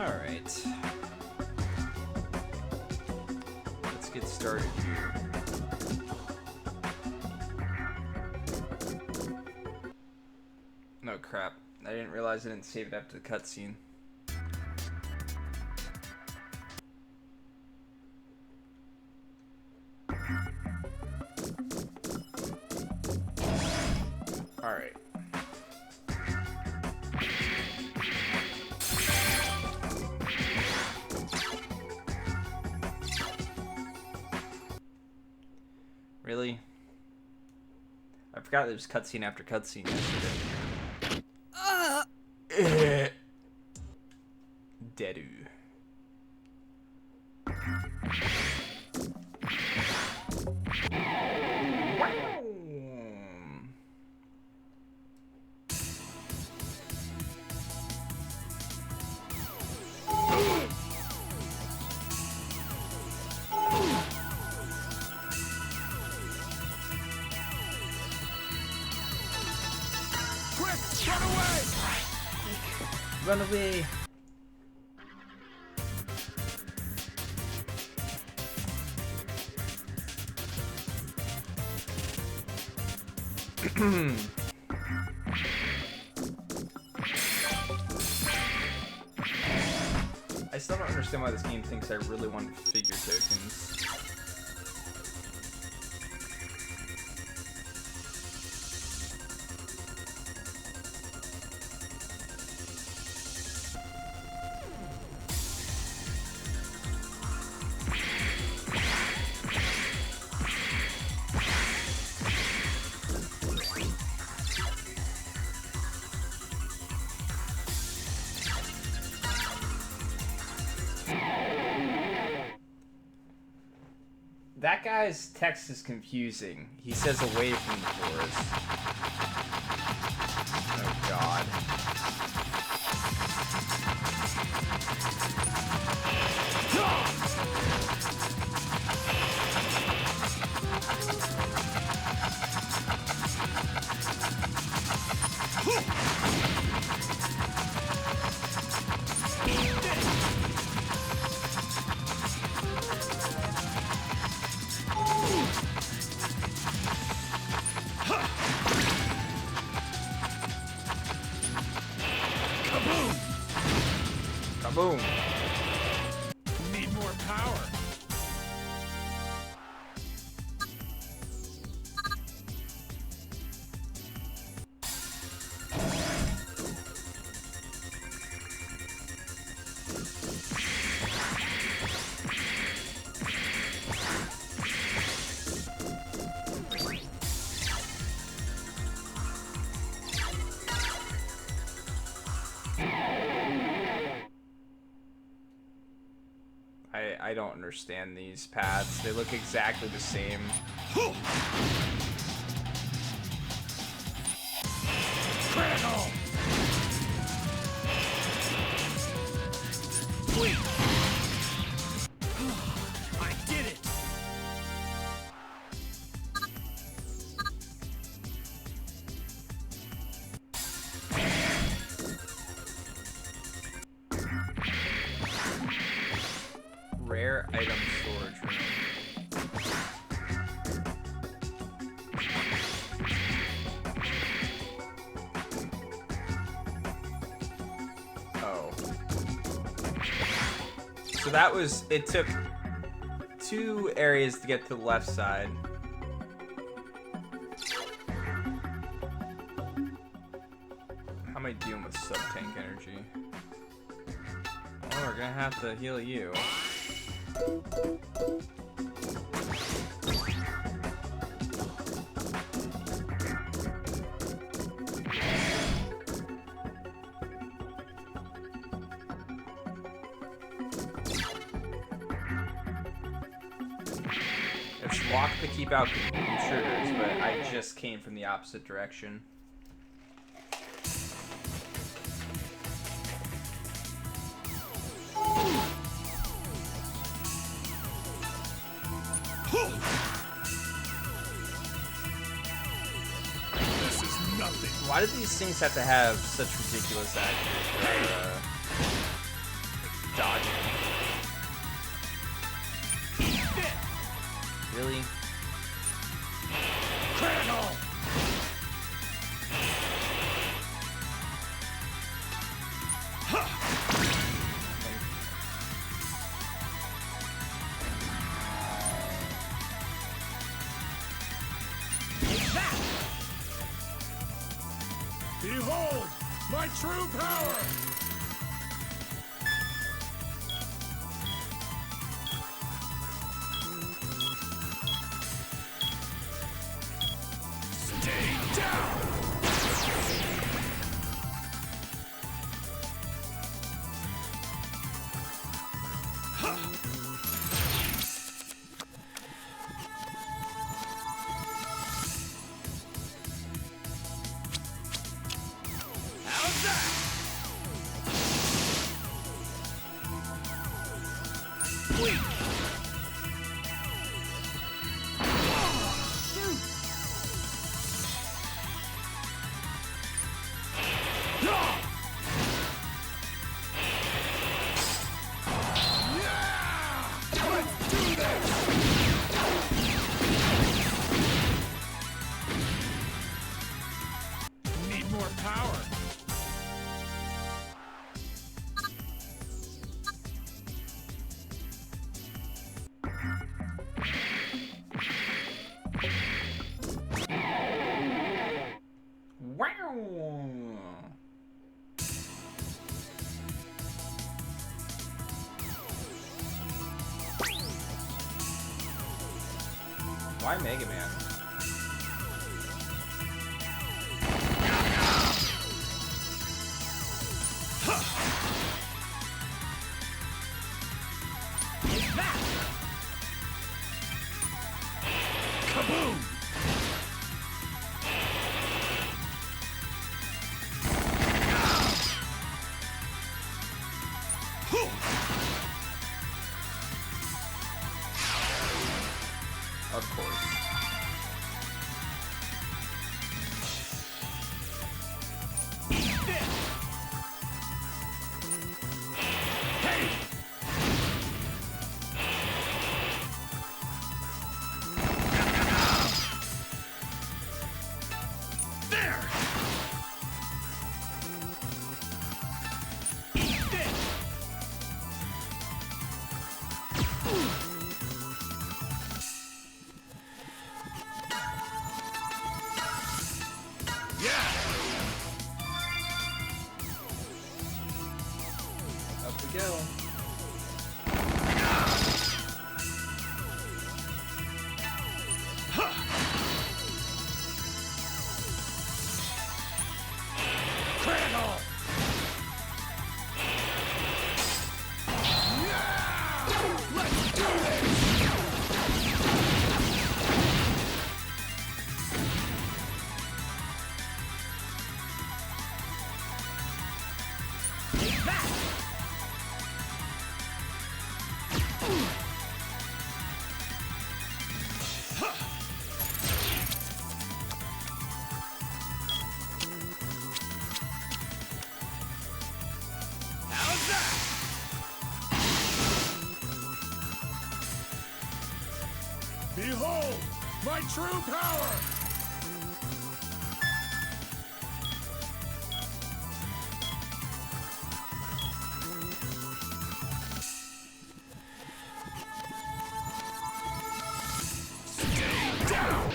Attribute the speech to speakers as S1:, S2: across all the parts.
S1: Alright. Let's get started here. No crap. I didn't realize I didn't save it after the cutscene. Alright. Really? I forgot there was cutscene after cutscene yesterday. Deadu. Run away! I still don't understand why this game thinks I really want figure tokens. That guy's text is confusing. He says away from the forest. Oh god. Boom.
S2: Need more power.
S1: I don't understand these paths. They look exactly the same.
S2: Critical. Wait. I did it.
S1: Rare item storage room. Oh. So that was, it took 2 areas to get to the left side. How am I doing with sub-tank energy? Oh, we're gonna have to heal you. It's locked to keep out intruders, but I just came from the opposite direction.
S2: This is nothing.
S1: Why do these things have to have such ridiculous actors? dodging. Really?
S2: Critical! Behold, my true power! Stay down! How's that? Weak! Shoot! Let's do this! Need more power.
S1: Wow. Why Mega Man?
S2: Take that! Kaboom!
S1: Of course.
S2: Hey! There! Eat this! Yeah!
S1: Up we go.
S2: Critical! Yeah! Let's do this! Take that! How's that? Behold, my true power! Stay down!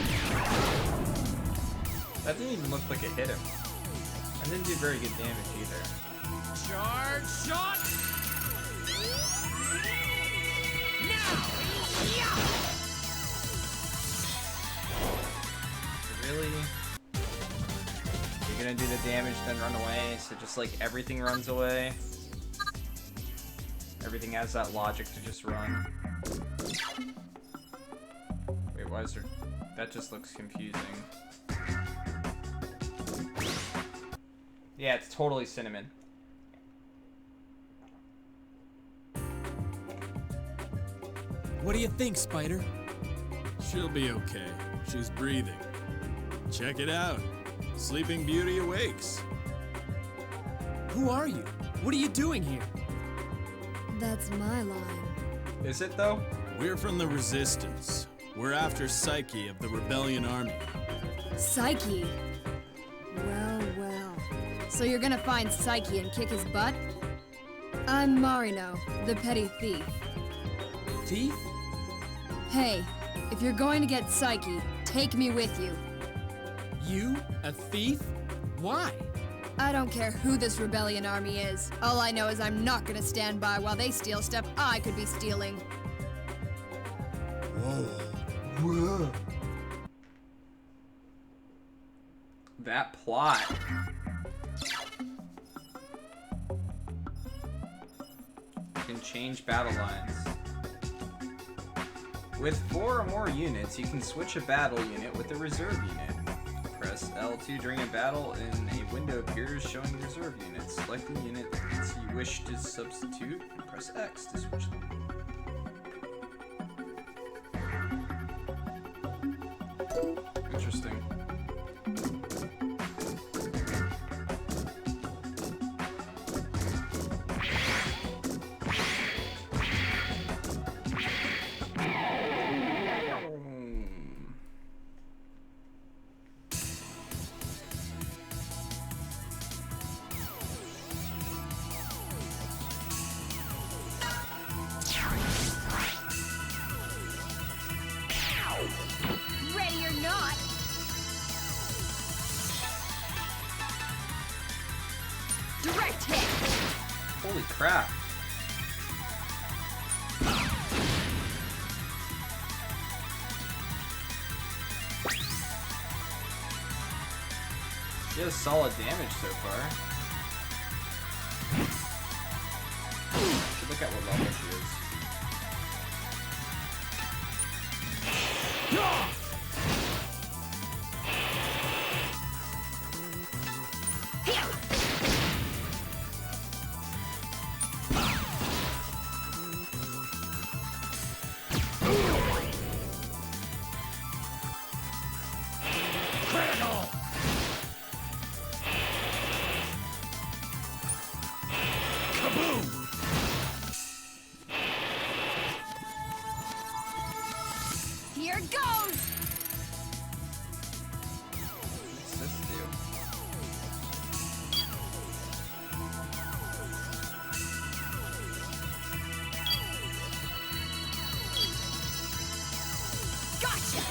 S1: That didn't even look like it hit him. And didn't do very good damage either.
S2: Charge shot! Now! Yeah!
S1: Really? You're gonna do the damage, then run away, so just like everything runs away. Everything has that logic to just run. Wait, why is there... That just looks confusing. Yeah, it's totally cinnamon.
S3: What do you think, Spider?
S4: She'll be okay. She's breathing. Check it out. Sleeping Beauty awakes.
S3: Who are you? What are you doing here?
S5: That's my line.
S1: Is it though?
S4: We're from the Resistance. We're after Psyche of the Rebellion Army.
S5: Psyche? Well, well. So you're gonna find Psyche and kick his butt? I'm Marino, the petty thief.
S3: Thief?
S5: Hey, if you're going to get Psyche, take me with you.
S3: You? A thief? Why?
S5: I don't care who this rebellion army is. All I know is I'm not gonna stand by while they steal stuff I could be stealing.
S2: Whoa.
S1: That plot. You can change battle lines. With 4 or more units, you can switch a battle unit with a reserve unit. Press L2 during a battle and a window appears showing reserve units. Select the units you wish to substitute and press X to switch them. Interesting.
S5: Ready or not! Direct hit!
S1: Holy crap. She has solid damage so far. Should look at what level she is.
S2: Critical! Kaboom!
S5: Here goes!
S1: What's this do?
S5: Gotcha!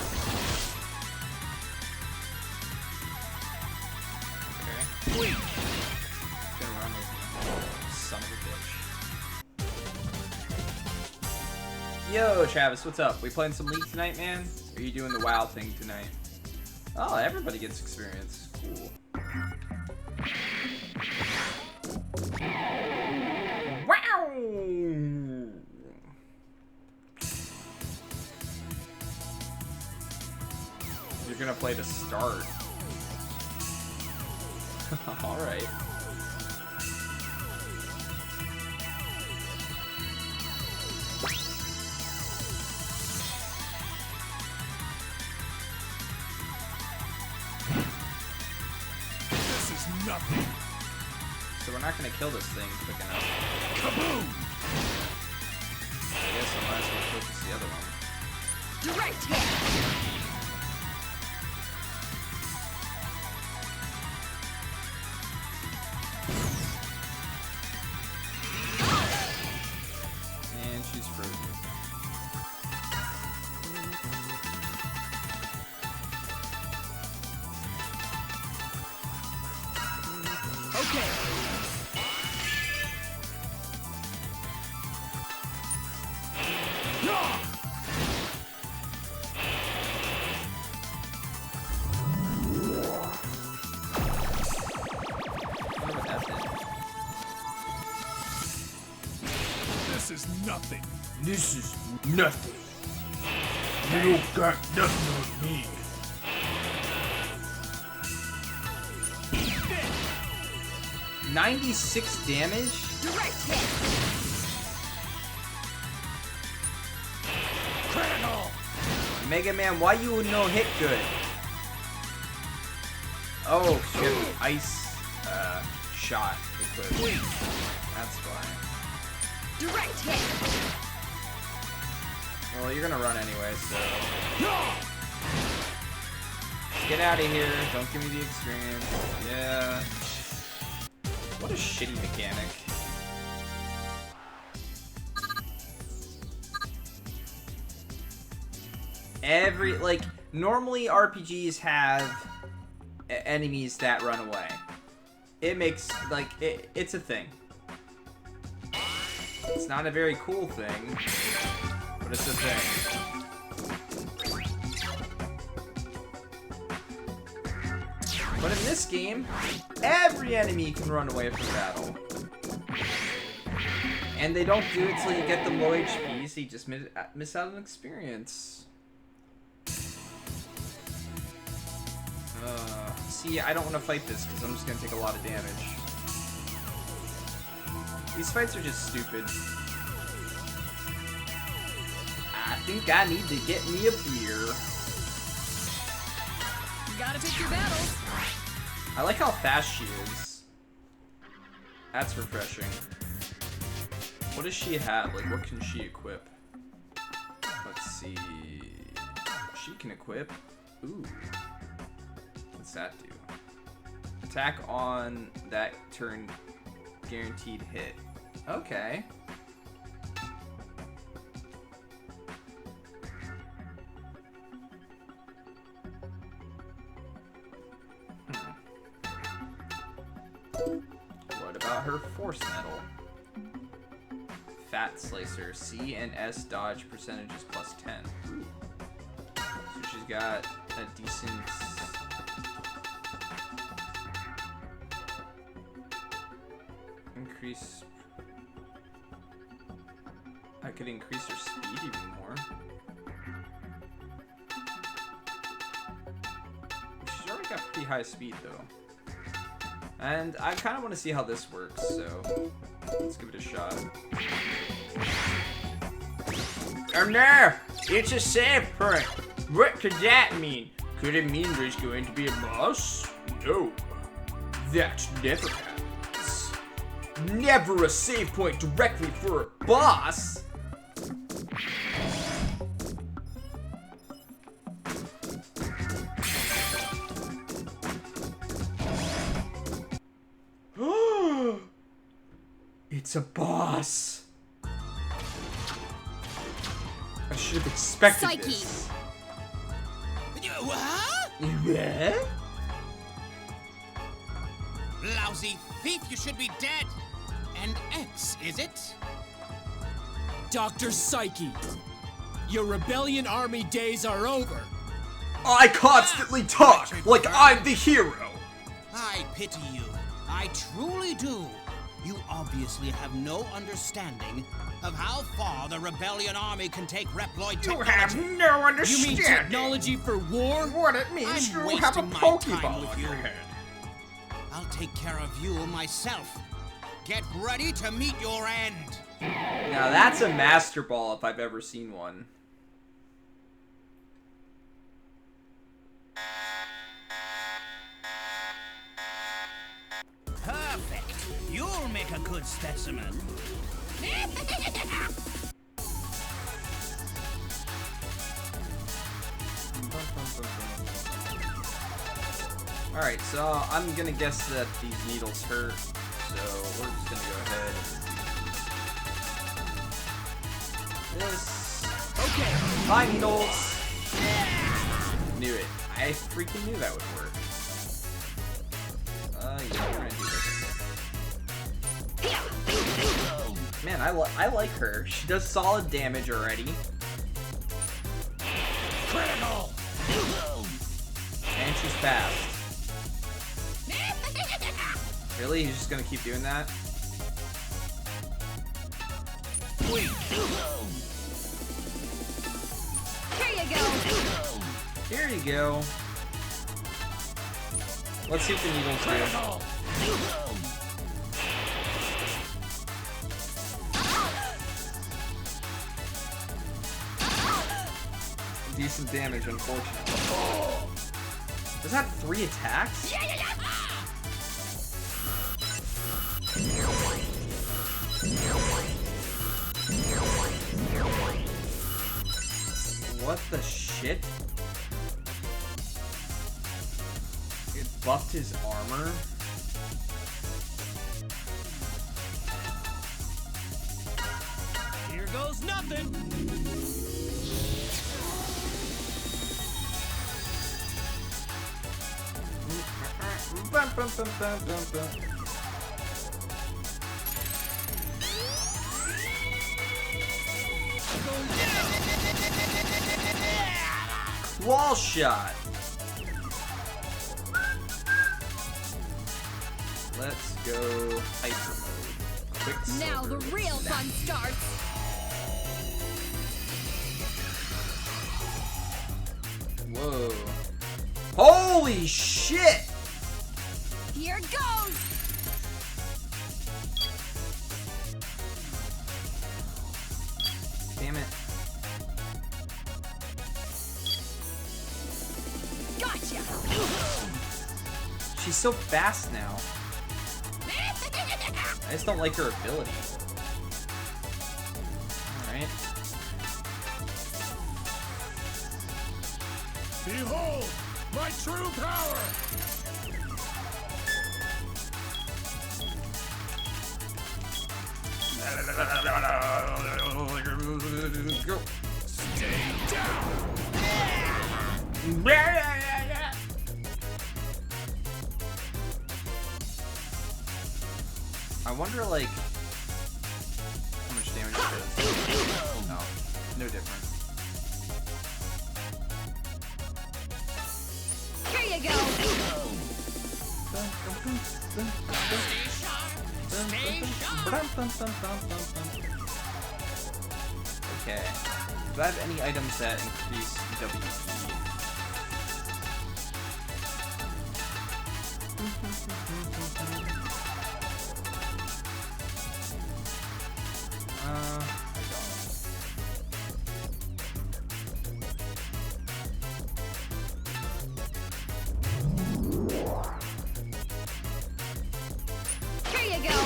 S1: Okay. Gonna run with me. Son of a bitch. Yo, Travis, what's up? We playing some League tonight, man? Or are you doing the WoW thing tonight? Oh, everybody gets experience. Cool. Wow! You're gonna play to start. Alright.
S2: This is nothing.
S1: So we're not gonna kill this thing quick enough.
S2: Kaboom!
S1: I guess I might as well focus the other one.
S5: Direct hit!
S1: And she's frozen.
S3: Okay.
S1: I wonder what that did.
S2: This is nothing.
S1: This is nothing.
S2: You don't got nothing on me.
S1: 96 damage?
S5: Direct hit!
S2: Critical!
S1: Megaman, why you no hit good? Oh, she has the ice shot equipped. That's why.
S5: Direct hit.
S1: Well, you're gonna run anyway, so... Get out of here. Don't give me the experience. Yeah. What a shitty mechanic. Normally RPGs have enemies that run away. It makes, it's a thing. It's not a very cool thing, but it's a thing. But in this game, every enemy can run away from battle. And they don't do it till you get them low HP, so you just miss out on experience. See, I don't want to fight this because I'm just going to take a lot of damage. These fights are just stupid. I think I need to get me a beer.
S5: You gotta pick your battles.
S1: I like how fast she is. That's refreshing. What does she have? Like, what can she equip? Let's see. She can equip. Ooh. What's that do? Attack on that turn, guaranteed hit. Okay. What about her force metal? Fat Slicer. C and S dodge percentages plus 10. Ooh. So she's got a decent... increase... I could increase her speed even more. She's already got pretty high speed though. And I kind of want to see how this works, so let's give it a shot. Oh no! It's a save point! What could that mean? Could it mean there's going to be a boss? No. That never happens. Never a save point directly for a boss! It's a boss. I should have expected
S5: Psyche.
S1: this.
S3: What?
S1: Yeah?
S3: Lousy thief, you should be dead. And X, is it?
S6: Dr. Psyche, your rebellion army days are over.
S1: I constantly talk like I'm the hero.
S3: I pity you. I truly do. You obviously have no understanding of how far the rebellion army can take Reploid technology.
S2: You have no
S6: You
S2: understanding.
S6: mean technology for war?
S2: What it means
S3: I'm
S2: you have a
S3: wasting my
S2: Pokeball
S3: time with
S2: on
S3: you.
S2: your head.
S3: I'll take care of you myself. Get ready to meet your end.
S1: Now that's a Master Ball if I've ever seen one.
S3: Perfect. You'll make a good specimen.
S1: Alright, so I'm gonna guess that these needles hurt, so we're just gonna go ahead and this.
S3: Okay.
S1: Bye, needles! Knew it. I freaking knew that would work. Yeah, we're gonna do this. Man, I like her. She does solid damage already.
S3: Critical.
S1: And she's fast. Really? He's just gonna keep doing that?
S3: Wait.
S5: Here you go.
S1: Here you go. Let's see what the needles do. Decent damage, unfortunately. Does that have 3 attacks? What the shit? It buffed his armor?
S3: Here goes nothing.
S1: Bum, bum, bum, bum, bum, bum. Wall shot. Let's go hyper mode.
S5: Now the
S1: Quicksilver.
S5: real fun starts.
S1: Whoa. Holy shit!
S5: Here goes.
S1: Damn it.
S5: Gotcha.
S1: She's so fast now. I just don't like her ability. Alright.
S2: Behold, my true power!
S1: Go.
S2: Stay down!
S1: I wonder, like, how much damage it does. No, no different.
S5: Here you go.
S1: Okay. Do I have any items that increase WP? I
S5: Here you go.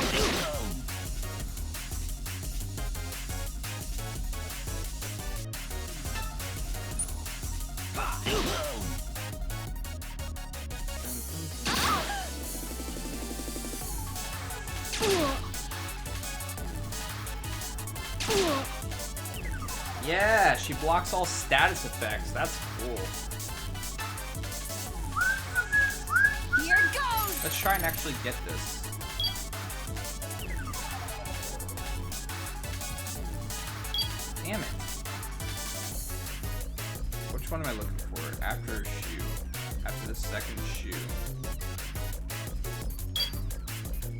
S1: Yeah, she blocks all status effects. That's cool.
S5: Here goes.
S1: Let's try and actually get this. Damn it. Which one am I looking for? After a shoe. After the second shoe.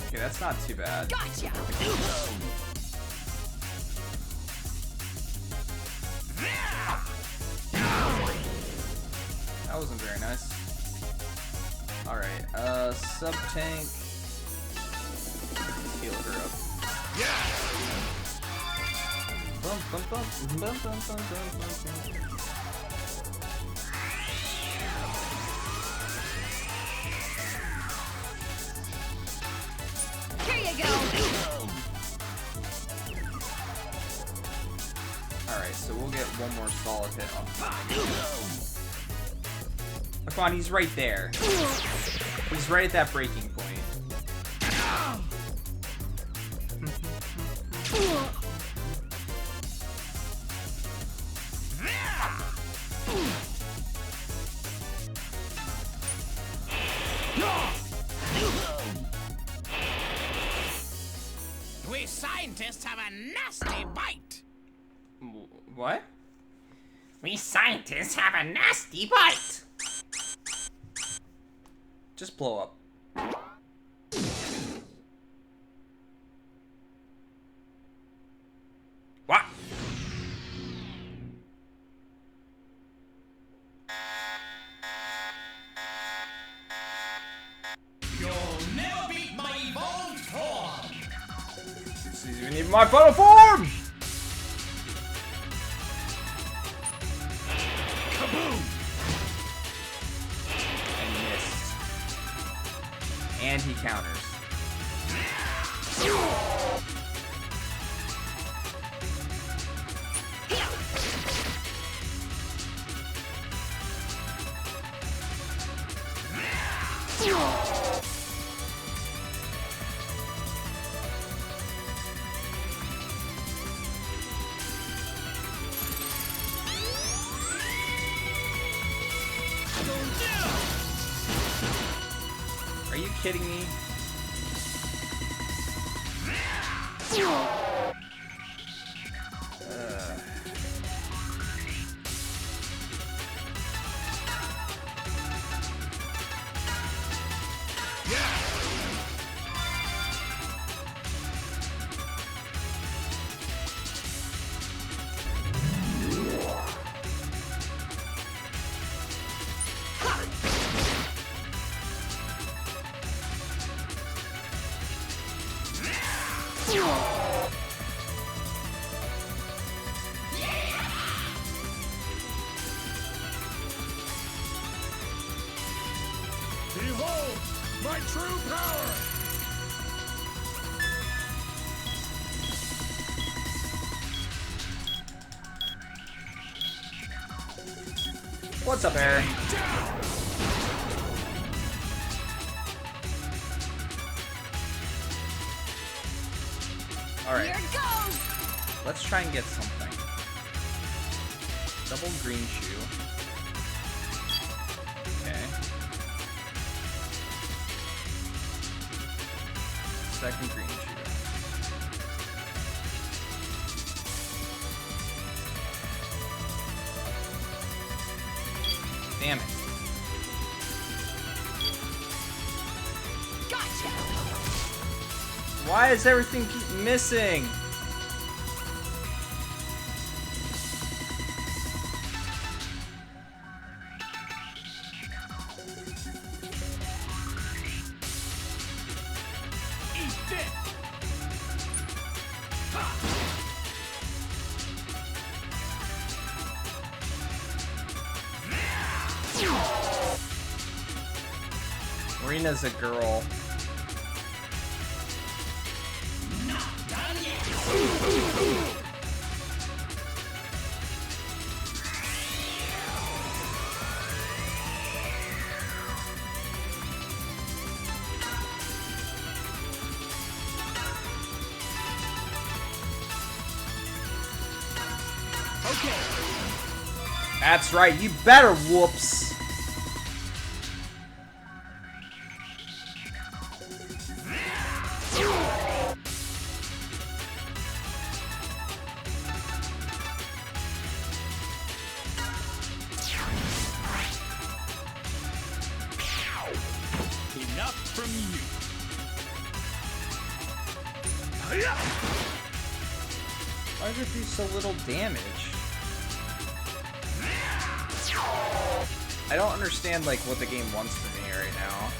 S1: Okay, that's not too bad.
S5: Gotcha.
S1: That wasn't very nice. Alright, sub-tank. Let's heal her up. Bum, bum, bum, bum, bum, bum, bum, bum, bum.
S5: Here you go.
S1: Alright, so we'll get one more solid hit off. Oh, come on, he's right there. He's right at that breaking point.
S3: We scientists have a nasty bite.
S1: What?
S3: We scientists have a nasty bite.
S1: Just blow up. What?
S3: You'll never beat my evolved form.
S1: This isn't even my final form!
S3: Kaboom!
S1: And missed. And he counters. Are you kidding me?
S2: Behold, my true power!
S1: What's up, Aaron? Alright.
S5: Here it goes!
S1: Let's try and get something. Double green shoe. Okay. Second green shoe. Damn it.
S5: Gotcha!
S1: Why does everything keep missing? Marina's a girl.
S6: Okay.
S1: That's right, you better whoops.
S6: Enough from you.
S1: Why does it do so little damage? I don't understand, like, what the game wants from me right now.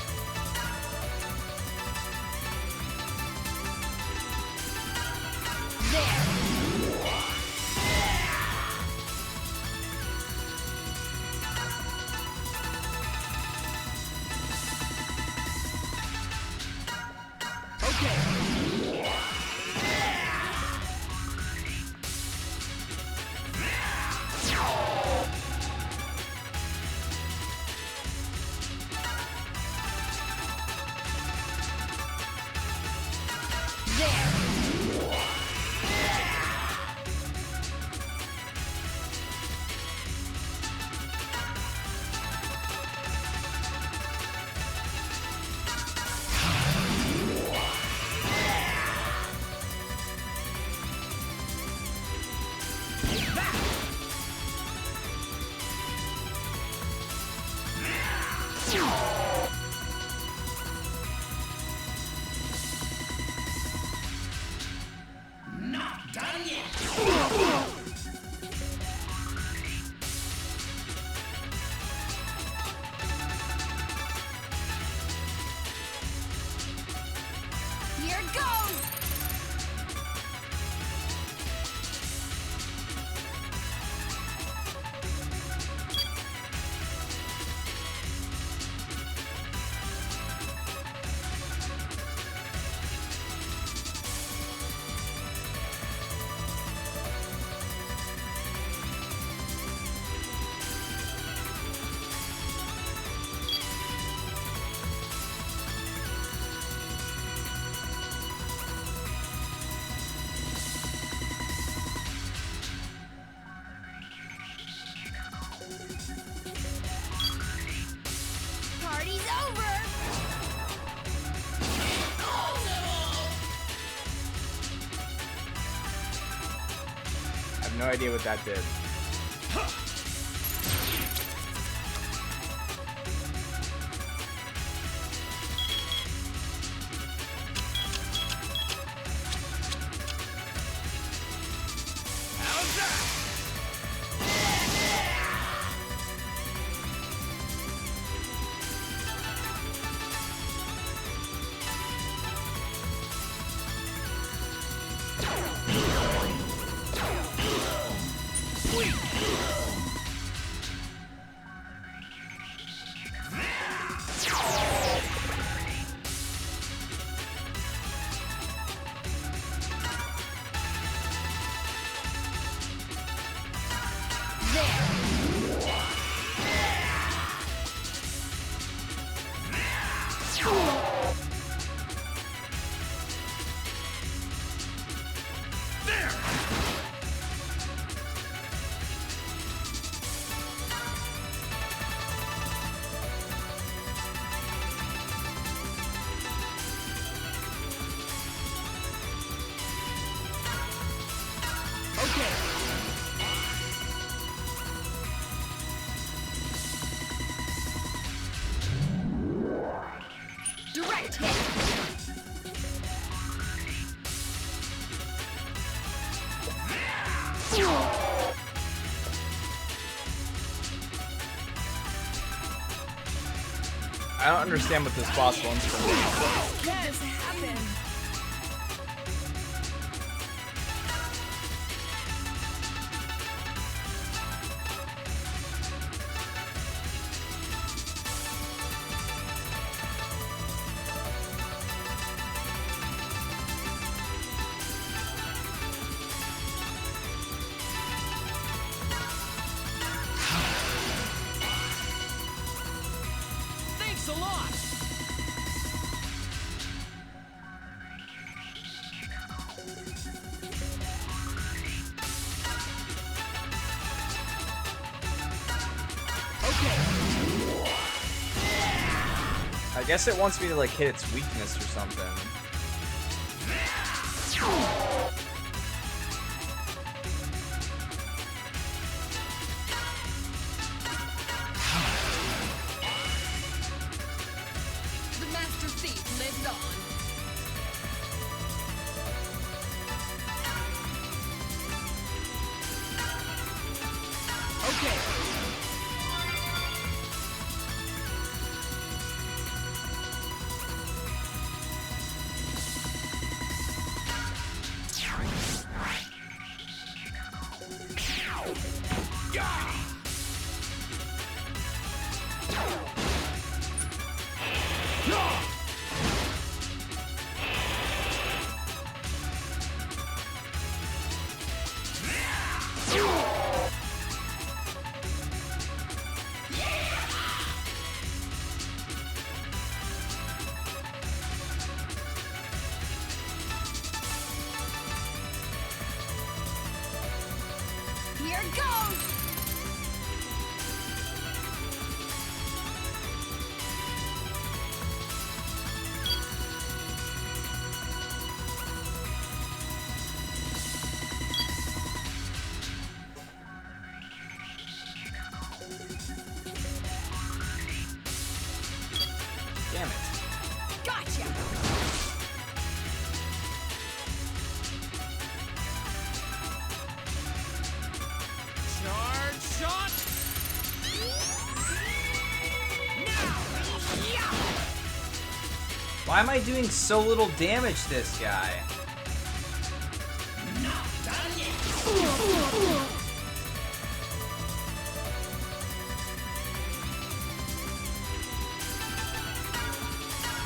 S5: Here it goes!
S7: no idea what that did.
S5: Direct hit.
S7: I don't understand what this boss wants from me.
S5: Can this happen?
S3: Thanks a lot!
S7: I guess it wants me to like hit its weakness or something.
S5: The Master Thief lives on.
S3: Okay.
S5: Here goes!
S7: Damn it.
S5: Gotcha!
S3: Charge shot!
S1: Why am I doing so little damage to this guy?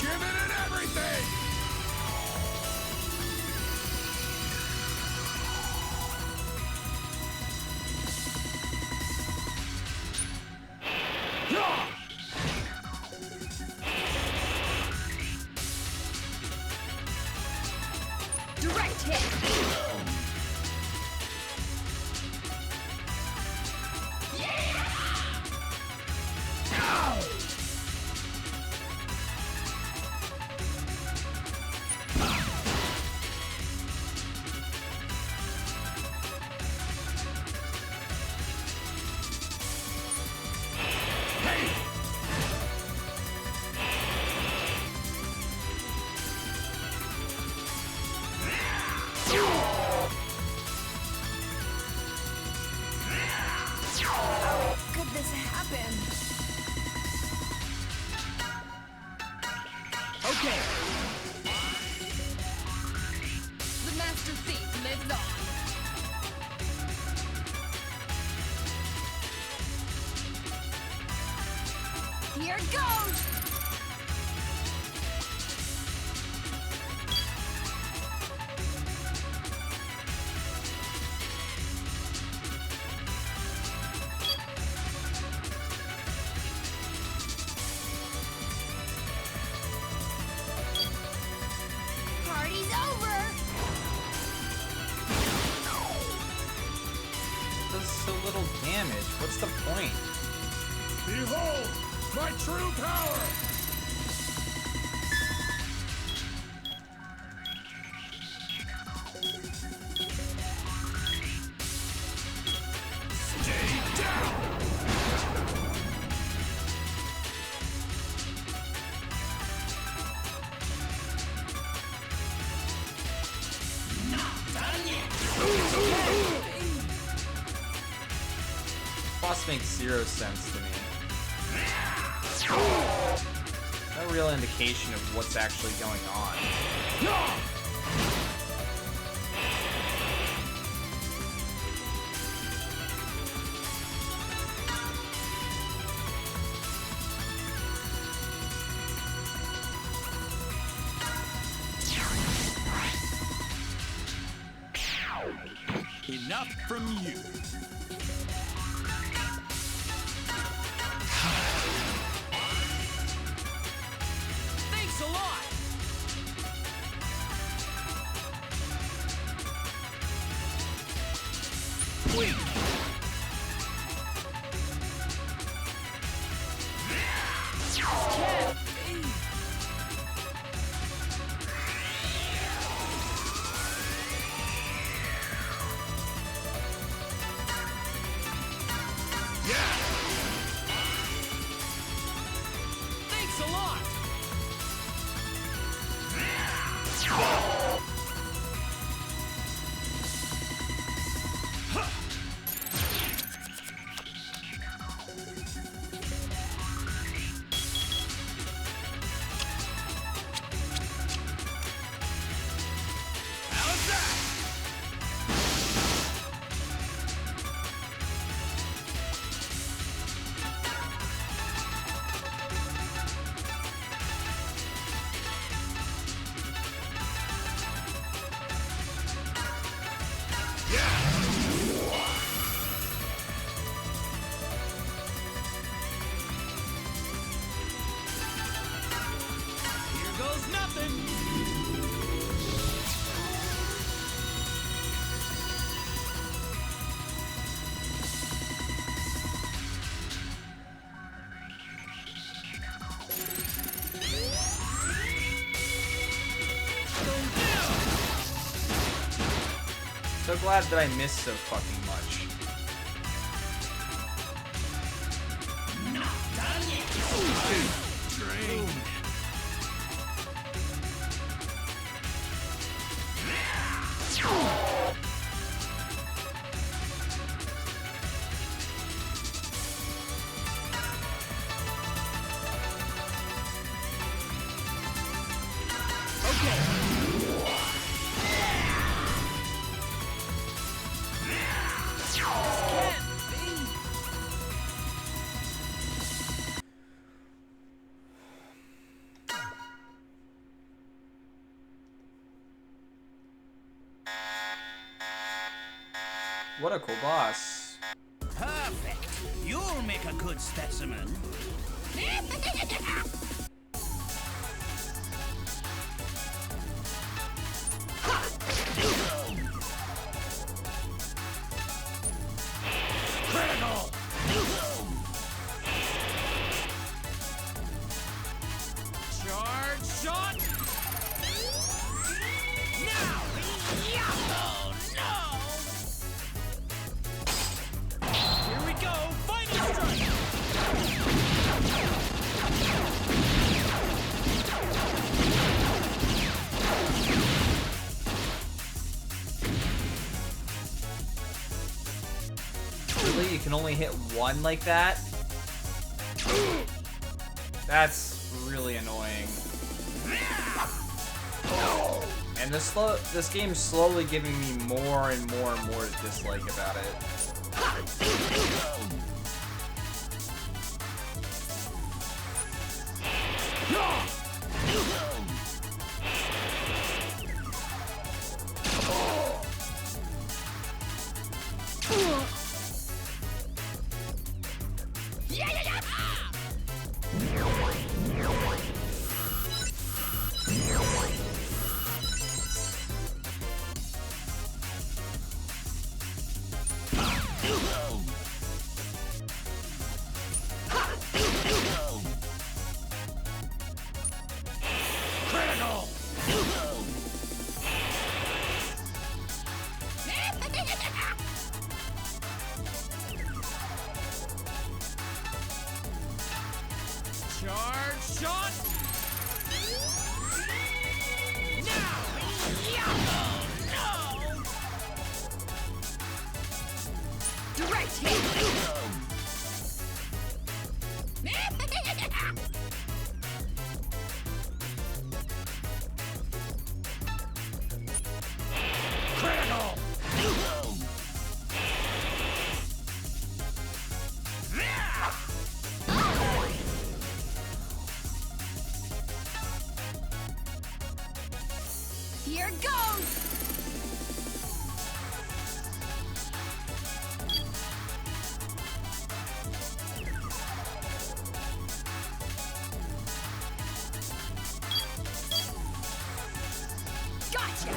S2: Give it and everything!
S5: Direct hit! Here goes! Party's over!
S1: Does so little damage. What's the point?
S2: Behold, my true power! Stay down!
S1: Boss makes zero sense to me. No real indication of what's actually going on.
S6: Enough from you.
S3: Thanks a lot!
S6: Wait.
S3: Thanks a lot!
S6: How's that?
S3: Here goes nothing!
S1: So glad that I missed so fucking much.
S6: Drained.
S1: What a cool boss.
S3: Perfect! You'll make a good specimen.
S6: Critical!
S3: Charge shot! Now! Oh no! Here we go! Final strike!
S1: Really? You can only hit one like that? That's really annoying. And this game's slowly giving me more and more and more to dislike about it.
S6: Charge shot! Now! No!
S5: Direct hit!
S6: Critical!
S5: Here goes! Gotcha!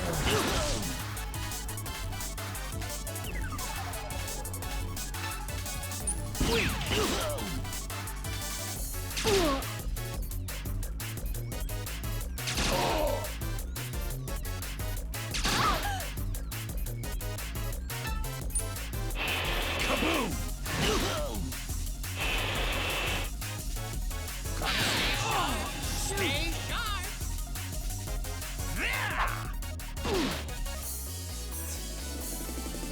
S6: Kaboom! Stay sharp!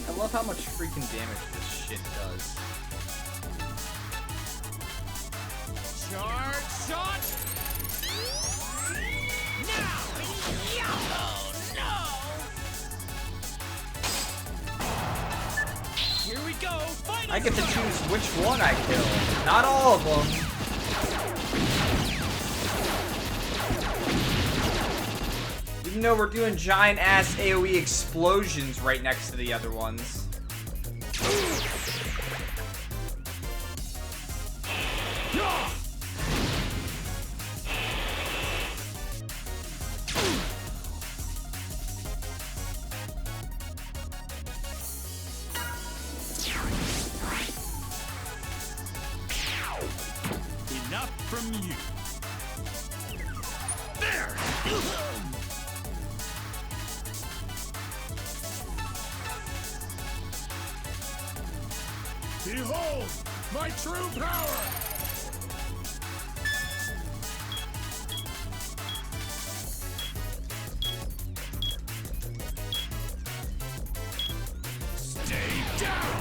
S1: I love how much freaking damage this shit does.
S6: Charge shot! Now! Oh, no! Here we go! Final
S1: I get to
S6: strike.
S1: choose which one I kill. Not all of them. Even though we're doing giant ass AoE explosions right next to the other ones.
S6: Enough from you. There! Behold my true power! Stay down!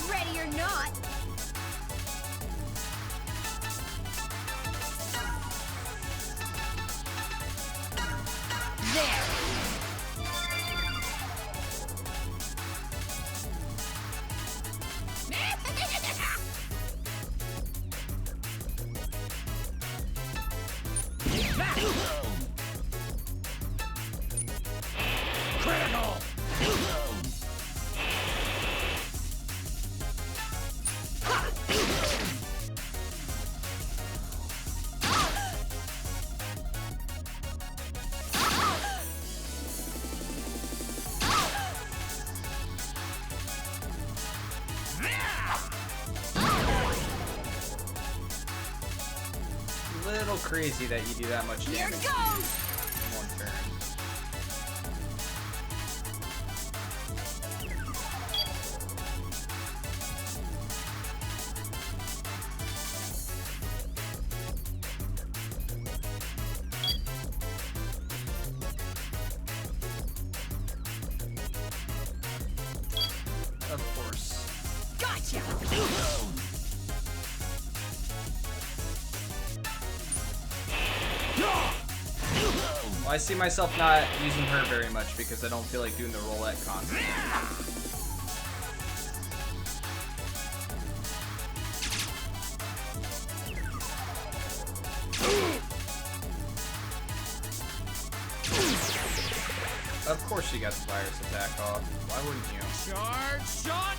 S5: Ready or not. There.
S6: Critical!
S1: Little crazy that you do that much
S5: Here
S1: damage
S5: goes!
S1: in one turn. Well, I see myself not using her very much because I don't feel like doing the roulette constantly. Of course she got the virus attack off. Why wouldn't you?
S6: Charge shot!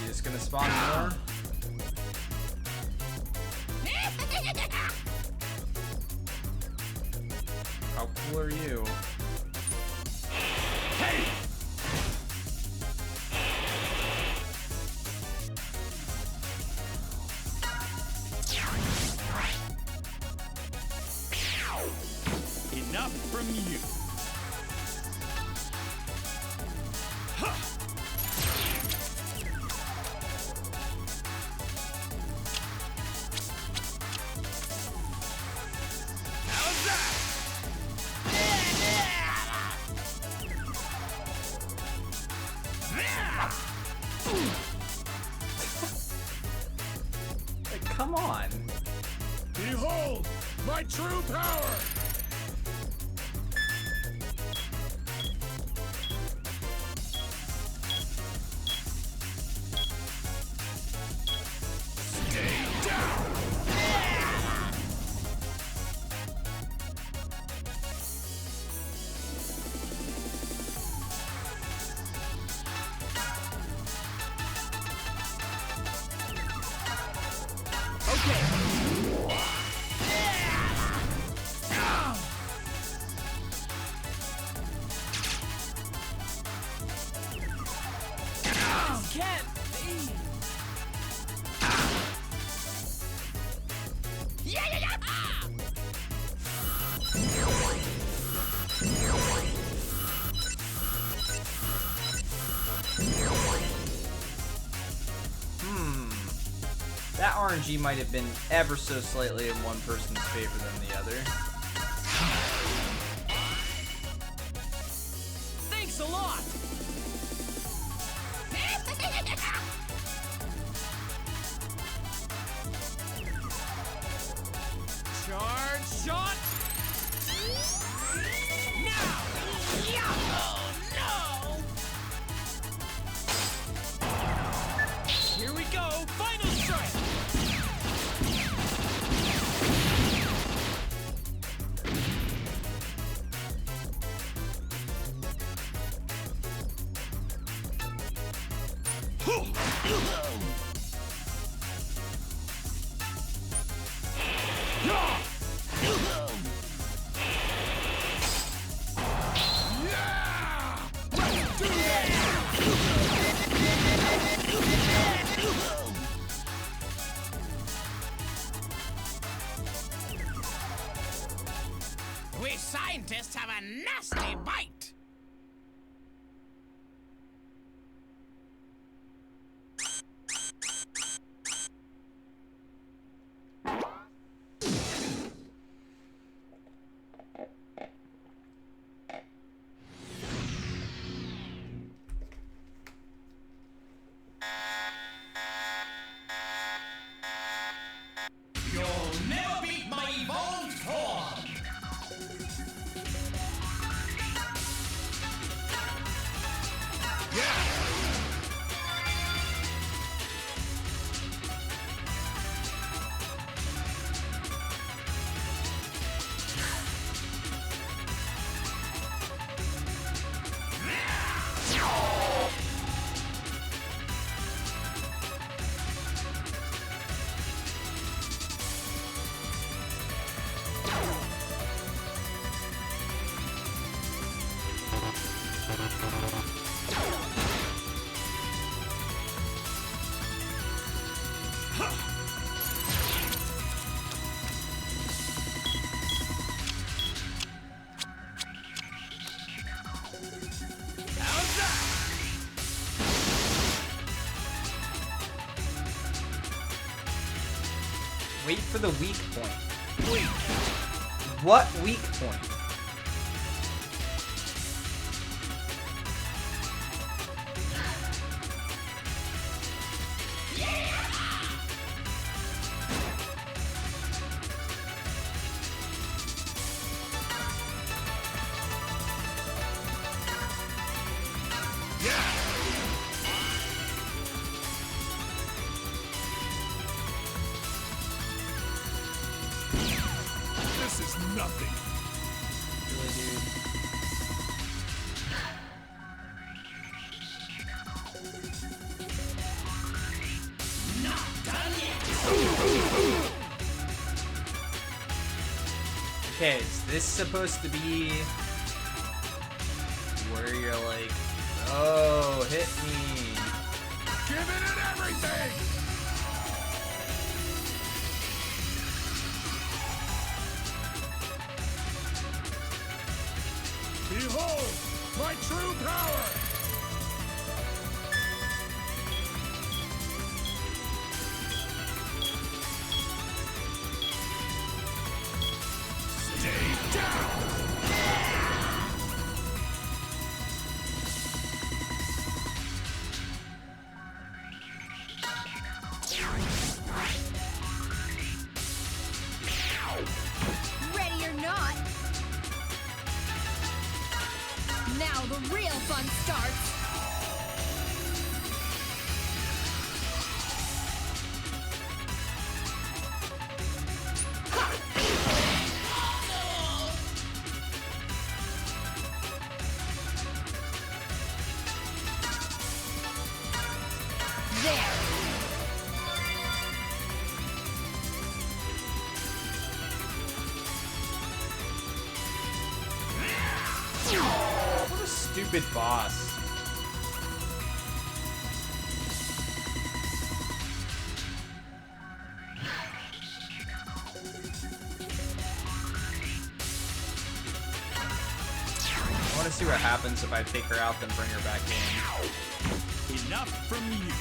S1: You just gonna spawn more? How cool are you?
S6: Enough from you. How's that?
S1: Like, come on.
S6: Behold my true power! Stay down! Can't be!
S1: That RNG might have been ever so slightly in one person's favor than the other.
S6: Thanks a lot! Charge shot! Now! Oh no! Here we go! Final strike! We scientists have a nasty bite! You'll never beat my evolved form! How's that?
S1: Wait for the weak point. What weak point?
S2: nothing.
S1: Really, dude. Okay, is this supposed to be where you're like, oh, hit me?
S2: Giving it everything! Behold, my true power! Stay down!
S5: Ready or not. Now the real fun starts. There.
S1: What a stupid boss. I want to see what happens if I take her out, then bring her back in.
S2: Enough from you.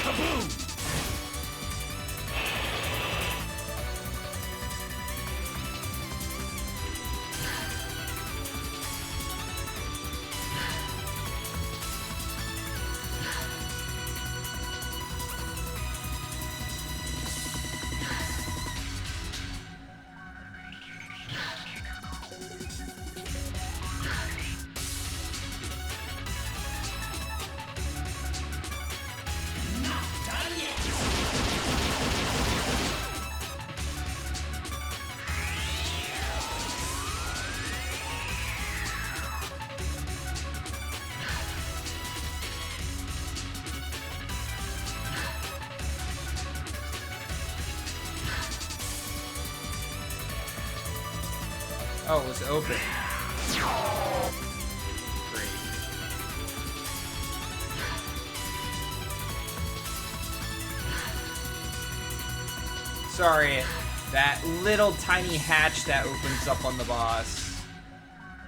S2: Kaboom!
S1: Oh, it was open. Great. Sorry, that little tiny hatch that opens up on the boss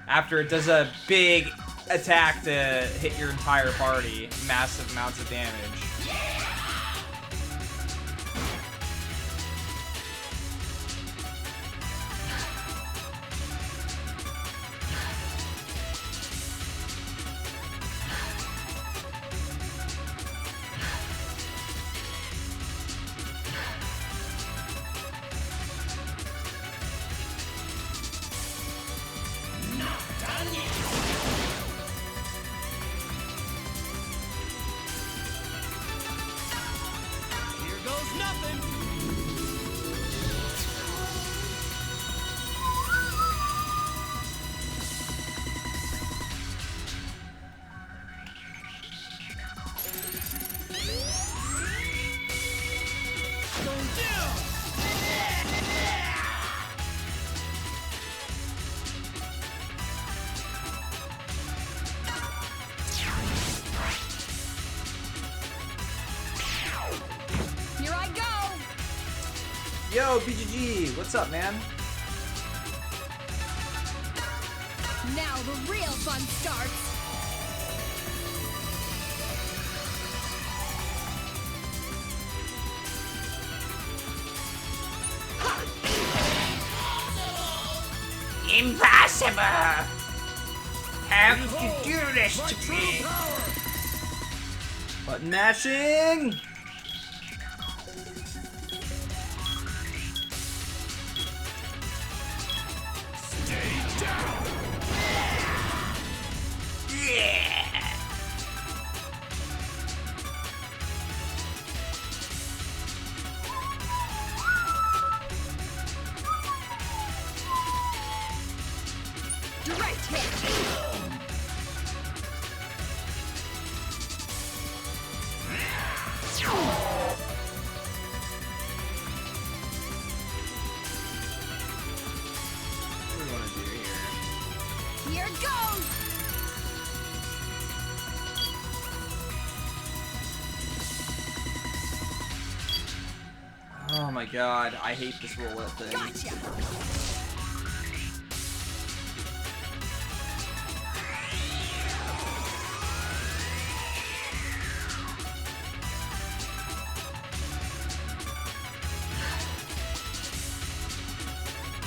S1: after it does a big attack to hit your entire party, massive amounts of damage.
S3: Here goes nothing. Going down.
S5: Here I go.
S1: Yo, BGG, what's up, man?
S5: Now the real fun starts.
S6: Impossible! How could you do this
S2: My
S6: to
S2: true
S6: me?
S2: power!
S1: Button mashing! What do we want to do here?
S5: Here goes!
S1: Oh my god, I hate this roulette thing.
S5: Gotcha!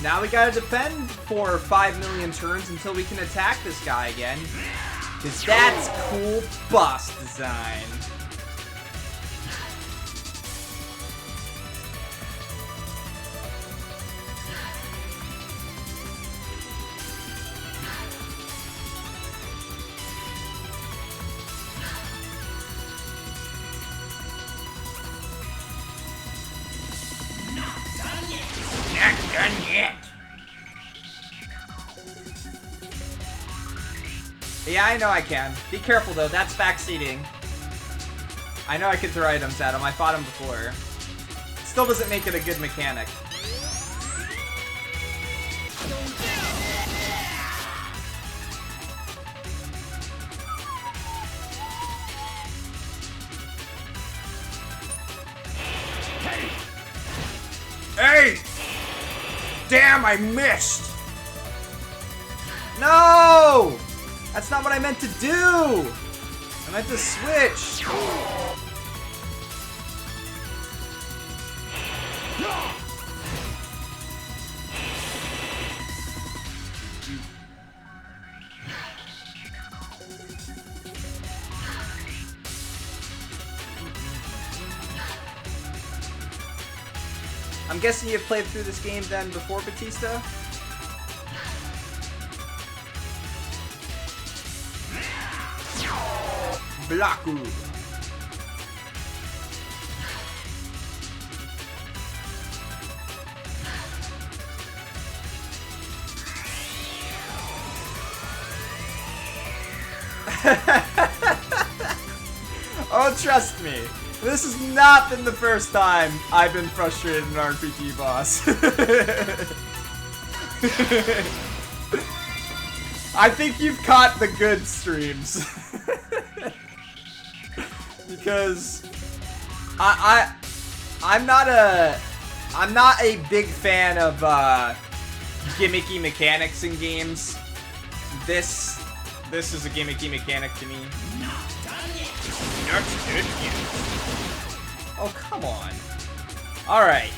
S1: Now we gotta defend for 5 million turns until we can attack this guy again. Cause that's cool boss design.
S6: Not done yet.
S1: Yeah, I know I can. Be careful though, that's backseating. I know I could throw items at him, I fought him before. Still doesn't make it a good mechanic.
S2: Hey! Damn, I missed!
S1: No! That's not what I meant to do! I meant to switch! I'm guessing you've played through this game then before, Batista? Blocku. Oh, trust me. This has not been the first time I've been frustrated in an RPG boss. I think you've caught the good streams. Because I'm not a big fan of gimmicky mechanics in games. This is a gimmicky mechanic to me.
S6: Not done yet.
S1: Oh, come on. Alright.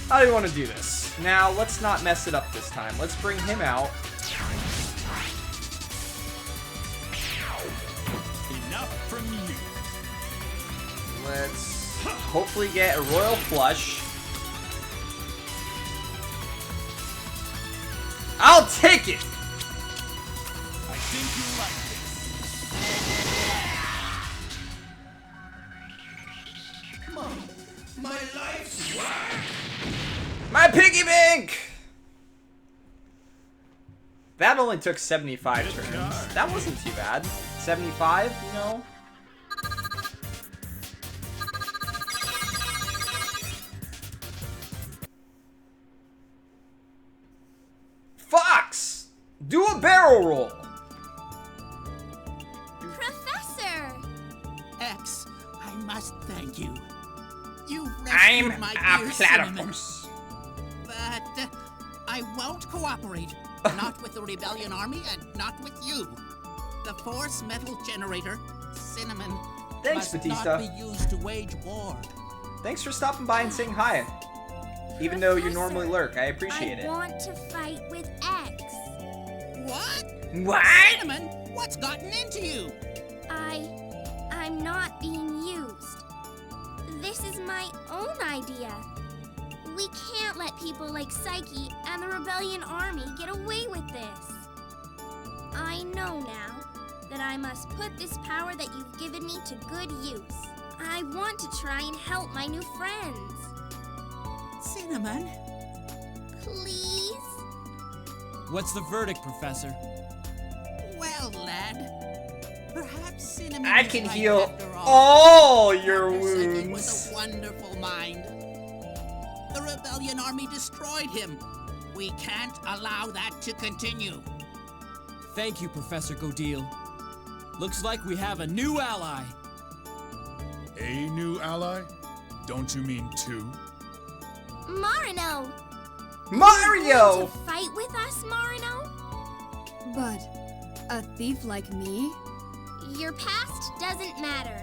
S1: How do you want to do this? Now, let's not mess it up this time. Let's bring him out.
S4: Enough from you.
S1: Let's hopefully get a royal flush. I'll take it!
S4: I think you like this.
S6: My life's work.
S1: My piggy bank! That only took 75
S4: Good
S1: turns.
S4: card.
S1: That wasn't too bad. 75, you know? Fox! Do a barrel roll!
S5: Professor!
S3: X, I must thank you. You
S6: I'm
S3: rescued my
S6: a
S3: dear Cinnamon.
S6: platypus.
S3: But I won't cooperate. Not with the Rebellion Army and not with you. The Force Metal Generator, Cinnamon,
S1: Thanks,
S3: must
S1: Batista.
S3: not be used to wage war.
S1: Thanks for stopping by and saying hi. Even though you normally lurk, I appreciate
S5: I
S1: it.
S5: want to fight with X.
S3: What?
S6: What?
S3: Cinnamon, what's gotten into you?
S5: I'm not being used. This is my own idea. We can't let people like Psyche and the Rebellion Army get away with this. I know now that I must put this power that you've given me to good use. I want to try and help my new friends.
S3: Cinnamon?
S5: Please?
S8: What's the verdict, Professor?
S3: Well, lad, perhaps Cinnamon
S1: I
S3: is
S1: can
S3: right
S1: heal
S3: after all.
S1: all your
S3: Dr. Psyche was
S1: wounds.
S3: a wonderful mind. The rebellion army destroyed him. We can't allow that to continue.
S8: Thank you, Professor Godil. Looks like we have a new ally.
S2: A new ally? Don't you mean two?
S5: Marino!
S1: Mario!
S5: To fight with us, Marino?
S9: But a thief like me?
S5: Your past doesn't matter.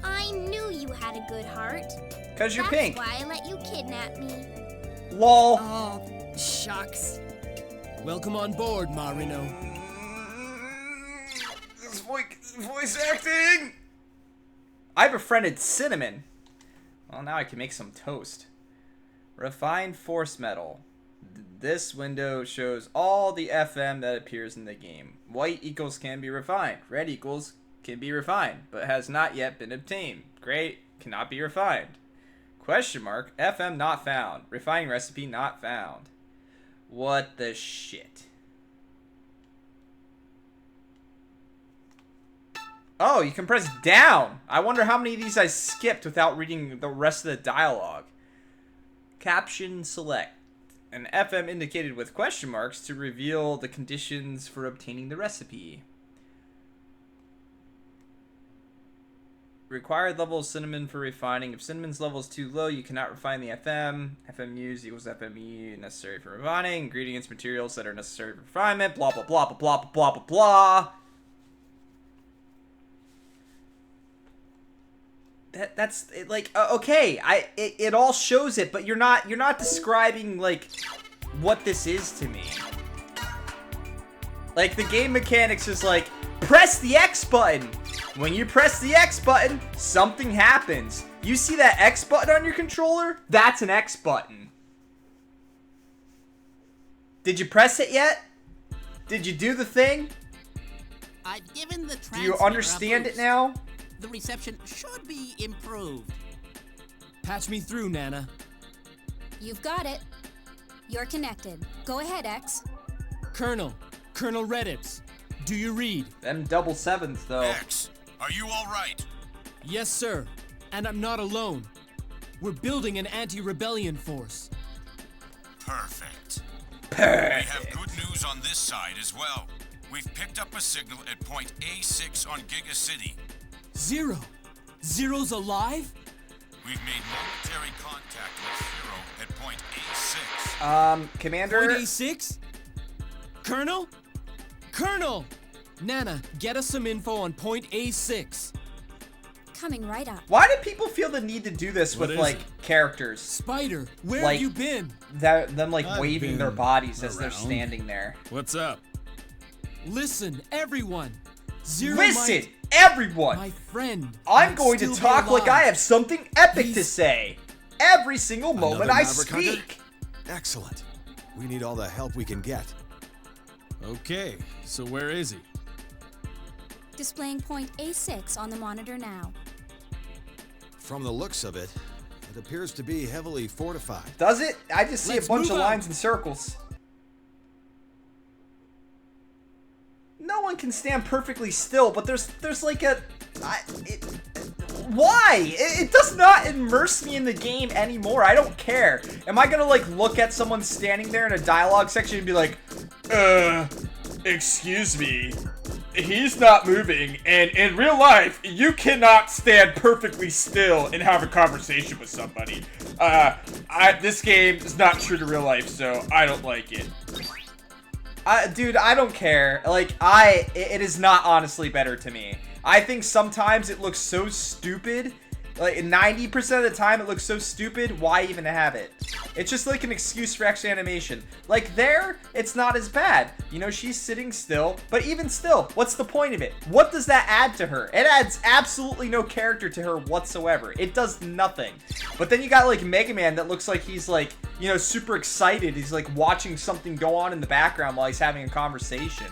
S5: I knew you had a good heart.
S1: Cause you're
S5: That's
S1: pink.
S5: why I let you kidnap me.
S1: Lol.
S9: Oh, shucks.
S8: Welcome on board, Marino.
S1: This voice acting! I befriended Cinnamon. Well, now I can make some toast. Refined force metal. This window shows all the FM that appears in the game. White equals can be refined. Red equals can be refined, but has not yet been obtained. Gray cannot be refined. Question mark, FM not found. Refining recipe not found. What the shit? Oh, you can press down. I wonder how many of these I skipped without reading the rest of the dialogue. Caption select. An FM indicated with question marks to reveal the conditions for obtaining the recipe. Required level of cinnamon for refining. If cinnamon's level is too low, you cannot refine the FM. FM used equals FME necessary for refining. Ingredients, materials that are necessary for refinement. Blah, blah, blah, blah, blah, blah, blah, blah. That's it, like okay, it all shows it, but you're not describing like what this is to me. Like the game mechanics is like press the X button. When you press the X button, something happens. You see that X button on your controller? That's an X button. Did you press it yet? Did you do the thing?
S3: I've given the
S1: Do you understand it now?
S3: The reception should be improved.
S8: Patch me through, Nana.
S9: You've got it. You're connected. Go ahead, X.
S8: Colonel Reddits, do you read?
S1: Them double sevens though.
S2: X, are you all right?
S8: Yes, sir. And I'm not alone. We're building an anti-rebellion force.
S2: Perfect.
S1: Perfect.
S2: We have good news on this side as well. We've picked up a signal at point A6 on Giga City.
S8: Zero? Zero's alive?
S2: We've made momentary contact with Zero at point A6.
S1: Commander.
S8: Point A6? Colonel? Colonel! Nana, get us some info on point A6.
S9: Coming right up.
S1: Why do people feel the need to do this
S4: What
S1: with
S4: is
S1: like
S4: it?
S1: characters?
S8: Spider, where
S1: Like-
S8: have you been?
S1: Them like
S4: I've
S1: waving their
S4: been
S1: bodies as they're
S4: around.
S1: standing there.
S4: What's up?
S8: Listen, everyone. Zero
S1: Listen,
S8: might,
S1: everyone.
S8: my friend.
S1: I'm
S8: might
S1: going to
S8: still be
S1: talk like I
S8: alive.
S1: have something epic to
S8: He's-
S1: say. Every single moment
S10: Another
S1: I
S10: Maverick hunter?
S1: speak.
S10: Excellent. We need all the help we can get.
S4: Okay, so where is he?
S9: Displaying point A6 on the monitor now.
S10: From the looks of it, it appears to be heavily fortified.
S1: Does it? I just see
S8: Let's
S1: a bunch
S8: move
S1: of
S8: out.
S1: lines and circles. No one can stand perfectly still, but there's like a... why? It does not immerse me in the game anymore. I don't care. Am I gonna like look at someone standing there in a dialogue section and be like, excuse me, he's not moving, and in real life, you cannot stand perfectly still and have a conversation with somebody. This game is not true to real life, so I don't like it. Dude, I don't care. Like, it is not honestly better to me. I think sometimes it looks so stupid. Like, 90% of the time it looks so stupid, why even have it? It's just like an excuse for extra animation. Like there, it's not as bad. You know, she's sitting still, but even still, what's the point of it? What does that add to her? It adds absolutely no character to her whatsoever. It does nothing. But then you got like Megaman that looks like he's like, you know, super excited. He's like watching something go on in the background while he's having a conversation.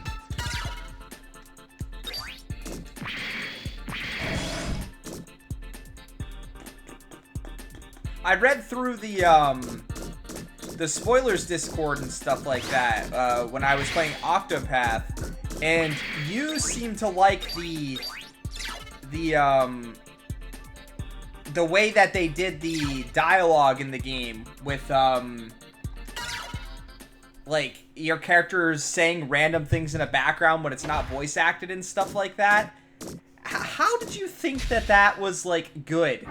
S1: I read through the
S7: the spoilers Discord and stuff like that when I was playing Octopath, and you seem to like the way that they did the dialogue in the game with like your characters saying random things in a background when it's not voice acted and stuff like that. How did you think that that was like good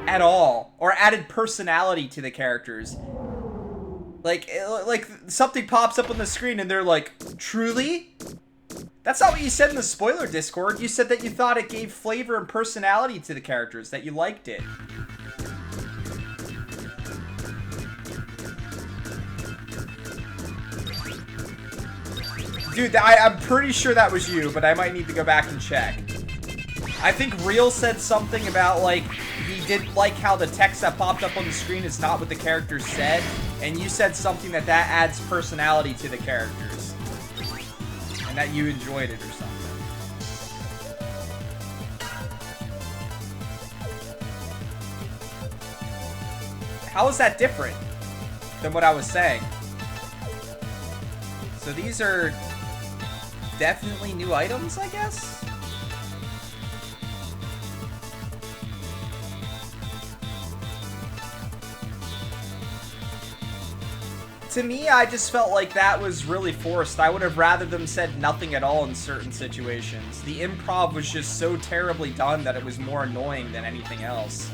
S7: at all, or added personality to the characters? Like something pops up on the screen and they're like, truly? That's not what you said in the spoiler Discord. You said that you thought it gave flavor and personality to the characters, that you liked it. Dude, I'm pretty sure that was you, but I might need to go back and check. I think Real said something about, like, he didn't like how the text that popped up on the screen is not what the characters said, and you said something that adds personality to the characters. And that you enjoyed it or something. How is that different than what I was saying? So these are definitely new items, I guess? To me, I just felt like that was really forced. I would have rather them said nothing at all in certain situations. The improv was just so terribly done that it was more annoying than anything else.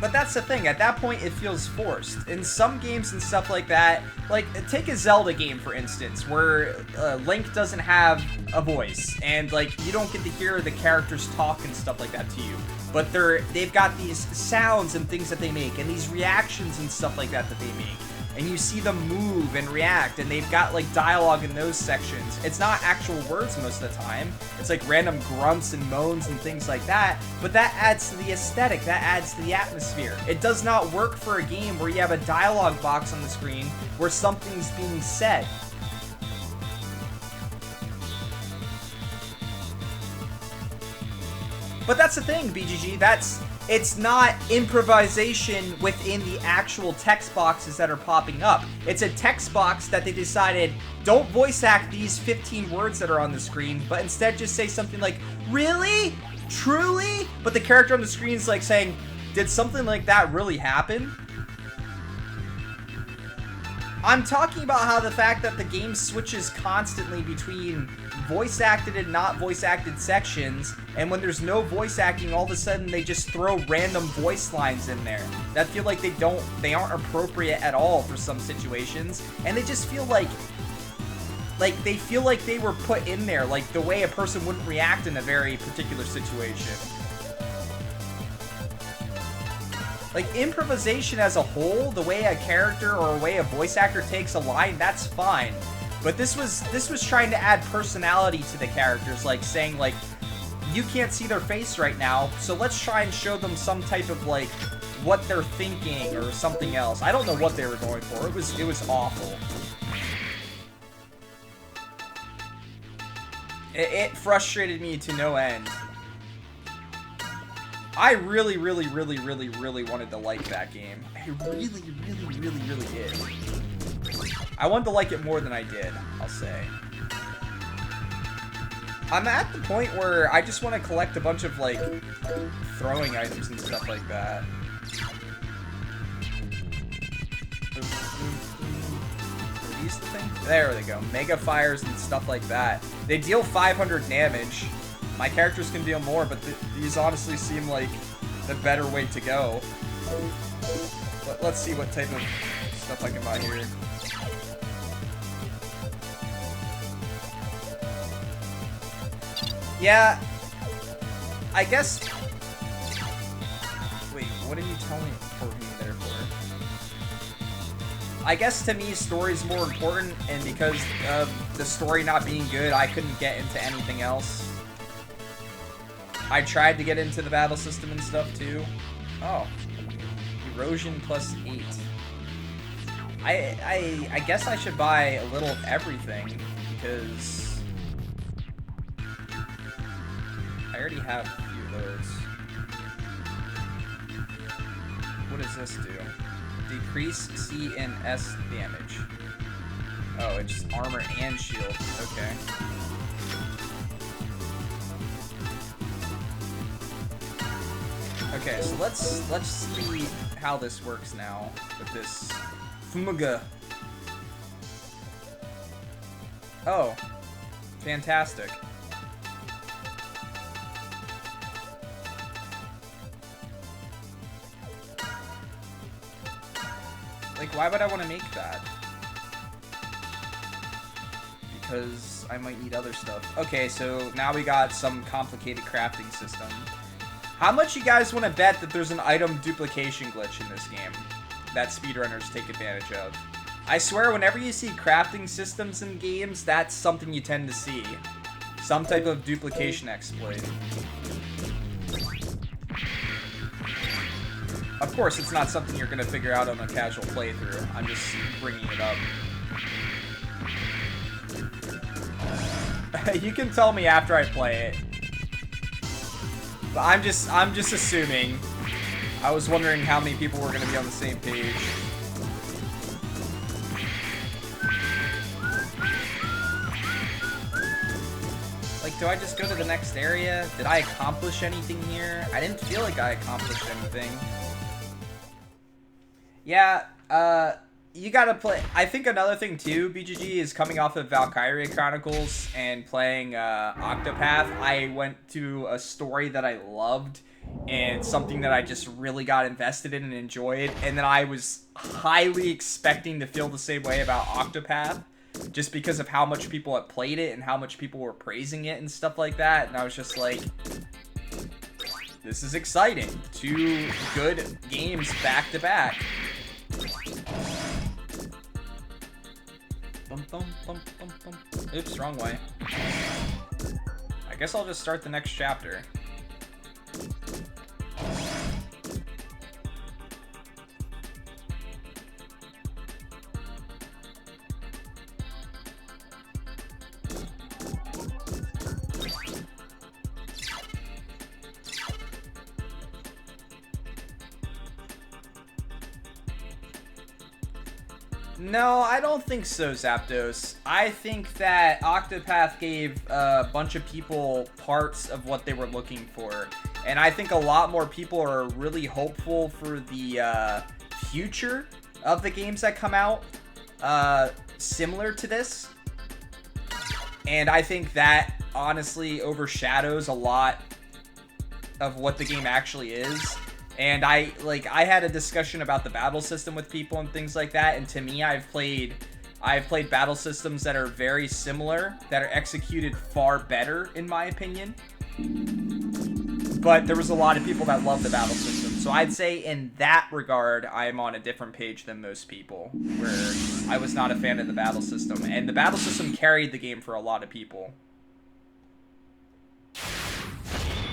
S7: But that's the thing, at that point it feels forced. In some games and stuff like that, like, take a Zelda game for instance, where Link doesn't have a voice, and like, you don't get to hear the characters talk and stuff like that to you. But they've got these sounds and things that they make, and these reactions and stuff like that they make. And you see them move and react, and they've got like dialogue in those sections. It's not actual words most of the time. It's like random grunts and moans and things like that, but that adds to the aesthetic, that adds to the atmosphere. It does not work for a game where you have a dialogue box on the screen where something's being said. But that's the thing, BGG, it's not improvisation within the actual text boxes that are popping up. It's a text box that they decided, don't voice act these 15 words that are on the screen, but instead just say something like, really? Truly? But the character on the screen is like saying, did something like that really happen? I'm talking about how the fact that the game switches constantly between voice acted and not voice acted sections, and when there's no voice acting, all of a sudden they just throw random voice lines in there that feel like they aren't appropriate at all for some situations, and they just feel like they feel like they were put in there, like the way a person wouldn't react in a very particular situation. Like, improvisation as a whole, the way a character or a way a voice actor takes a line, that's fine. But this was trying to add personality to the characters, like saying, like, you can't see their face right now, so let's try and show them some type of, like, what they're thinking or something else. I don't know what they were going for. It was awful. It frustrated me to no end. I really wanted to like that game. I really did. I wanted to like it more than I did, I'll say. I'm at the point where I just want to collect a bunch of, like, throwing items and stuff like that. Are these the thing? There they go. Mega fires and stuff like that. They deal 500 damage. My characters can deal more, but these honestly seem like the better way to go. But let's see what type of stuff I can buy here. Yeah, I guess... Wait, what did you tell me for me there for? I guess to me, story's more important, and because of the story not being good, I couldn't get into anything else. I tried to get into the battle system and stuff too. Oh, erosion plus 8. I guess I should buy a little of everything because I already have a few of those. What does this do? Decrease C and S damage. Oh, it's armor and shield. Okay. Okay, so let's see how this works now with this Fumaga. Oh, fantastic. Like, why would I want to make that? Because I might need other stuff. Okay, so now we got some complicated crafting system. How much you guys want to bet that there's an item duplication glitch in this game that speedrunners take advantage of? I swear, whenever you see crafting systems in games, that's something you tend to see. Some type of duplication exploit. Of course, it's not something you're going to figure out on a casual playthrough. I'm just bringing it up. You can tell me after I play it. But I'm just assuming. I was wondering how many people were going to be on the same page. Like, do I just go to the next area? Did I accomplish anything here? I didn't feel like I accomplished anything. Yeah, you gotta play. I think another thing too, BGG, is coming off of Valkyria Chronicles and playing Octopath. I went to a story that I loved and something that I just really got invested in and enjoyed, and then I was highly expecting to feel the same way about Octopath just because of how much people had played it and how much people were praising it and stuff like that, and I was just like, this is exciting. 2 good games back to back. Oops, wrong way. I guess I'll just start the next chapter. No, I don't think so, Zapdos. I think that Octopath gave a bunch of people parts of what they were looking for. And I think a lot more people are really hopeful for the future of the games that come out similar to this. And I think that honestly overshadows a lot of what the game actually is. And I had a discussion about the battle system with people and things like that, and to me, I've played battle systems that are very similar, that are executed far better, in my opinion. But there was a lot of people that love the battle system, so I'd say in that regard, I'm on a different page than most people, where I was not a fan of the battle system, and the battle system carried the game for a lot of people.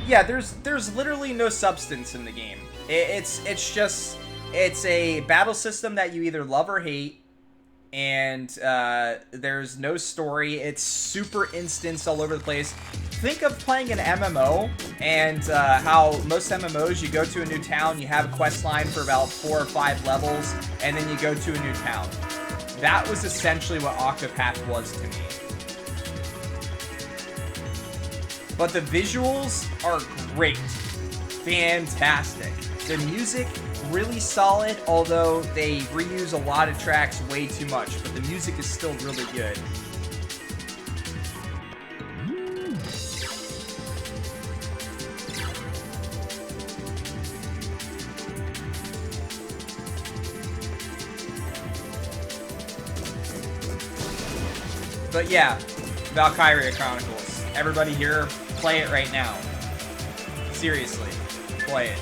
S7: Yeah, there's literally no substance in the game. It's a battle system that you either love or hate, and there's no story. It's super instance all over the place. Think of playing an MMO and how most MMOs, you go to a new town, you have a quest line for about 4 or 5 levels, and then you go to a new town. That was essentially what Octopath was to me. But the visuals are great. Fantastic. The music, really solid, although they reuse a lot of tracks way too much, but the music is still really good. But yeah, Valkyria Chronicles. Everybody here, play it right now. Seriously, play it.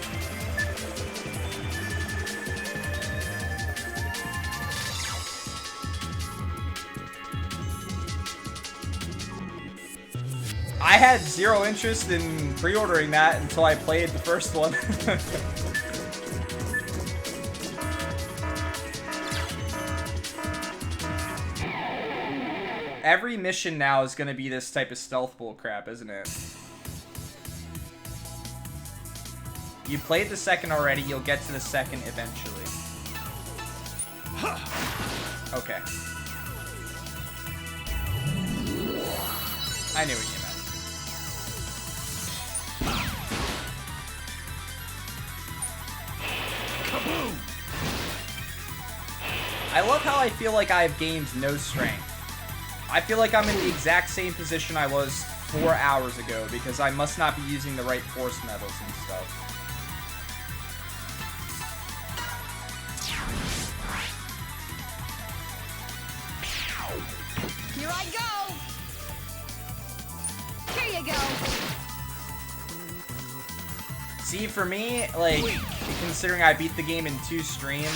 S7: I had zero interest in pre-ordering that until I played the first one. Every mission now is going to be this type of stealth bull crap, isn't it? You played the second already, you'll get to the second eventually. Okay. I knew what you meant.
S4: Kaboom!
S7: I love how I feel like I've gained no strength. I feel like I'm in the exact same position I was 4 hours ago because I must not be using the right force metals and stuff.
S9: Here I go! Here you go!
S7: See, for me, like, considering I beat the game in 2 streams...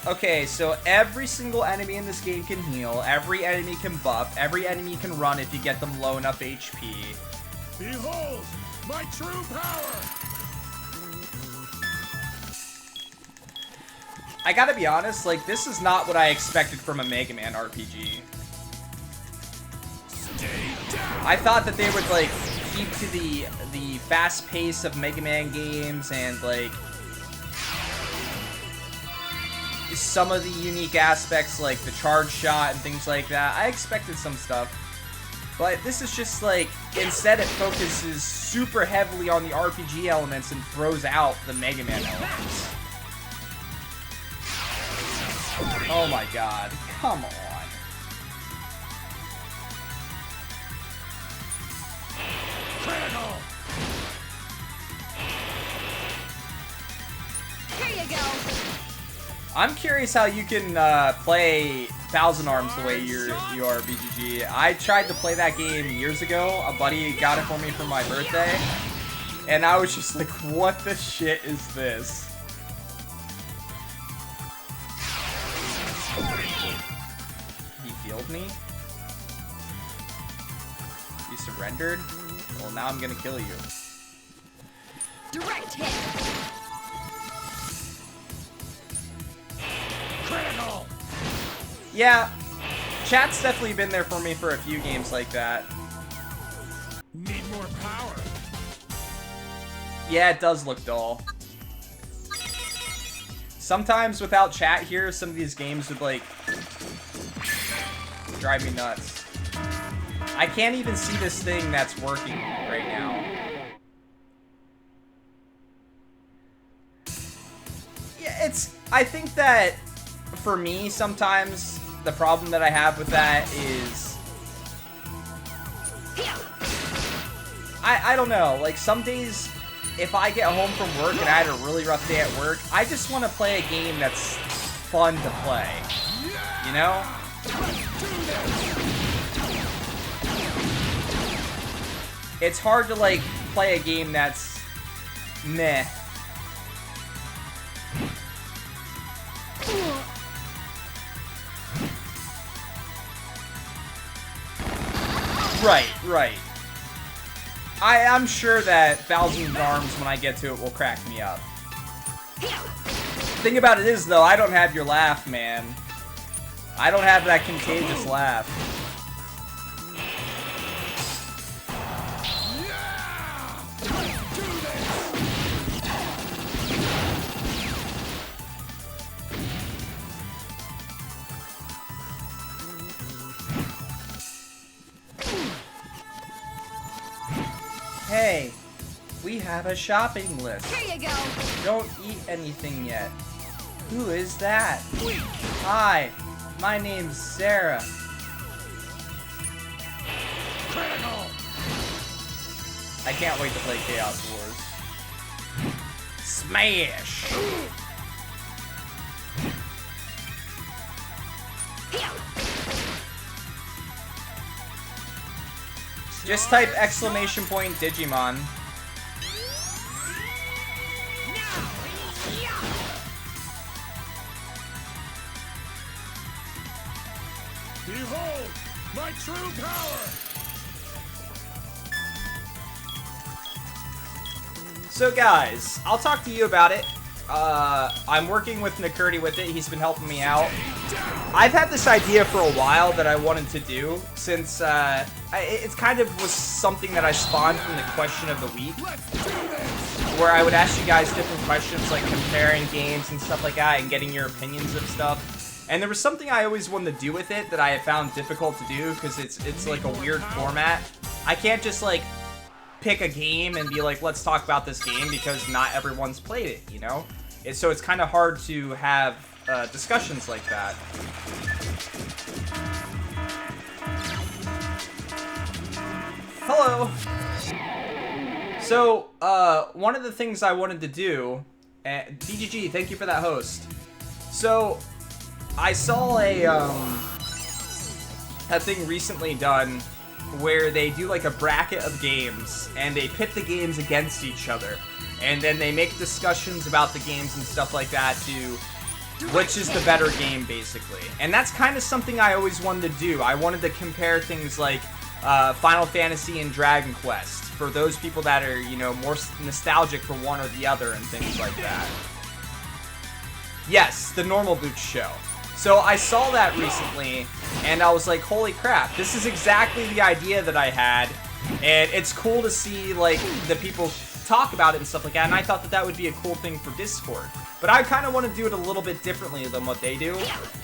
S7: okay, so every single enemy in this game can heal, every enemy can buff, every enemy can run if you get them low enough HP.
S4: Behold, my true power!
S7: I gotta be honest, like, this is not what I expected from a Megaman RPG. I thought that they would, like, keep to the fast pace of Mega Man games and, like, some of the unique aspects like the charge shot and things like that. I expected some stuff. But this is just like, instead it focuses super heavily on the RPG elements and throws out the Mega Man elements. Oh my god, come on.
S4: Critical!
S9: Here you go!
S7: I'm curious how you can play Thousand Arms the way you are, BGG. I tried to play that game years ago. A buddy got it for me for my birthday. And I was just like, what the shit is this? He healed me? You surrendered? Well, now I'm gonna kill you.
S9: Direct hit!
S4: Critical!
S7: Yeah, chat's definitely been there for me for a few games like that.
S4: Need more power.
S7: Yeah, it does look dull. Sometimes without chat here, some of these games would, like, drive me nuts. I can't even see this thing that's working right now. Yeah, I think that, for me, sometimes, the problem that I have with that is... I don't know, like, some days, if I get home from work and I had a really rough day at work, I just want to play a game that's fun to play, you know? It's hard to, like, play a game that's meh. Right. I'm sure that Thousand Arms, when I get to it, will crack me up. Thing about it is, though, I don't have your laugh, man. I don't have that contagious laugh. Hey, we have a shopping list.
S9: Here you go!
S7: Don't eat anything yet. Who is that? Hi, my name's Sarah.
S4: Critical!
S7: I can't wait to play Chaos Wars. Smash! Just type exclamation point Digimon.
S4: Behold, my true power!
S7: So guys, I'll talk to you about it. I'm working with Nakurti with it. He's been helping me out. I've had this idea for a while that I wanted to do since it's kind of was something that I spawned from the question of the week, where I would ask you guys different questions like comparing games and stuff like that and getting your opinions of stuff. And there was something I always wanted to do with it that I have found difficult to do because it's like a weird format. I can't just like pick a game and be like, let's talk about this game because not everyone's played it, you know? So it's kind of hard to have discussions like that. Hello! So, one of the things I wanted to do, DGG, thank you for that host. So, I saw a thing recently done where they do like a bracket of games and they pit the games against each other. And then they make discussions about the games and stuff like that to which is the better game, basically. And that's kind of something I always wanted to do. I wanted to compare things like Final Fantasy and Dragon Quest for those people that are, you know, more nostalgic for one or the other and things like that. Yes, the Normal Boots show. So I saw that recently, and I was like, holy crap, this is exactly the idea that I had. And it's cool to see, like, the people talk about it and stuff like that, and I thought that that would be a cool thing for Discord. But I kind of want to do it a little bit differently than what they do.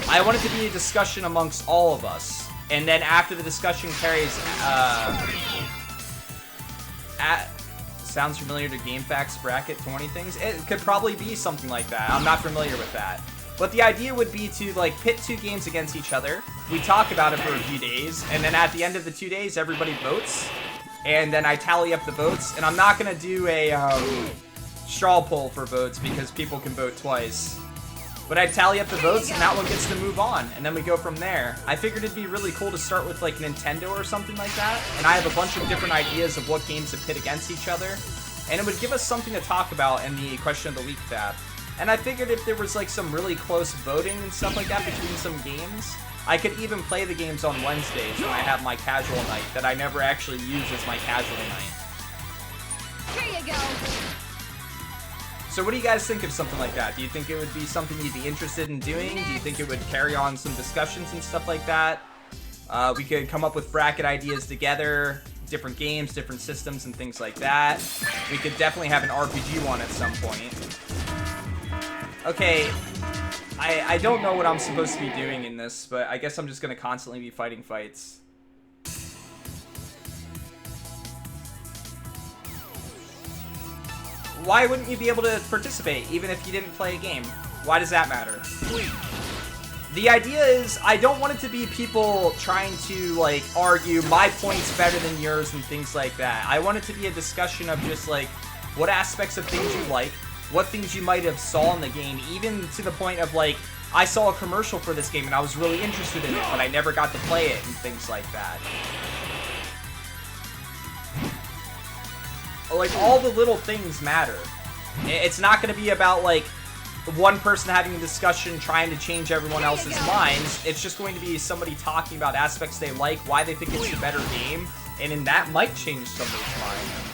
S7: I want it to be a discussion amongst all of us. And then after the discussion carries, sounds familiar to GameFAQs bracket 20 things? It could probably be something like that. I'm not familiar with that. But the idea would be to, like, pit two games against each other. We talk about it for a few days, and then at the end of the 2 days, everybody votes. And then I tally up the votes, and I'm not going to do a straw poll for votes because people can vote twice. But I tally up the votes, and that one gets to move on, and then we go from there. I figured it'd be really cool to start with, like, Nintendo or something like that, and I have a bunch of different ideas of what games to pit against each other, and it would give us something to talk about in the Question of the Week tab. And I figured if there was, like, some really close voting and stuff like that between some games, I could even play the games on Wednesdays when I have my casual night that I never actually use as my casual night.
S9: Here you go.
S7: So what do you guys think of something like that? Do you think it would be something you'd be interested in doing? Do you think it would carry on some discussions and stuff like that? We could come up with bracket ideas together, different games, different systems, and things like that. We could definitely have an RPG one at some point. Okay, I don't know what I'm supposed to be doing in this, but I guess I'm just going to constantly be fighting fights. Why wouldn't you be able to participate, even if you didn't play a game? Why does that matter? The idea is, I don't want it to be people trying to, like, argue my point's better than yours and things like that. I want it to be a discussion of just, like, what aspects of things you like, what things you might have saw in the game, even to the point of, like, I saw a commercial for this game and I was really interested in it, but I never got to play it and things like that. Like, all the little things matter. It's not going to be about, like, one person having a discussion trying to change everyone else's minds. It's just going to be somebody talking about aspects they like, why they think it's a better game, and then that might change somebody's mind.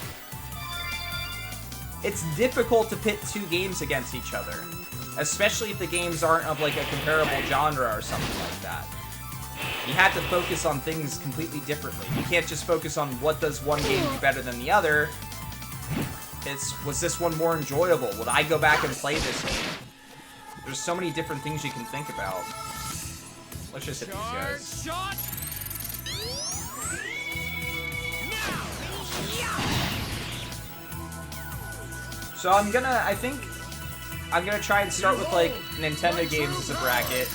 S7: It's difficult to pit two games against each other, especially if the games aren't of, like, a comparable genre or something like that. You have to focus on things completely differently. You can't just focus on what does one game do better than the other. Was this one more enjoyable? Would I go back and play this game? There's so many different things you can think about. Let's just hit these guys. So I think I'm gonna try and start with, like, Nintendo games as a bracket.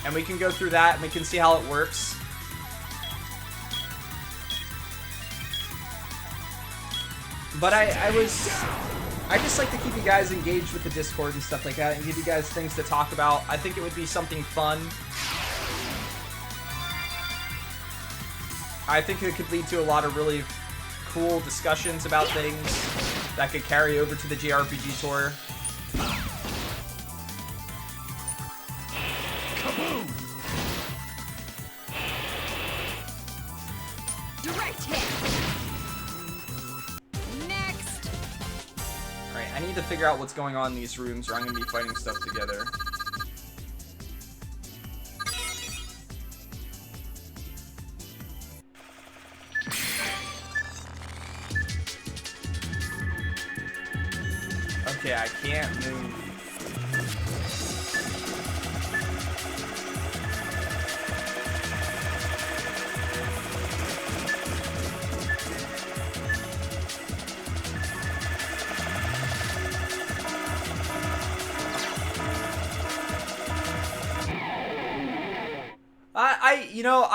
S7: And we can go through that and we can see how it works. But I just like to keep you guys engaged with the Discord and stuff like that and give you guys things to talk about. I think it would be something fun. I think it could lead to a lot of really cool discussions about things that could carry over to the JRPG tour.
S6: Kaboom! Direct hit. Next.
S7: Alright, I need to figure out what's going on in these rooms, or I'm gonna be fighting stuff together. Okay, I can't move.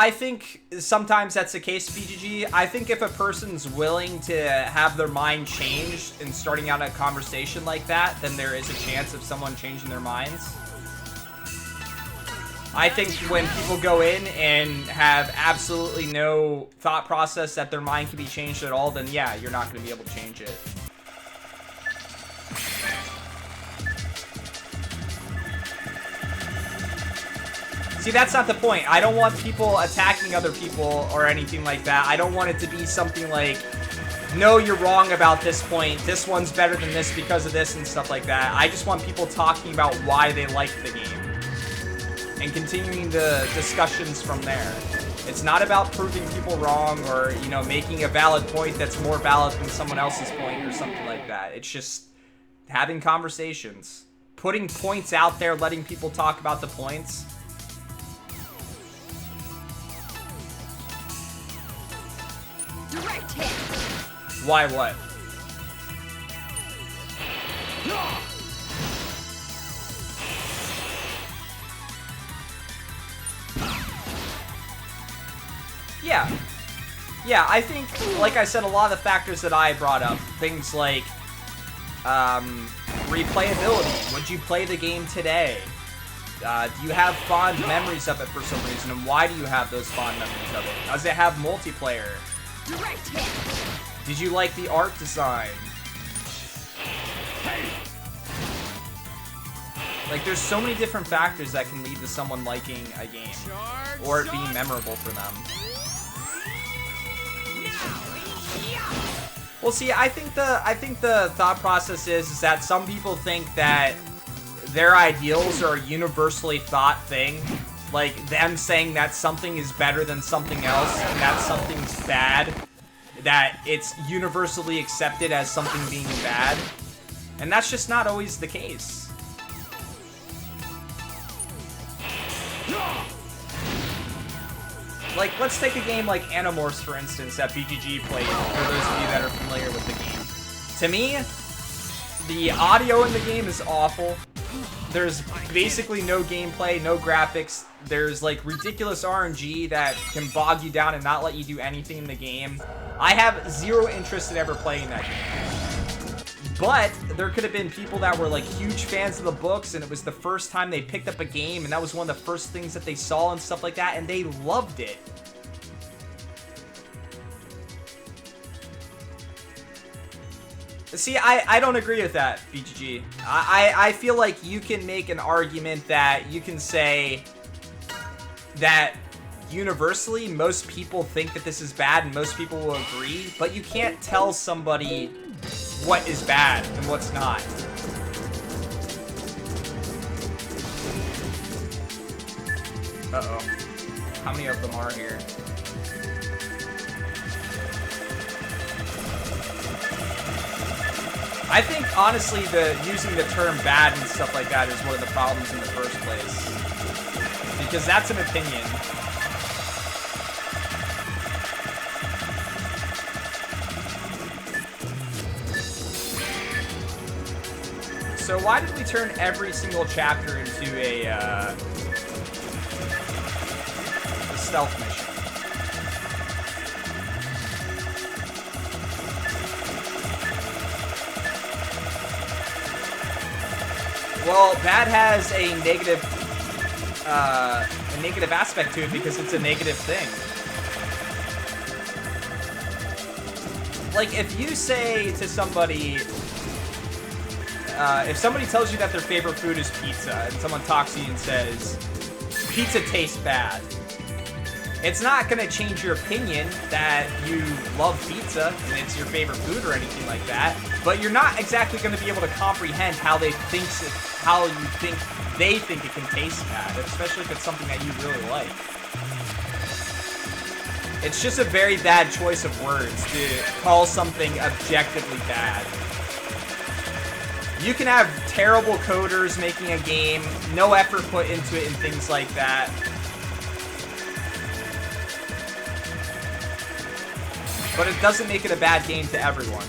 S7: I think sometimes that's the case, BGG. I think if a person's willing to have their mind changed in starting out a conversation like that, then there is a chance of someone changing their minds. I think when people go in and have absolutely no thought process that their mind can be changed at all, then yeah, you're not going to be able to change it. See, that's not the point. I don't want people attacking other people or anything like that. I don't want it to be something like, no, you're wrong about this point. This one's better than this because of this and stuff like that. I just want people talking about why they like the game and continuing the discussions from there. It's not about proving people wrong or, you know, making a valid point that's more valid than someone else's point or something like that. It's just having conversations, putting points out there, letting people talk about the points.
S11: Direct hit.
S7: Why what? Yeah. Yeah, I think, like I said, a lot of the factors that I brought up, things like replayability. Would you play the game today? Do you have fond memories of it for some reason? And why do you have those fond memories of it? Does it have multiplayer?
S11: Direct hit.
S7: Did you like the art design? Like, there's so many different factors that can lead to someone liking a game or it being memorable for them. Well, see, I think the thought process is that some people think that their ideals are a universally thought thing. Like, them saying that something is better than something else, and that something's bad, that it's universally accepted as something being bad. And that's just not always the case. Like, let's take a game like Animorphs, for instance, that BGG played, for those of you that are familiar with the game. To me, the audio in the game is awful. There's basically no gameplay, no graphics. There's like ridiculous RNG that can bog you down and not let you do anything in the game. I have zero interest in ever playing that game. But there could have been people that were like huge fans of the books, and it was the first time they picked up a game, and that was one of the first things that they saw and stuff like that, and they loved it. See, I don't agree with that, BGG. I feel like you can make an argument that you can say that universally most people think that this is bad and most people will agree, but you can't tell somebody what is bad and what's not. Uh-oh. How many of them are here? I think, honestly, using the term bad and stuff like that is one of the problems in the first place. Because that's an opinion. So why did we turn every single chapter into a stealth mission? Well, that has a negative aspect to it because it's a negative thing. Like, if you say to somebody, if somebody tells you that their favorite food is pizza, and someone talks to you and says, pizza tastes bad, It's not going to change your opinion that you love pizza and it's your favorite food or anything like that, but you're not exactly going to be able to comprehend how they think it can taste bad, especially if it's something that you really like. It's just a very bad choice of words to call something objectively bad. You can have terrible coders making a game, no effort put into it and things like that. But it doesn't make it a bad game to everyone.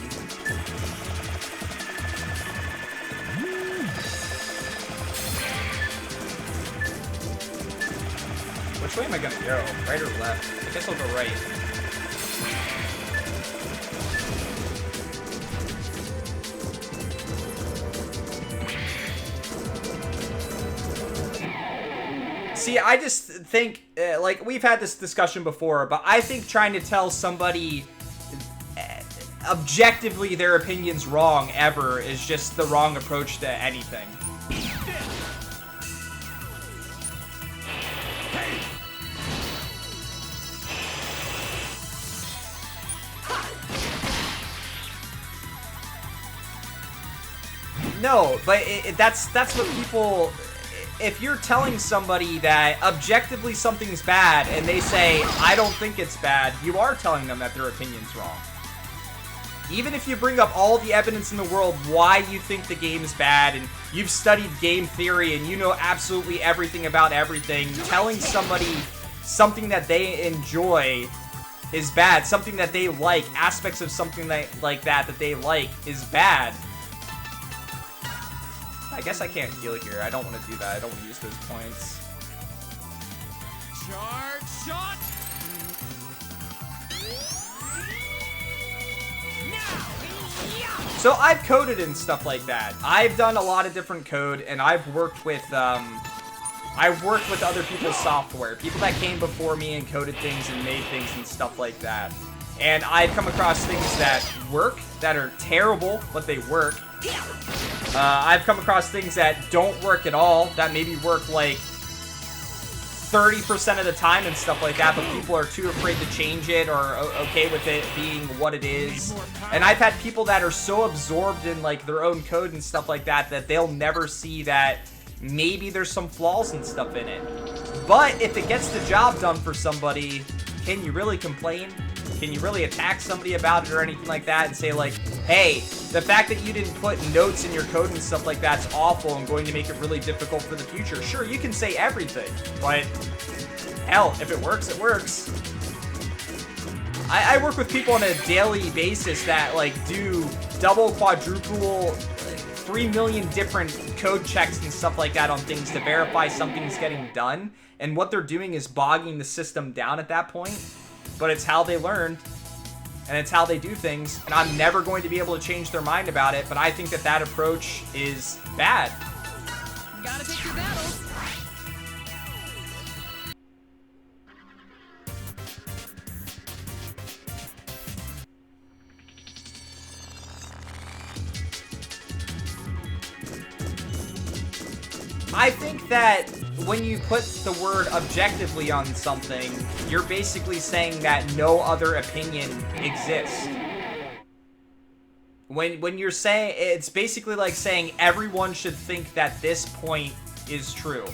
S7: Which way am I gonna go? Right or left? I guess I'll go right. See, I just think, like, we've had this discussion before, but I think trying to tell somebody objectively their opinion's wrong ever is just the wrong approach to anything. No, but that's what people... If you're telling somebody that objectively something's bad and they say, I don't think it's bad, you are telling them that their opinion's wrong. Even if you bring up all the evidence in the world why you think the game's bad and you've studied game theory and you know absolutely everything about everything, telling somebody something that they enjoy is bad, something that they like, aspects of something like that they like is bad. I guess I can't heal here. I don't want to do that. I don't want to use those points.
S6: Charge shot!
S7: So I've coded and stuff like that. I've done a lot of different code, and I've worked with other people's software. People that came before me and coded things and made things and stuff like that. And I've come across things that work, that are terrible, but they work. I've come across things that don't work at all, that maybe work like 30% of the time and stuff like that, but people are too afraid to change it or okay with it being what it is. And I've had people that are so absorbed in like their own code and stuff like that that they'll never see that maybe there's some flaws and stuff in it. But if it gets the job done for somebody, can you really complain? Can you really attack somebody about it or anything like that and say like, hey, the fact that you didn't put notes in your code and stuff like that's awful and going to make it really difficult for the future? Sure, you can say everything, but hell, if it works, it works. I work with people on a daily basis that like do double, quadruple, 3 million different code checks and stuff like that on things to verify something's getting done. And what they're doing is bogging the system down at that point. But it's how they learned, and it's how they do things, and I'm never going to be able to change their mind about it, but I think that that approach is bad.
S6: You gotta pick your battles.
S7: I think that when you put the word objectively on something, you're basically saying that no other opinion exists. When you're saying, it's basically like saying everyone should think that this point is true.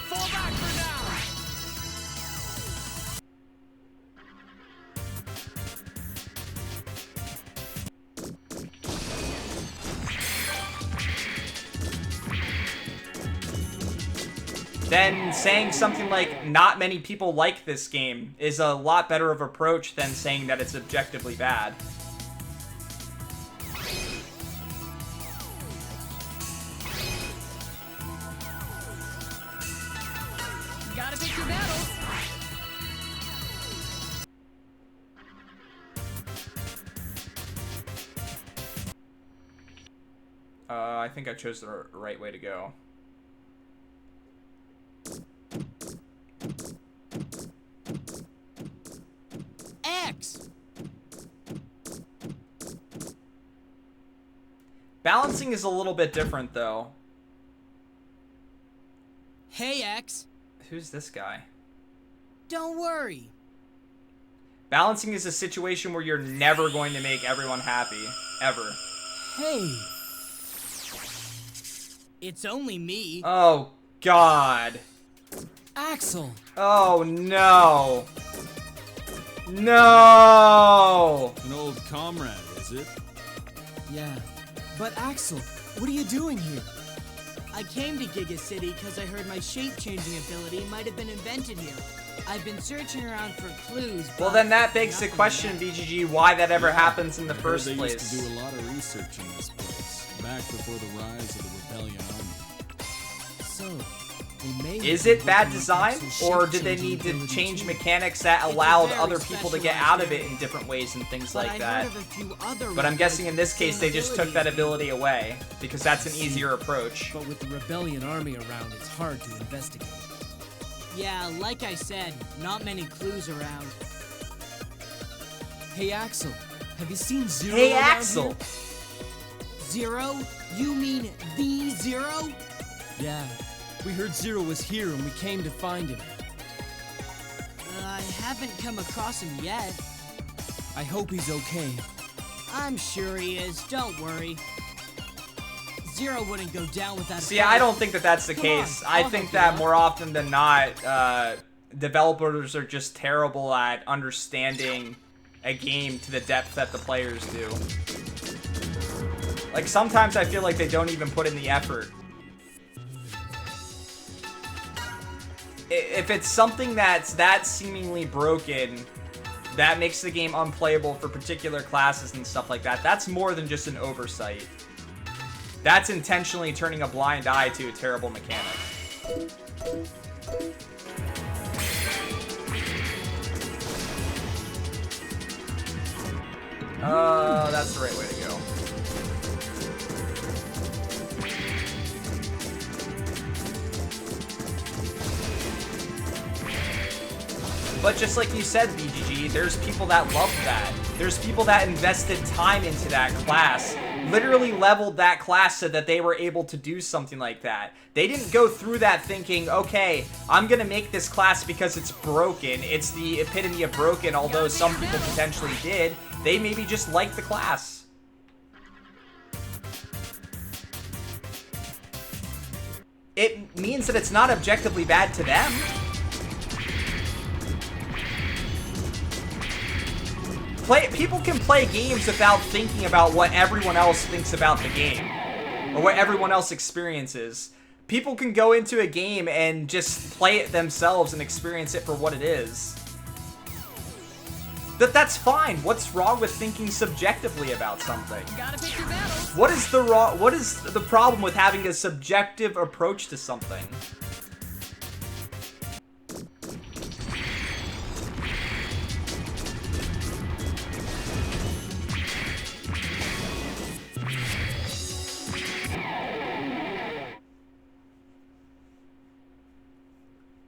S6: Fall back for now.
S7: Then saying something like, not many people like this game, is a lot better of approach than saying that it's objectively bad.
S6: You gotta pick your battles.
S7: I think I chose the right way to go.
S3: X.
S7: Balancing is a little bit different, though.
S3: Hey, X.
S7: Who's this guy?
S3: Don't worry.
S7: Balancing is a situation where you're never going to make everyone happy. Ever.
S3: Hey. It's only me.
S7: Oh, God.
S8: Axel.
S7: Oh, no. No!
S4: An old comrade, is it?
S8: Yeah. But Axel, what are you doing here?
S3: I came to Giga City because I heard my shape-changing ability might have been invented here. I've been searching around for clues,
S7: Well,
S3: but
S7: then that begs the
S3: nothing
S7: question,
S3: yet.
S7: BGG, why that ever happens in the first
S4: They
S7: place.
S4: used to do a lot of research in this place, back before the rise of the Rebellion Army.
S8: So, they may
S7: Is
S8: have
S7: it bad
S8: been
S7: design,
S8: Axel's
S7: or did they
S8: shape-changing
S7: need to
S8: ability
S7: change
S8: too?
S7: mechanics that
S3: It's a
S7: allowed
S3: very
S7: other people to get
S3: specialized
S7: out of it
S3: area.
S7: in different ways and things
S3: But
S7: like
S3: I
S7: that?
S3: heard of a few other
S7: But I'm guessing in this case they
S3: same
S7: just took that
S3: abilities.
S7: ability away, because that's an easier approach.
S8: But with the Rebellion Army around, it's hard to investigate.
S3: Yeah, like I said, not many clues around.
S8: Hey, Axel, have you seen Zero
S7: Hey,
S8: around
S7: Axel!
S8: here?
S3: Zero? You mean the Zero?
S8: Yeah. We heard Zero was here and we came to find him.
S3: I haven't come across him yet.
S8: I hope he's okay.
S3: I'm sure he is, don't worry. Zero wouldn't go down without a
S7: See,
S3: fight.
S7: I don't think that that's the
S3: Come
S7: case.
S3: on,
S7: I
S3: I'll
S7: think
S3: help you
S7: that
S3: out.
S7: more often than not, developers are just terrible at understanding a game to the depth that the players do. Like, sometimes I feel like they don't even put in the effort. If it's something that's that seemingly broken, that makes the game unplayable for particular classes and stuff like that, that's more than just an oversight. That's intentionally turning a blind eye to a terrible mechanic. That's the right way to go. But just like you said, BGG, there's people that love that. There's people that invested time into that class, literally leveled that class so that they were able to do something like that. They didn't go through that thinking, okay, I'm gonna make this class because it's broken. It's the epitome of broken, although some people potentially did. They maybe just liked the class. It means that it's not objectively bad to them. People can play games without thinking about what everyone else thinks about the game, or what everyone else experiences. People can go into a game and just play it themselves and experience it for what it is. That's fine. What's wrong with thinking subjectively about something?
S6: Gotta pick your battles.
S7: What is the problem with having a subjective approach to something?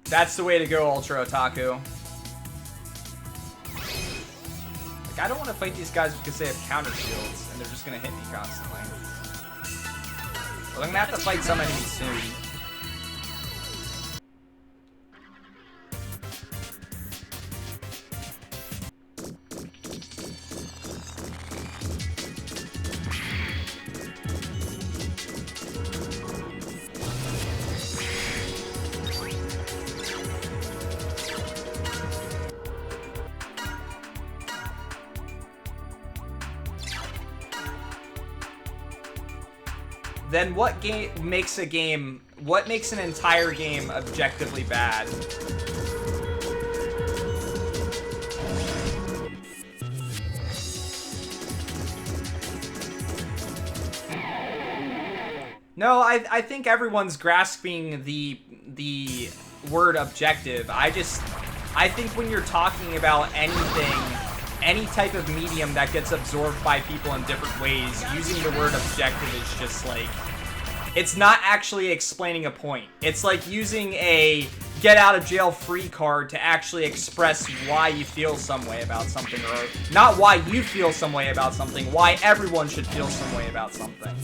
S7: That's the way to go, Ultra Otaku. Like, I don't want to fight these guys because they have counter shields and they're just gonna hit me constantly. Well, I'm gonna have to fight some enemies soon. Then what makes an entire game objectively bad? No, I think everyone's grasping the word objective. I think when you're talking about anything, any type of medium that gets absorbed by people in different ways, using the word objective is just like, it's not actually explaining a point. It's like using a get out of jail free card to actually express why you feel some way about something, or not why you feel some way about something, why everyone should feel some way about something.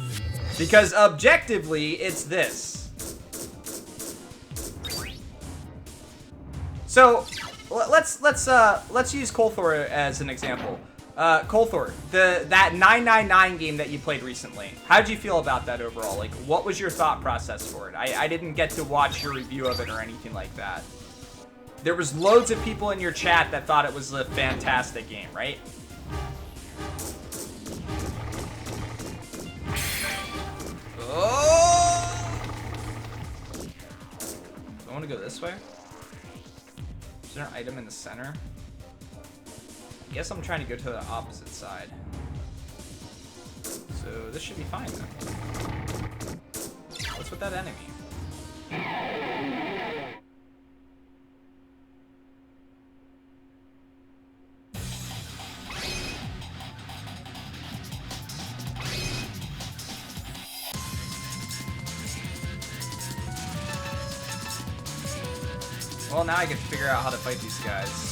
S7: Because objectively, it's this. So, let's use Kolthor as an example. Kolthor, that 999 game that you played recently, how did you feel about that overall? Like, what was your thought process for it? I didn't get to watch your review of it or anything like that. There was loads of people in your chat that thought it was a fantastic game, right? Oh! Do I want to go this way? Is there an item in the center? I guess I'm trying to go to the opposite side. So this should be fine then. What's with that enemy? Well, now I get to figure out how to fight these guys.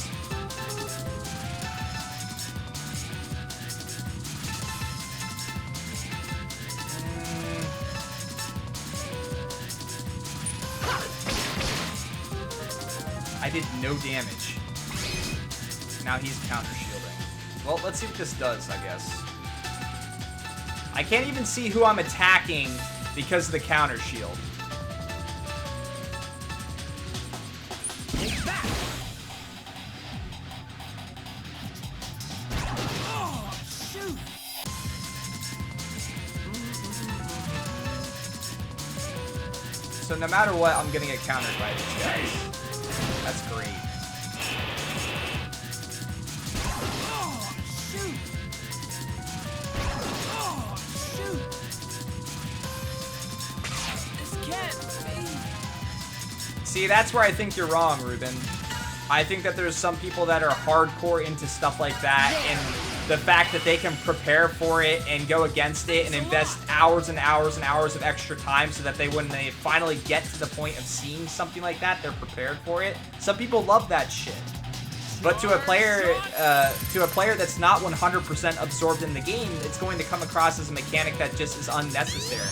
S7: I did no damage. Now he's counter shielding. Well, let's see what this does, I guess. I can't even see who I'm attacking because of the counter shield. So no matter what, I'm gonna get countered by these guys. That's great.
S6: Oh, shoot! Oh, shoot! This can't be.
S7: See, that's where I think you're wrong, Ruben. I think that there's some people that are hardcore into stuff like that, and the fact that they can prepare for it and go against it and invest hours and hours and hours of extra time so that when they finally get to the point of seeing something like that, they're prepared for it. Some people love that shit. But to a player that's not 100% absorbed in the game, it's going to come across as a mechanic that just is unnecessary.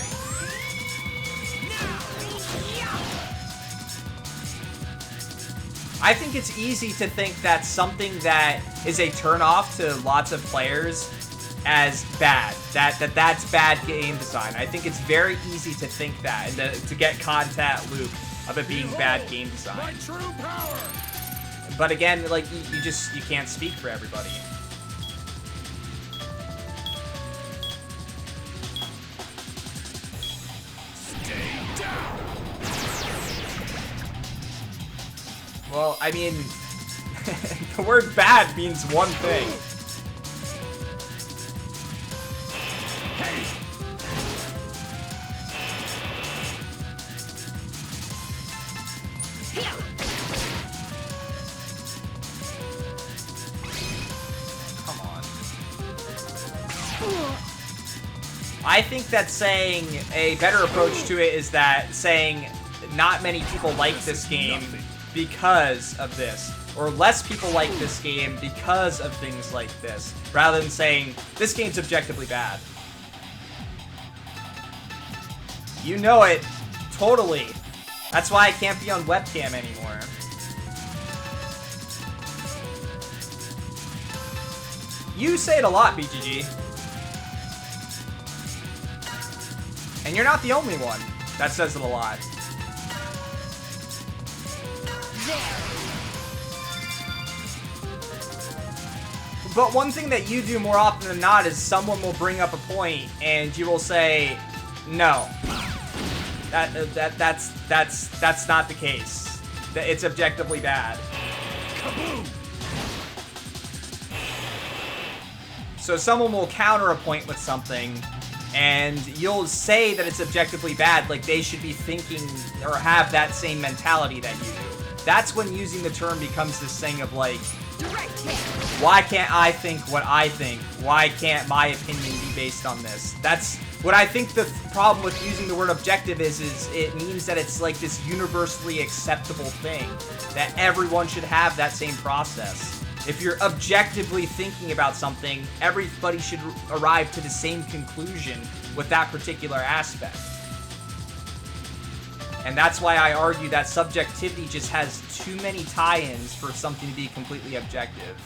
S7: I think it's easy to think that something that is a turnoff to lots of players as bad, that's bad game design. I think it's very easy to think that and to get contact loop of it being bad game design.
S6: My true power.
S7: But again, like you can't speak for everybody. Well, I mean, the word bad means one thing. Come on. I think that saying a better approach to it is that saying not many people like this game because of this, or less people like this game because of things like this, rather than saying this game's objectively bad. You know it, totally. That's why I can't be on webcam anymore. You say it a lot, BGG. And you're not the only one that says it a lot. But one thing that you do more often than not is someone will bring up a point and you will say, no, that's not the case. It's objectively bad. Kaboom! So someone will counter a point with something and you'll say that it's objectively bad, like they should be thinking or have that same mentality that you do. That's when using the term becomes this thing of like, why can't I think what I think? Why can't my opinion be based on this? That's What I think the problem with using the word objective is it means that it's like this universally acceptable thing, that everyone should have that same process. If you're objectively thinking about something, everybody should arrive to the same conclusion with that particular aspect. And that's why I argue that subjectivity just has too many tie-ins for something to be completely objective.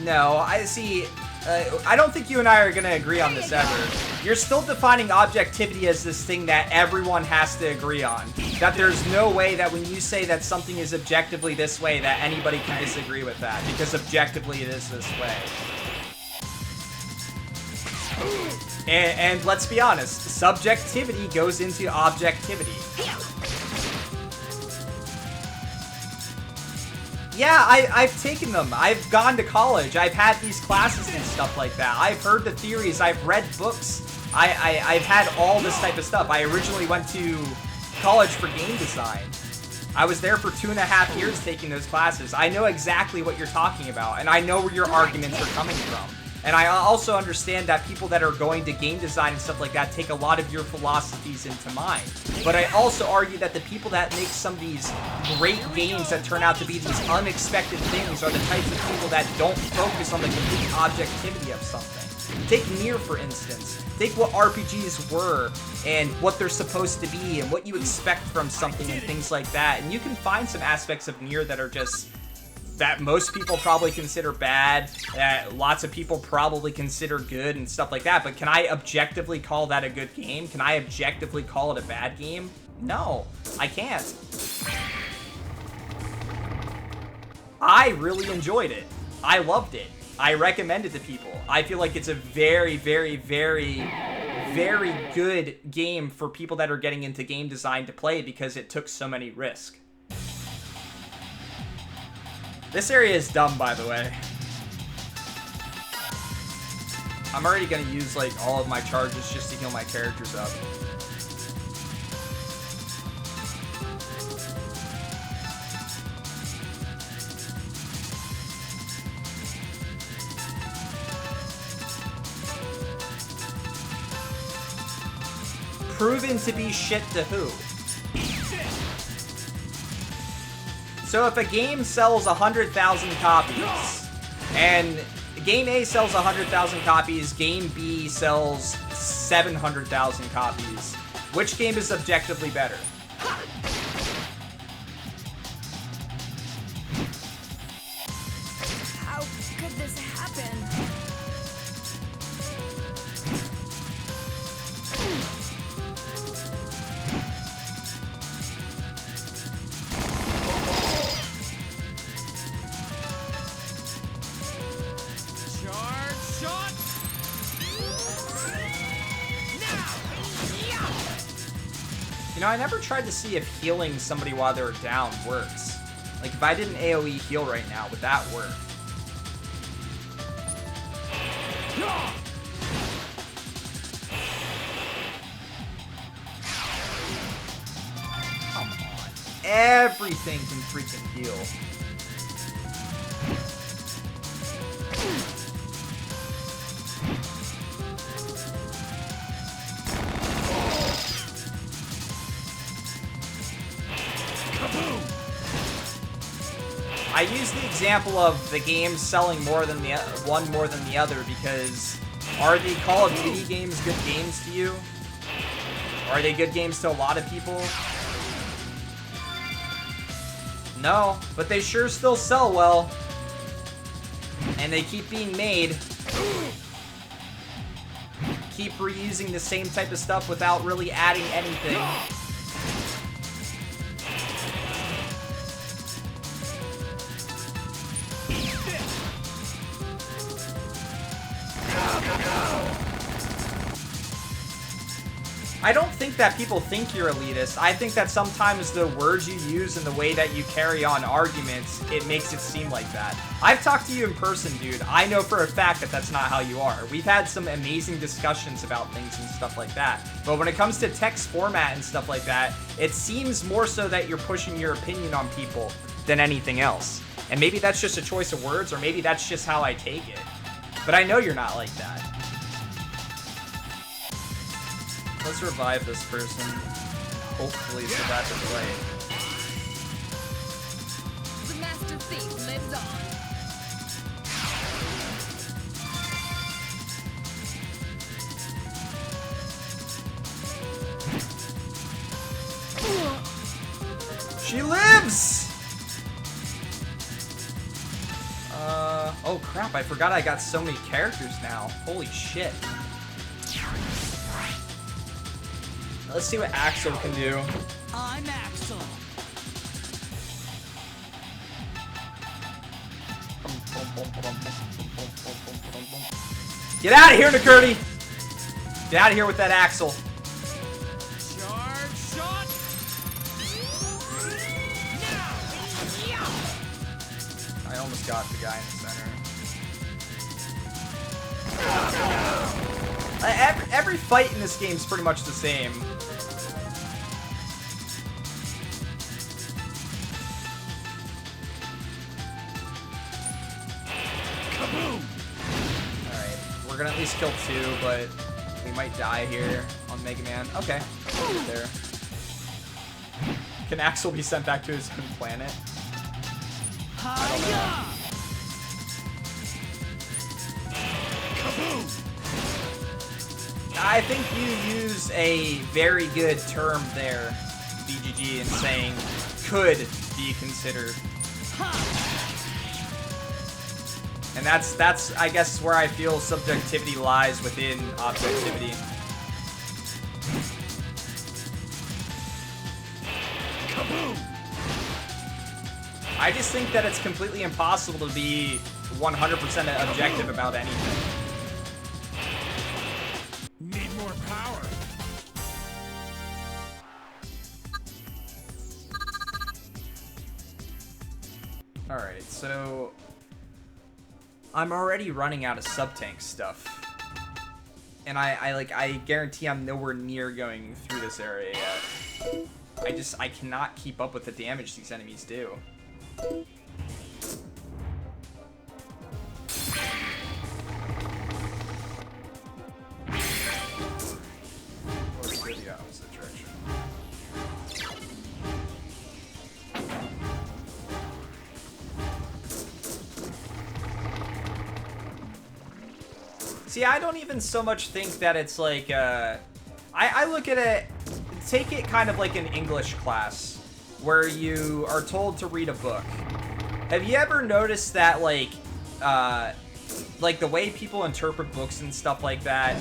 S7: No, I see. I don't think you and I are going to agree on this ever. You're still defining objectivity as this thing that everyone has to agree on. That there's no way that when you say that something is objectively this way, that anybody can disagree with that, because objectively it is this way. And let's be honest, subjectivity goes into objectivity. Yeah, I've taken them. I've gone to college. I've had these classes and stuff like that. I've heard the theories. I've read books. I've had all this type of stuff. I originally went to college for game design. I was there for 2.5 years taking those classes. I know exactly what you're talking about, and I know where your arguments are coming from. And I also understand that people that are going to game design and stuff like that take a lot of your philosophies into mind. But I also argue that the people that make some of these great games that turn out to be these unexpected things are the types of people that don't focus on the complete objectivity of something. Take Nier, for instance. Take what RPGs were and what they're supposed to be and what you expect from something and things like that. And you can find some aspects of Nier that are just... that most people probably consider bad, that lots of people probably consider good and stuff like that, but can I objectively call that a good game? Can I objectively call it a bad game? No, I can't. I really enjoyed it. I loved it. I recommend it to people. I feel like it's a very, very, very, very good game for people that are getting into game design to play because it took so many risks. This area is dumb, by the way. I'm already gonna use, like, all of my charges just to heal my characters up. Proven to be shit to who? So if a game sells 100,000 copies, and Game A sells 100,000 copies, Game B sells 700,000 copies, which game is objectively better?
S11: How could this happen?
S7: You know, I never tried to see if healing somebody while they were down works. Like, if I did an AoE heal right now, would that work? Come on. Everything can freaking heal. I use the example of the games selling more than the one more than the other because are the Call of Duty games good games to you? Are they good games to a lot of people? No, but they sure still sell well. And they keep being made. Keep reusing the same type of stuff without really adding anything. I don't think that people think you're elitist. I think that sometimes the words you use and the way that you carry on arguments, it makes it seem like that. I've talked to you in person, dude. I know for a fact that that's not how you are. We've had some amazing discussions about things and stuff like that. But when it comes to text format and stuff like that, it seems more so that you're pushing your opinion on people than anything else. And maybe that's just a choice of words, or maybe that's just how I take it. But I know you're not like that. Let's revive this person. Hopefully survive the fight.
S11: The Master Thief lives on.
S7: She lives! Oh crap, I forgot I got so many characters now. Holy shit. Let's see what Axel can do.
S3: I'm Axel.
S7: Get out of here, Nakurti! Get out of here with that Axel.
S6: Charge shot.
S7: I almost got the guy in the center. Every fight in this game is pretty much the same. Alright, we're gonna at least kill 2, but we might die here on Megaman. Okay, we'll get there. Can Axel be sent back to his own planet? I don't know. I think you use a very good term there, BGG, in saying could be considered. And that's I guess where I feel subjectivity lies within objectivity. I just think that it's completely impossible to be 100% objective about anything.
S6: Need more power.
S7: Alright, so I'm already running out of sub-tank stuff. And I guarantee I'm nowhere near going through this area yet. I cannot keep up with the damage these enemies do. Let's go the opposite direction. See, I don't even so much think that it's like, I look at it, take it kind of like an English class, where you are told to read a book. Have you ever noticed that, like the way people interpret books and stuff like that,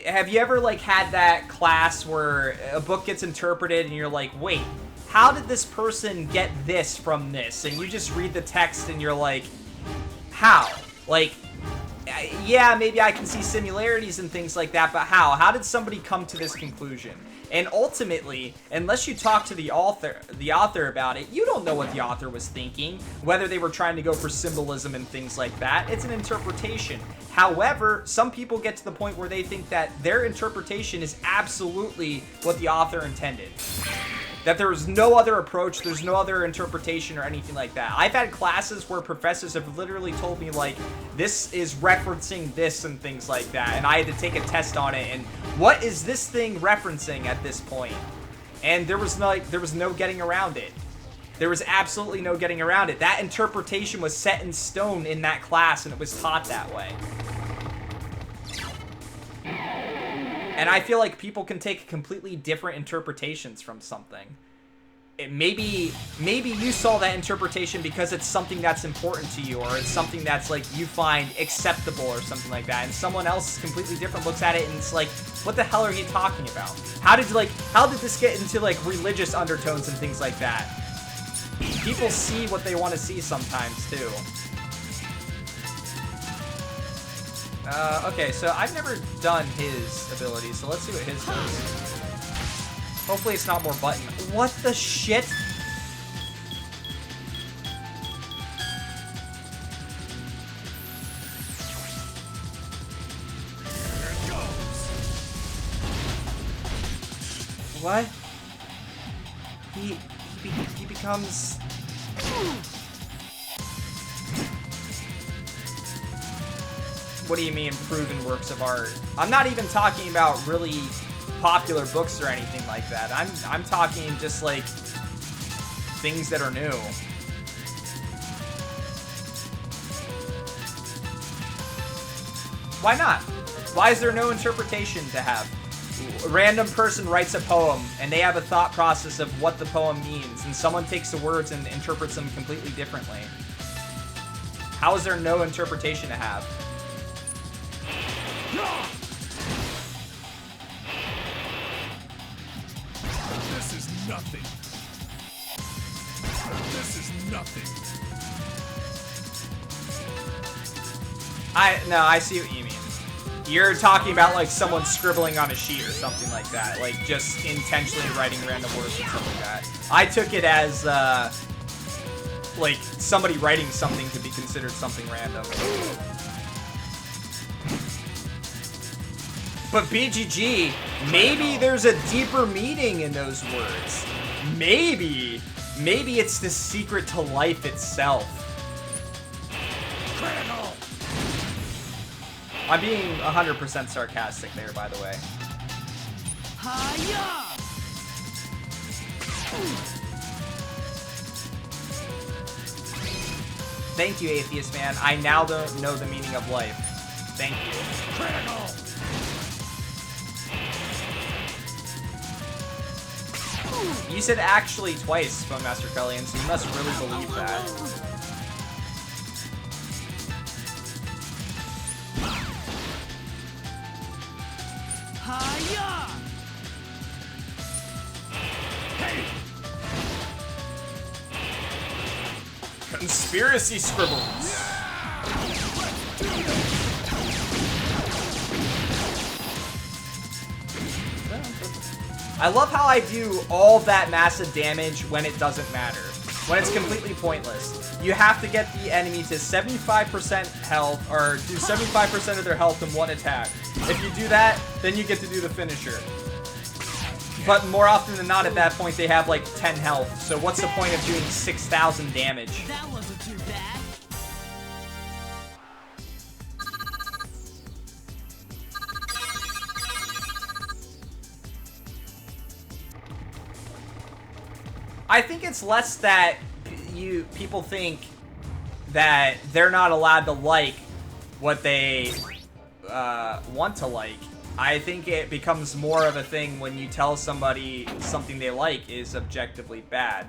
S7: have you ever, like, had that class where a book gets interpreted and you're like, wait, how did this person get this from this? And you just read the text and you're like, how? Like, yeah, maybe I can see similarities and things like that, but how? How did somebody come to this conclusion? And ultimately, unless you talk to the author about it, you don't know what the author was thinking, whether they were trying to go for symbolism and things like that. It's an interpretation. However, some people get to the point where they think that their interpretation is absolutely what the author intended. That there is no other approach, there's no other interpretation or anything like that. I've had classes where professors have literally told me, like, this is referencing this and things like that, and I had to take a test on it, and what is this thing referencing at this point? And there was no getting around it. There was absolutely no getting around it. That interpretation was set in stone in that class, and it was taught that way. And I feel like people can take completely different interpretations from something. Maybe you saw that interpretation because it's something that's important to you, or it's something that's, like, you find acceptable or something like that, and someone else completely different looks at it and it's like, what the hell are you talking about? How did this get into, like, religious undertones and things like that? People see what they want to see sometimes too. Okay, so I've never done his ability, so let's see what his does. Hopefully it's not more button. What the shit? What? He becomes... What do you mean proven works of art? I'm not even talking about really popular books or anything like that. I'm talking just like things that are new. Why not? Why is there no interpretation to have? A random person writes a poem and they have a thought process of what the poem means, and someone takes the words and interprets them completely differently. How is there no interpretation to have?
S12: This is nothing. This is nothing.
S7: I see what you mean. You're talking about like someone scribbling on a sheet or something like that, like just intentionally writing random words and stuff like that. I took it as like somebody writing something could be considered something random. But BGG, maybe there's a deeper meaning in those words. Maybe it's the secret to life itself.
S12: Critical.
S7: I'm being 100% sarcastic there, by the way.
S6: Hiya!
S7: Thank you, Atheist Man. I now don't know the meaning of life. Thank you.
S12: Critical.
S7: You said actually twice, Phone Master Cullian, so you must really believe that.
S6: Hiya!
S7: Conspiracy scribbles. I love how I do all that massive damage when it doesn't matter. When it's completely pointless. You have to get the enemy to 75% health, or do 75% of their health in one attack. If you do that, then you get to do the finisher. But more often than not, at that point, they have like 10 health. So what's the point of doing 6,000 damage?
S6: That wasn't too bad.
S7: I think it's less that people think that they're not allowed to like what they want to like. I think it becomes more of a thing when you tell somebody something they like is objectively bad.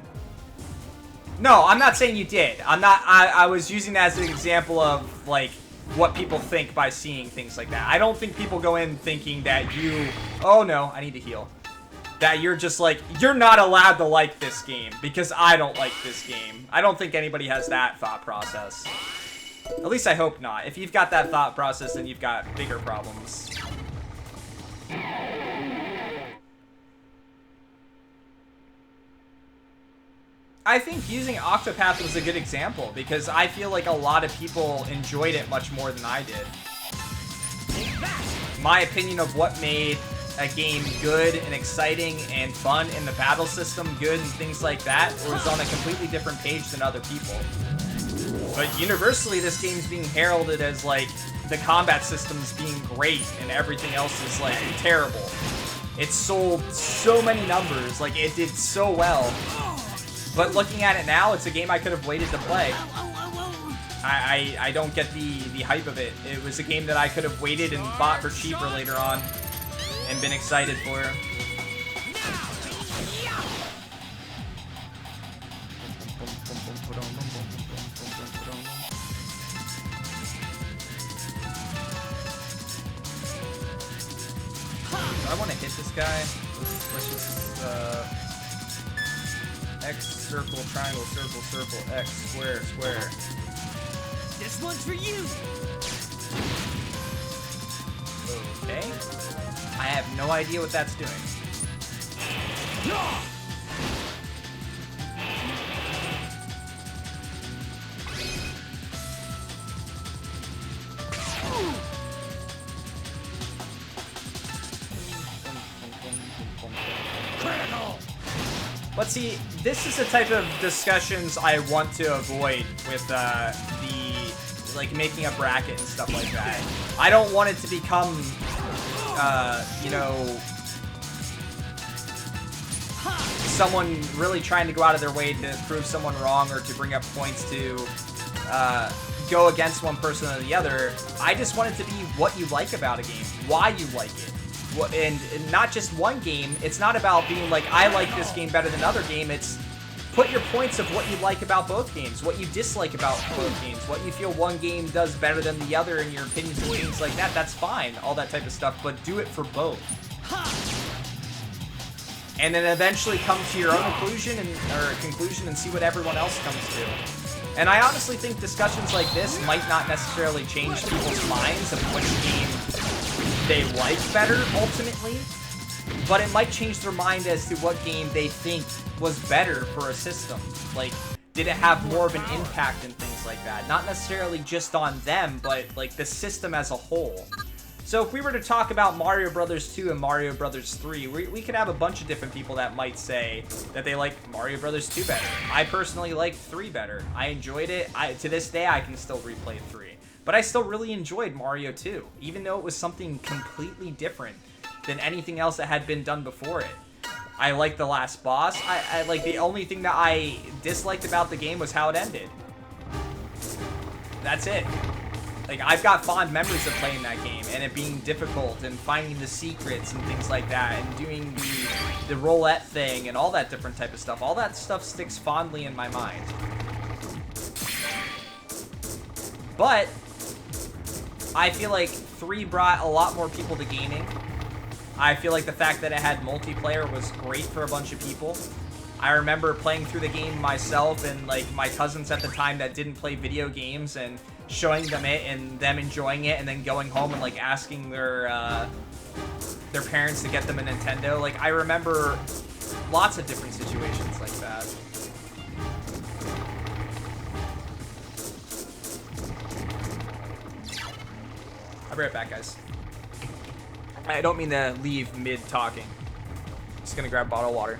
S7: No, I'm not saying you did. I was using that as an example of like what people think by seeing things like that. I don't think people go in thinking that you, oh no, I need to heal. That you're just like, you're not allowed to like this game because I don't like this game. I don't think anybody has that thought process. At least I hope not. If you've got that thought process, then you've got bigger problems. I think using Octopath was a good example because I feel like a lot of people enjoyed it much more than I did. My opinion of what made a game good and exciting and fun, and the battle system good and things like that was on a completely different page than other people. But universally, this game's being heralded as like the combat systems being great and everything else is like terrible. It sold so many numbers, like it did so well. But looking at it now, it's a game I could have waited to play. I don't get the hype of it. It was a game that I could have waited and bought for cheaper later on and been excited for. I want to hit this guy. Let's just X, circle, triangle, circle, circle, X, square, square.
S6: This one's for you.
S7: Okay. I have no idea what that's doing.
S12: Critical!
S7: But see, this is the type of discussions I want to avoid with the like making a bracket and stuff like that. I don't want it to become, you know, someone really trying to go out of their way to prove someone wrong or to bring up points to go against one person or the other. I just want it to be what you like about a game, why you like it. And not just one game. It's not about being like, I like this game better than another game. It's put your points of what you like about both games, what you dislike about both games, what you feel one game does better than the other, and your opinions and things like that. That's fine, all that type of stuff, but do it for both. And then eventually come to your own conclusion and see what everyone else comes to. And I honestly think discussions like this might not necessarily change people's minds of which game they like better, ultimately, but it might change their mind as to what game they think was better for a system. Like, did it have more of an impact and things like that? Not necessarily just on them, but like the system as a whole. So if we were to talk about Mario Brothers 2 and Mario Brothers 3, we could have a bunch of different people that might say that they like Mario Brothers 2 better. I personally like 3 better. I enjoyed it. To this day, I can still replay 3. But I still really enjoyed Mario 2, even though it was something completely different than anything else that had been done before it. I liked the last boss. I like, the only thing that I disliked about the game was how it ended. That's it. Like, I've got fond memories of playing that game and it being difficult and finding the secrets and things like that and doing the roulette thing and all that different type of stuff. All that stuff sticks fondly in my mind. But I feel like 3 brought a lot more people to gaming. I feel like the fact that it had multiplayer was great for a bunch of people. I remember playing through the game myself and like my cousins at the time that didn't play video games and showing them it and them enjoying it and then going home and like asking their parents to get them a Nintendo. Like, I remember lots of different situations like that. I'll be right back, guys. I don't mean to leave mid-talking. Just gonna grab a bottle of water.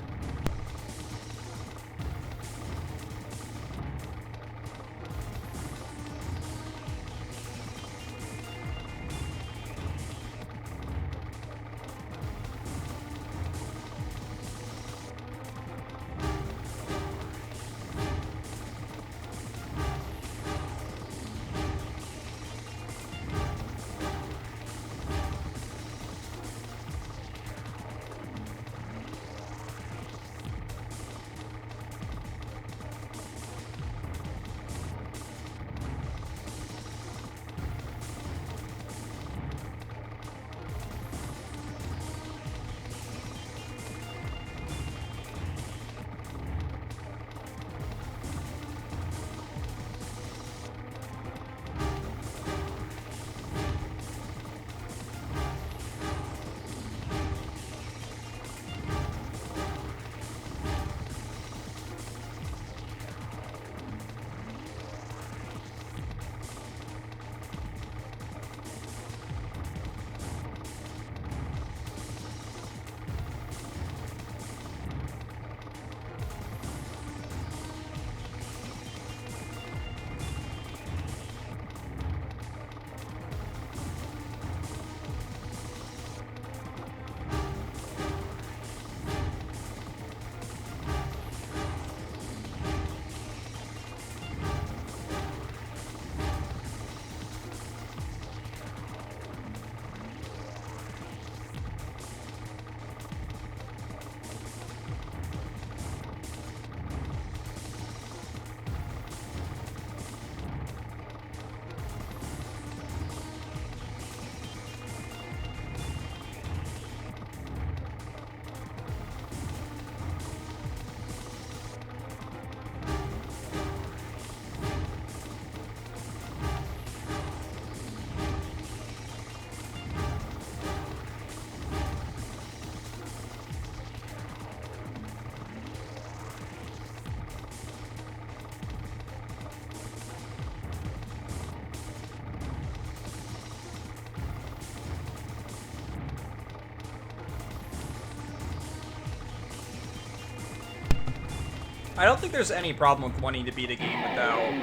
S7: I don't think there's any problem with wanting to beat a game without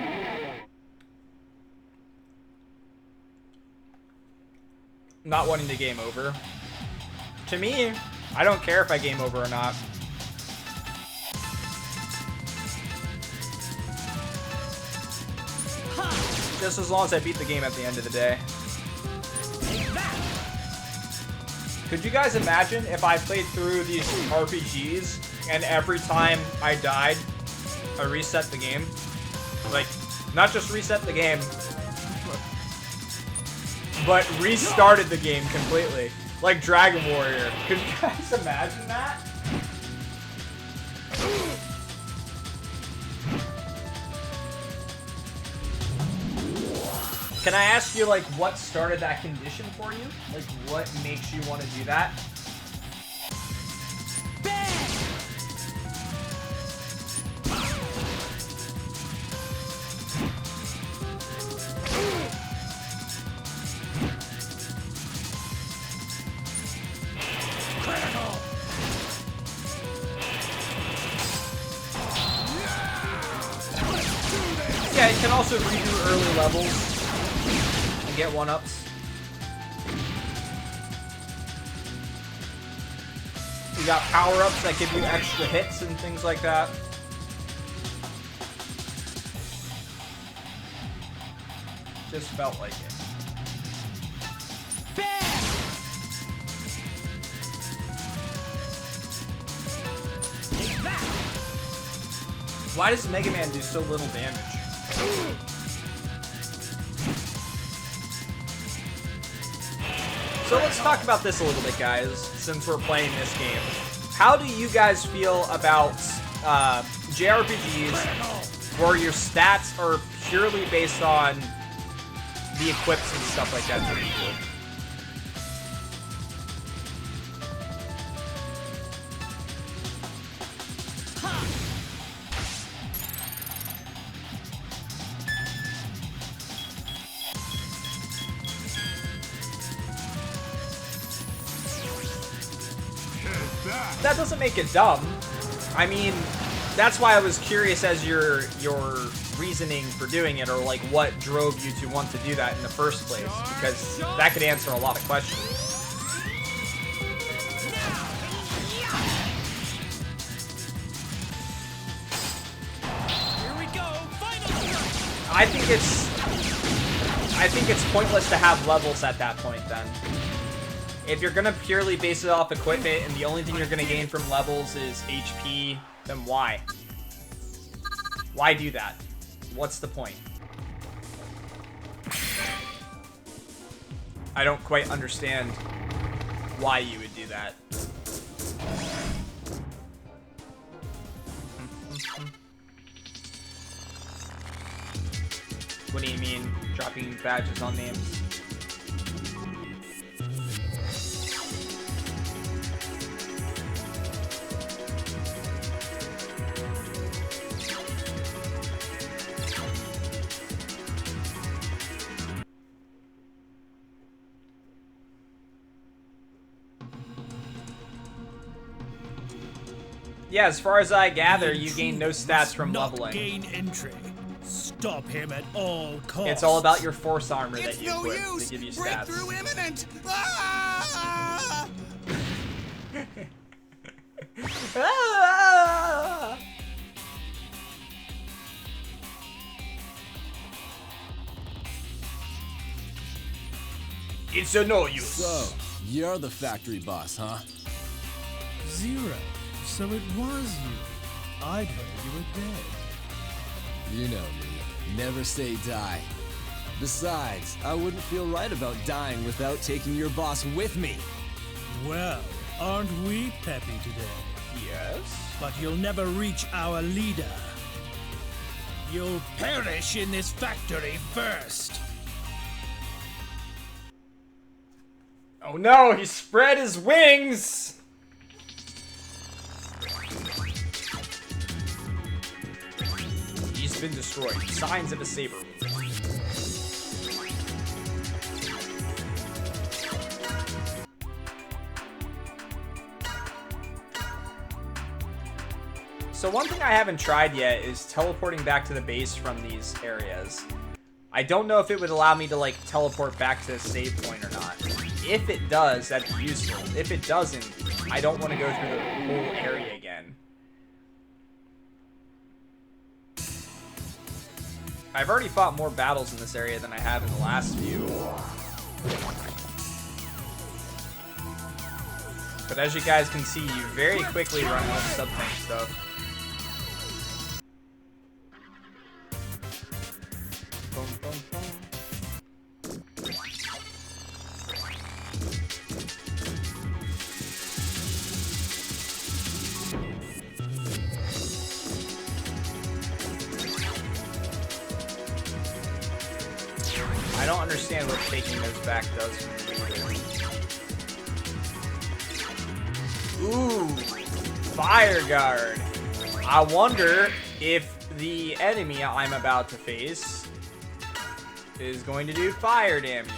S7: not wanting to game over. To me, I don't care if I game over or not. Just as long as I beat the game at the end of the day. Could you guys imagine if I played through these RPGs and every time I died, I reset the game? Like, not just reset the game, but restarted the game completely. Like Dragon Warrior. Could you guys imagine that? Can I ask you, like, what started that condition for you? Like, what makes you want to do that? Yeah, you can also redo early levels and get one-ups. You got power-ups that give you extra hits and things like that. Just felt like it. Why does Megaman do so little damage? So let's talk about this a little bit, guys, since we're playing this game. How do you guys feel about JRPGs where your stats are purely based on the equips and stuff like that that you do? That doesn't make it dumb. I mean, that's why I was curious as your reasoning for doing it, or like what drove you to want to do that in the first place, because that could answer a lot of questions.
S6: Here we go.
S7: I think it's pointless to have levels at that point then. If you're gonna purely base it off equipment and the only thing you're gonna gain from levels is HP, then why? Why do that? What's the point? I don't quite understand why you would do that. What do you mean, dropping badges on names? Yeah, as far as I gather, you gain no stats from leveling.
S12: Gain entry. Stop him at all costs.
S7: It's all about your force armor that you equip to give you stats.
S6: Breakthrough imminent. Ah!
S7: It's a no use.
S8: So, you're the factory boss, huh?
S12: Zero. So it was you. I'd heard you were dead.
S8: You know me. Never say die. Besides, I wouldn't feel right about dying without taking your boss with me.
S12: Well, aren't we peppy today?
S7: Yes.
S12: But you'll never reach our leader. You'll perish in this factory first.
S7: Oh no, he spread his wings! He's been destroyed. Signs of a saber. So So one thing I haven't tried yet is teleporting back to the base from these areas. I don't know if it would allow me to, like, teleport back to the save point or not. If it does, that'd be useful. If it doesn't, I don't want to go through the whole area again. I've already fought more battles in this area than I have in the last few. But as you guys can see, you very quickly run out of sub-tank stuff. Boom, boom, boom. I don't understand what taking those back does for me either. Ooh, Fire Guard. I wonder if the enemy I'm about to face is going to do fire damage.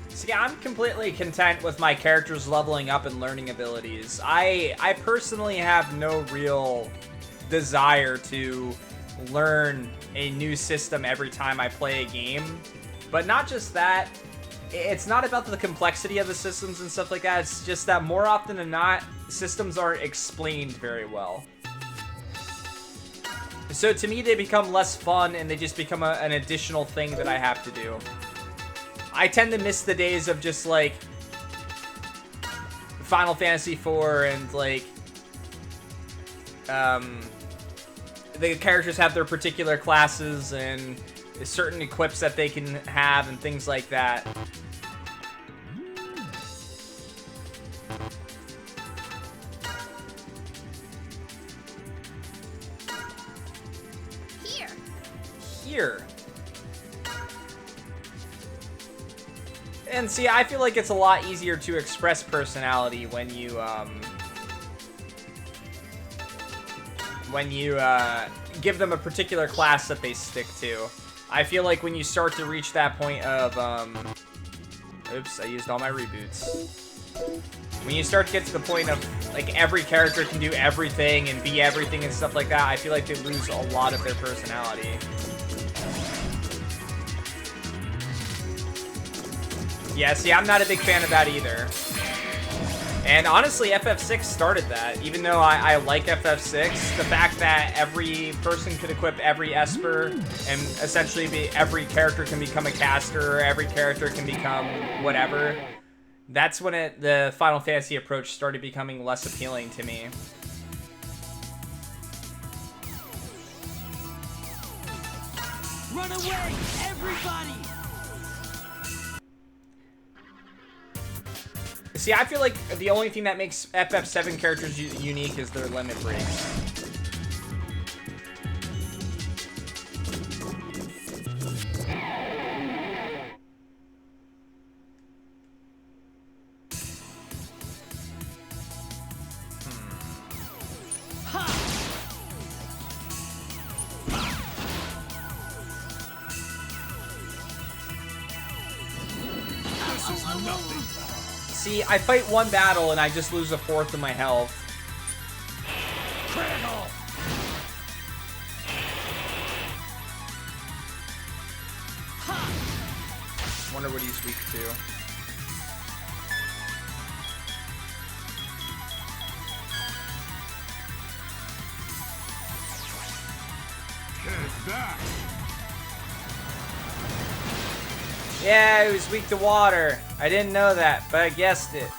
S7: See, I'm completely content with my characters leveling up and learning abilities. I personally have no real desire to learn a new system every time I play a game. But not just that, it's not about the complexity of the systems and stuff like that, it's just that more often than not, systems aren't explained very well. So to me, they become less fun and they just become an additional thing that I have to do. I tend to miss the days of just, like, Final Fantasy IV and, like, the characters have their particular classes and certain equips that they can have and things like that. Here. And see, I feel like it's a lot easier to express personality when you give them a particular class that they stick to. I feel like when you start to reach that point of, oops, I used all my reboots. When you start to get to the point of, like, every character can do everything and be everything and stuff like that, I feel like they lose a lot of their personality. Yeah, see, I'm not a big fan of that either. And honestly, FF6 started that. Even though I like FF6, the fact that every person could equip every Esper, and essentially every character can become a caster, every character can become whatever, that's when the Final Fantasy approach started becoming less appealing to me.
S6: Run away, everybody!
S7: See, I feel like the only thing that makes FF7 characters unique is their limit breaks. See, I fight one battle and I just lose a fourth of my health.
S12: Critical.
S7: Wonder what he's weak to. Yeah, he was weak to water. I didn't know that, but I guessed it.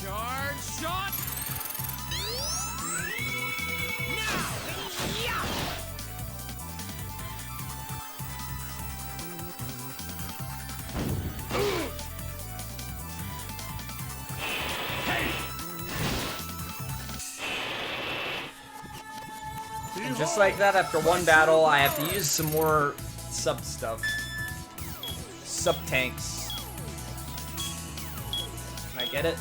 S6: Charge shot. Now. Yeah.
S7: And just like that, after one battle, I have to use some more sub stuff. Sub tanks. Can I get it?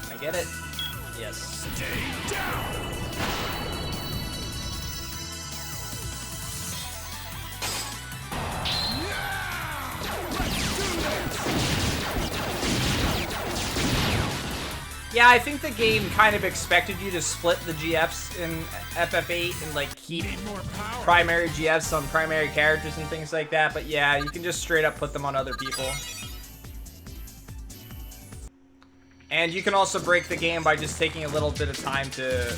S7: Can I get it? Yes.
S6: Stay down.
S7: Yeah, I think the game kind of expected you to split the GFs in FF8 and like keep primary GFs on primary characters and things like that, but yeah, you can just straight up put them on other people. And you can also break the game by just taking a little bit of time to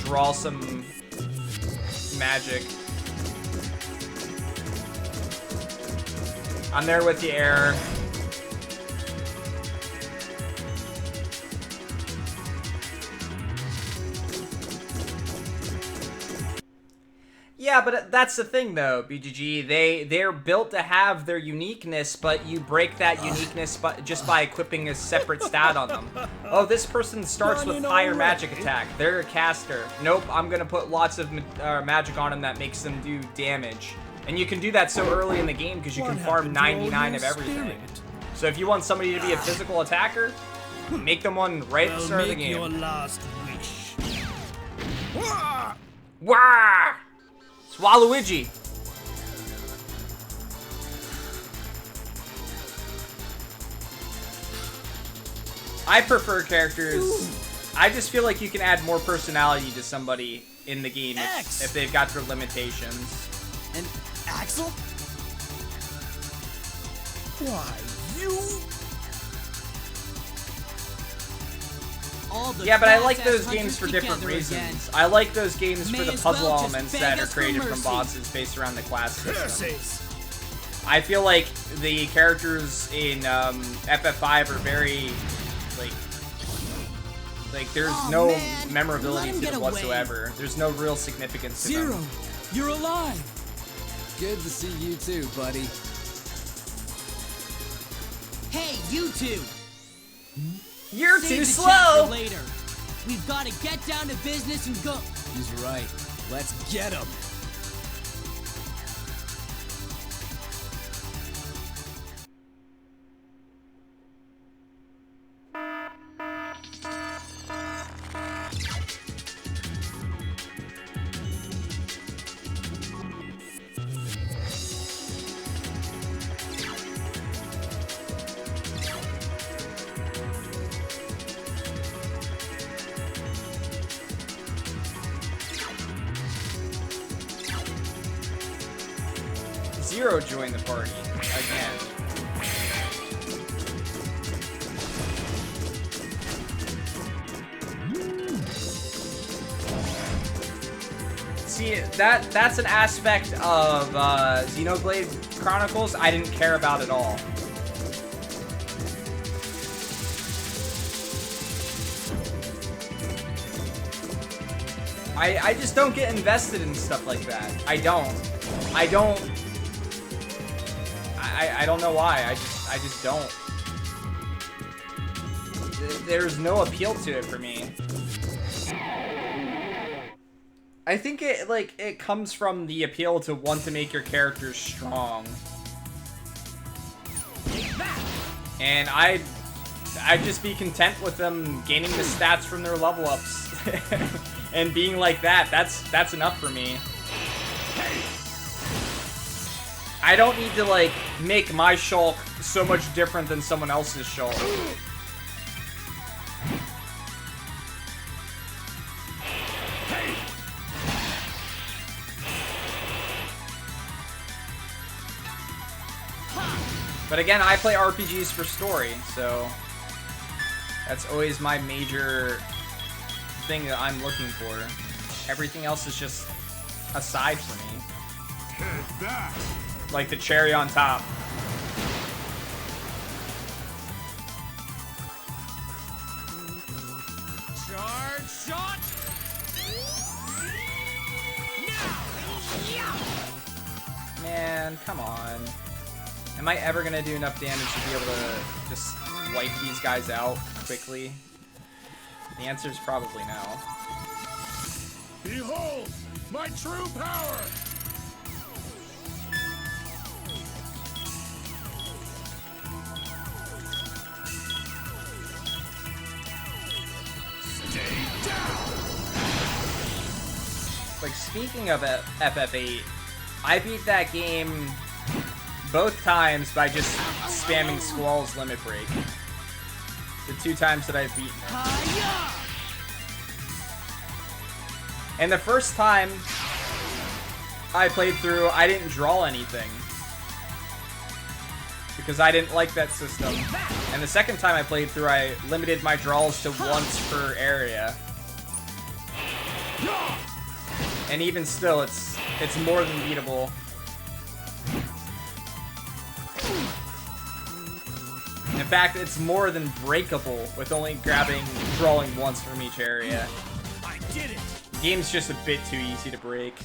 S7: draw some magic. I'm there with you, Error. Yeah, but that's the thing, though, BGG. They're built to have their uniqueness, but you break that uniqueness just by equipping a separate stat on them. Oh, this person starts with higher magic attack. They're a caster. Nope, I'm gonna put lots of magic on them that makes them do damage. And you can do that so early in the game because you can farm 99 of everything. So if you want somebody to be a physical attacker, make them one right at the start of the game.
S12: Your last wish.
S7: Wah! Swallow-Wigi. I prefer characters. I just feel like you can add more personality to somebody in the game if they've got their limitations.
S8: And Axel?
S12: Why, you?
S7: Yeah, but I like those games for different reasons. I like those games for the puzzle elements that are created from bosses based around the class system. I feel like the characters in FF5 are very, like there's no memorability to them whatsoever. There's no real significance to them.
S8: Zero, you're alive. Good to see you too, buddy.
S3: Hey, you two!
S7: You're
S3: Save
S7: too
S3: the
S7: slow!
S3: chat for later. We've got to get down to business and go.
S8: He's right. Let's get him.
S7: Zero joined the party again. See, that's an aspect of Xenoblade Chronicles I didn't care about at all. I just don't get invested in stuff like that. I don't know why. I just don't. There's no appeal to it for me. I think it comes from the appeal to want to make your characters strong. And I'd just be content with them gaining the stats from their level ups and being like that. That's enough for me. I don't need to make my Shulk so much different than someone else's Shulk. But again, I play RPGs for story, so That's always my major thing that I'm looking for. Everything else is just a side for me.
S2: Take that.
S7: Like the cherry on top.
S6: Charge shot.
S7: Man, come on. Am I ever gonna do enough damage to be able to just wipe these guys out quickly? The answer is probably no.
S2: Behold my true power. Stay down.
S7: Like, speaking of FF8, I beat that game both times by just spamming Squall's Limit Break. The 2 times that I've beaten it. And the first time I played through, I didn't draw anything. Because I didn't like that system. And the second time I played through, I limited my draws to once per area. And even still, it's more than beatable. In fact, it's more than breakable with only drawing once from each area.
S12: I did it.
S7: The game's just a bit too easy to break.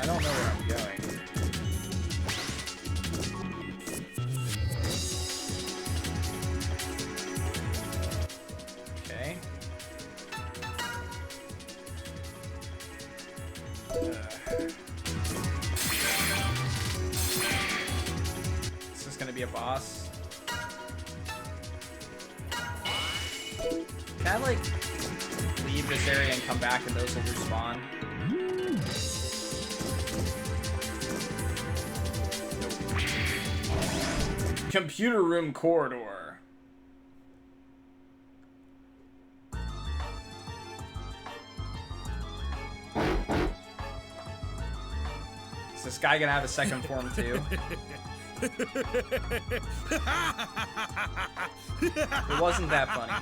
S7: I don't know where I'm going. Okay. Is this gonna be a boss? Can I, like, leave this area and come back and those will respawn? Nope. Computer room corridor. Is this guy gonna have a second form too? It wasn't that funny.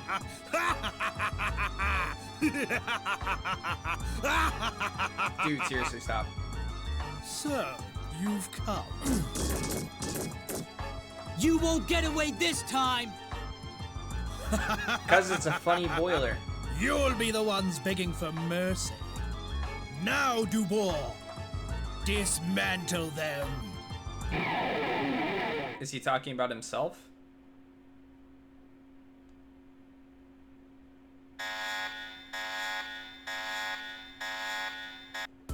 S7: Dude, seriously, stop.
S12: So, you've come.
S3: You won't get away this time!
S7: Because it's a funny boiler.
S12: You'll be the ones begging for mercy. Now, Dubois, dismantle them.
S7: Is he talking about himself?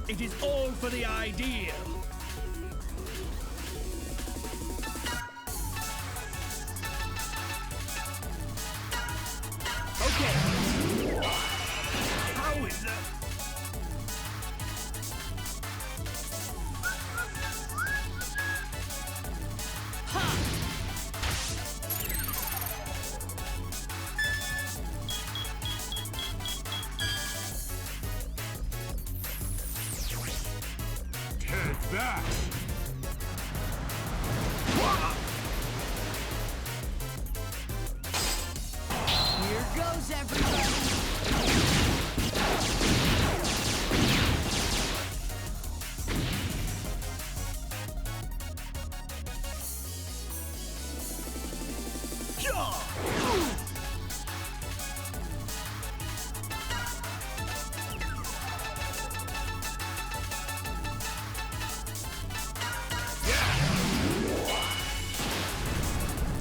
S12: It is all for the ideal. Okay. How is that?
S2: Take that.
S6: Here goes everybody.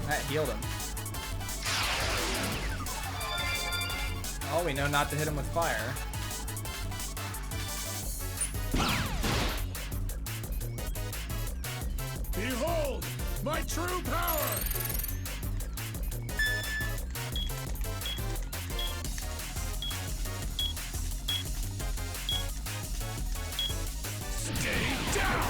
S7: That healed him. Oh, we know not to hit him with fire.
S2: Behold my true power. Stay down.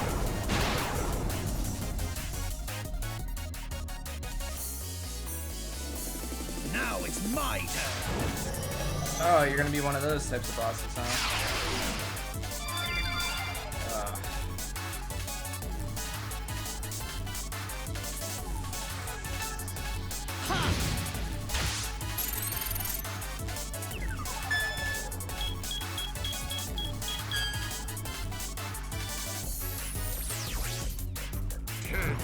S12: Now it's my turn.
S7: Oh, you're gonna be one of those types of bosses, huh?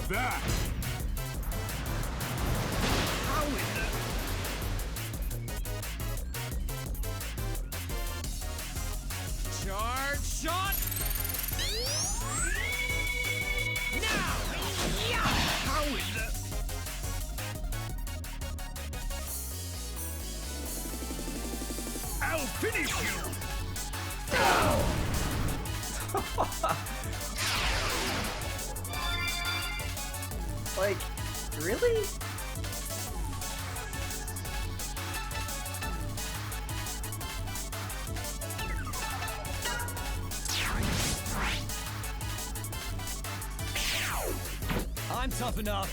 S12: that? How in the...
S6: Charge shot! Now! Yeah!
S12: How in the... I'll finish you!
S7: Like, really?
S8: I'm tough enough.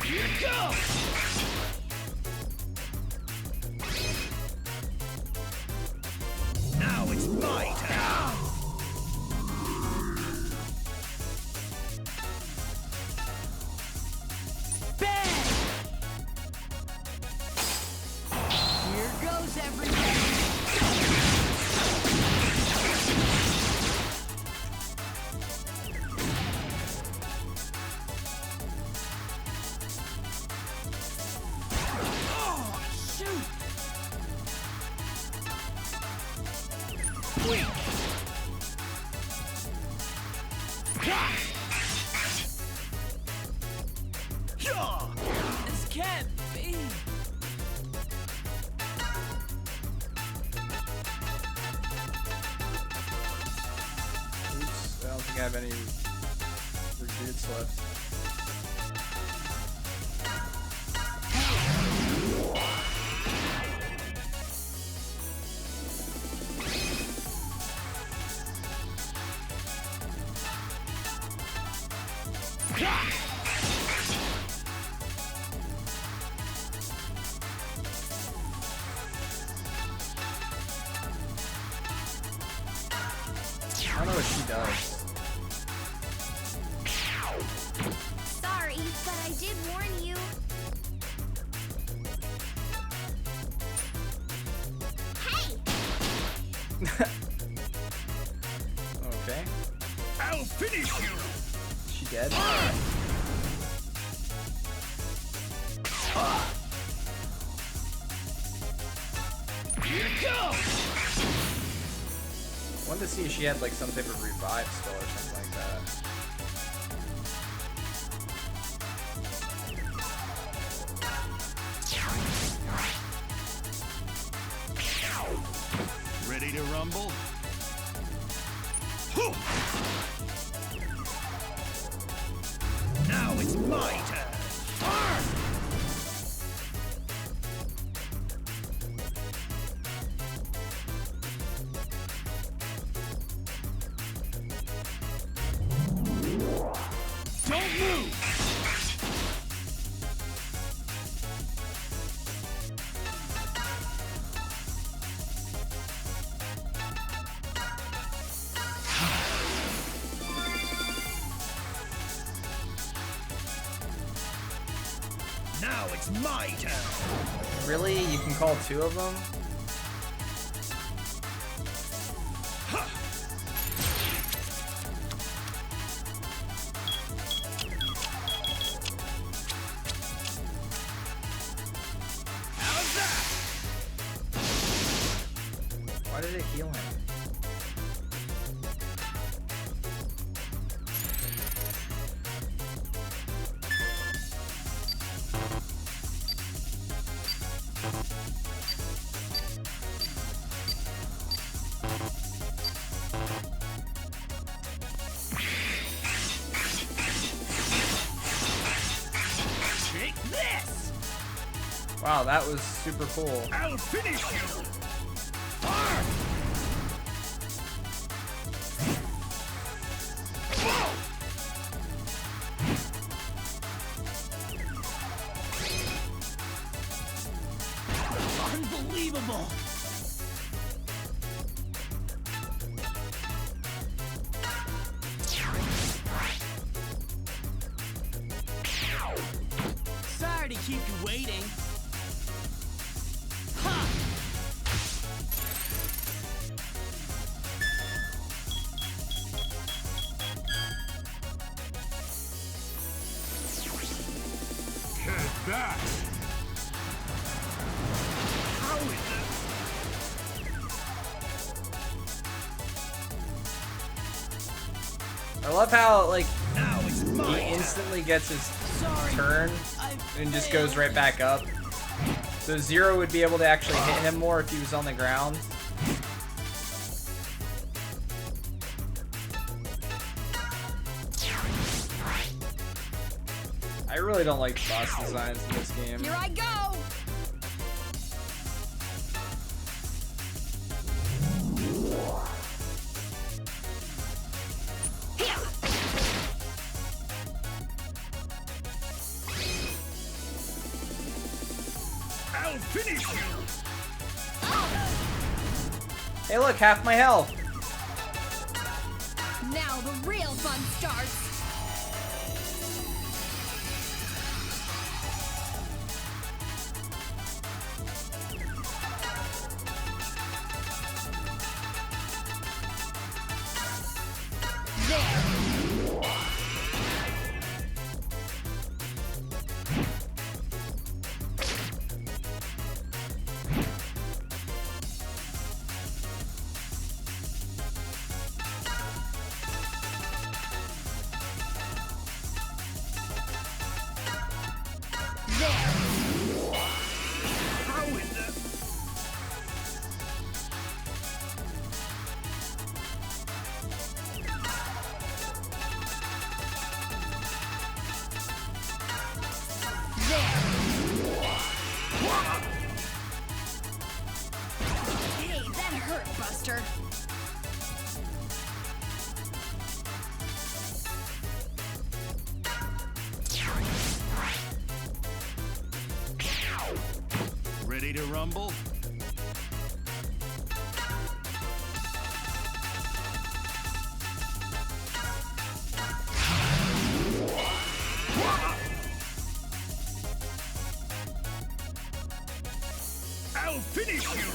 S12: Here you go! Now it's my turn!
S6: Here goes everybody! Oh, shoot!
S12: Wait!
S6: This can't be.
S1: Oops, I don't think I have any reviews left. I don't know what she does.
S5: Sorry, but I did warn you. Hey!
S1: Okay.
S12: I'll finish you!
S1: Is she dead?
S12: Here you go!
S1: I wanted to see if she had like some type of revive spell or something like that.
S12: Ready to rumble? Now it's my turn! Don't move! Now it's my turn!
S1: Really? You can call two of them?
S12: How's that?
S1: Why did it heal him?
S12: Take this!
S1: Wow, that was super cool.
S12: I'll finish you!
S3: Unbelievable! Sorry to keep you waiting. Ha!
S12: that? How is that?
S7: I love how, like,
S12: Now it's
S7: he
S12: mine.
S7: instantly gets his turn and just goes right back up. So Zero would be able to actually hit him more if he was on the ground. I really don't like boss designs in this game.
S11: Here I go!
S12: I'll finish you!
S7: Hey, look, half my health.
S11: Now the real fun starts!
S12: How is that?
S11: Hey, that hurt, Buster.
S12: Ready to rumble? I'll finish you!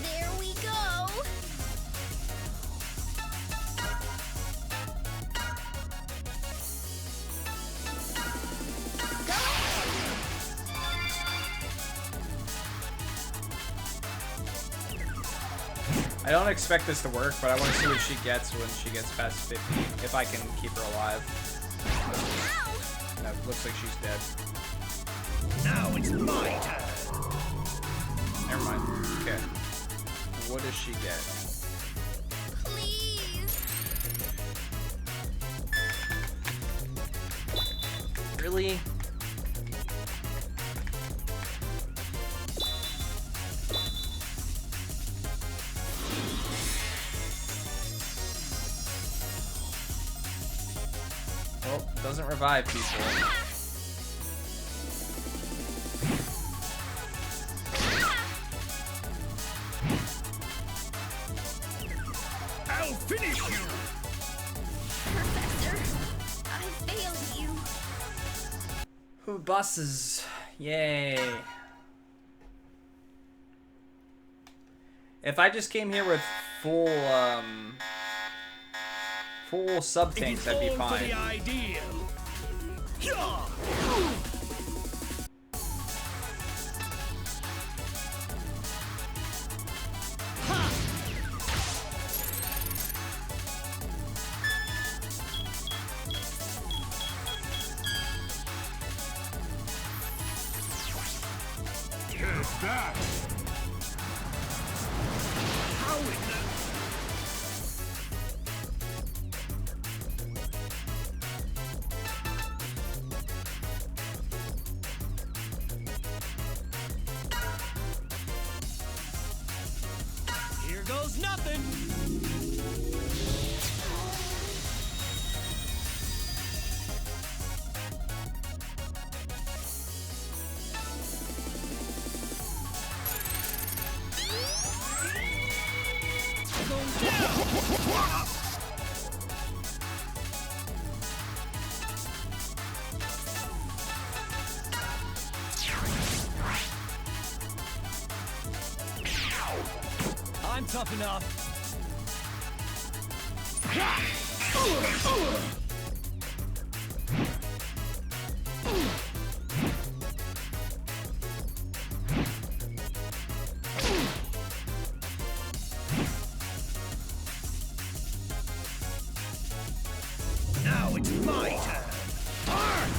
S5: There we go.
S7: I don't expect this to work, but I want to see what she gets when she gets past 50, if I can keep her alive. No, looks like she's dead.
S12: Now it's my turn!
S7: Never mind. Okay. What does she get?
S5: Please.
S7: Really? Well, it doesn't revive people.
S12: I'll finish you!
S5: Professor, I failed you.
S7: Ooh, bosses. Yay. If I just came here with full sub tanks, that'd be
S12: All for
S7: fine.
S12: the ideal. Yeah. Take that. How is that? Here goes nothing. tough enough. Now it's my turn.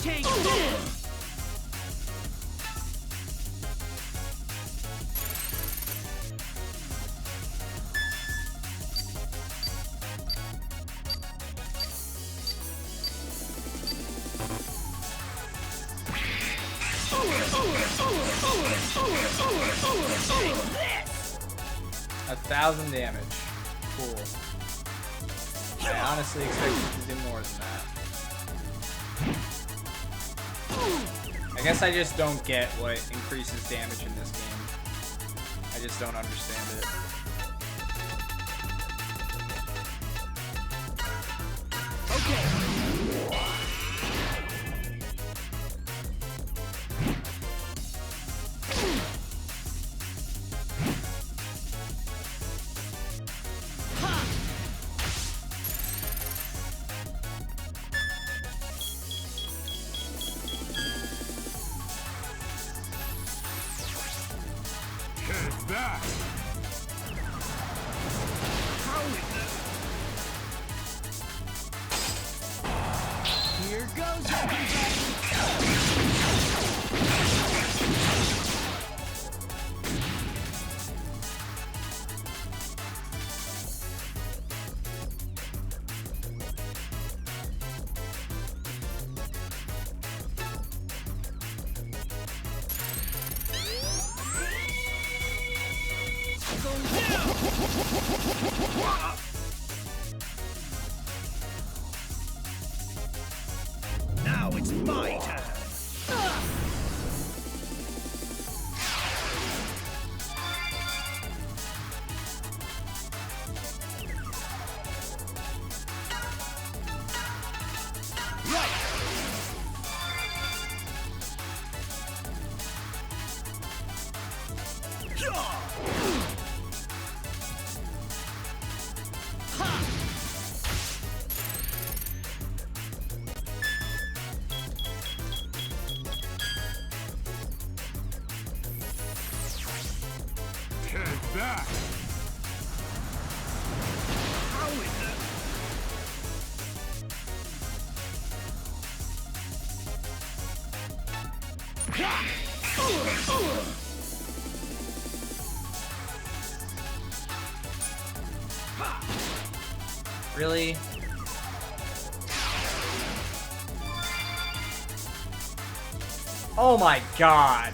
S12: Take this!
S7: A 1,000 damage. Cool. I honestly expected it to do more than that. I guess I just don't get what increases damage in this game. I just don't understand it.
S12: That. How in the... Here goes everybody. Now it's my turn. Take that! How in the...
S7: Really? Oh my god!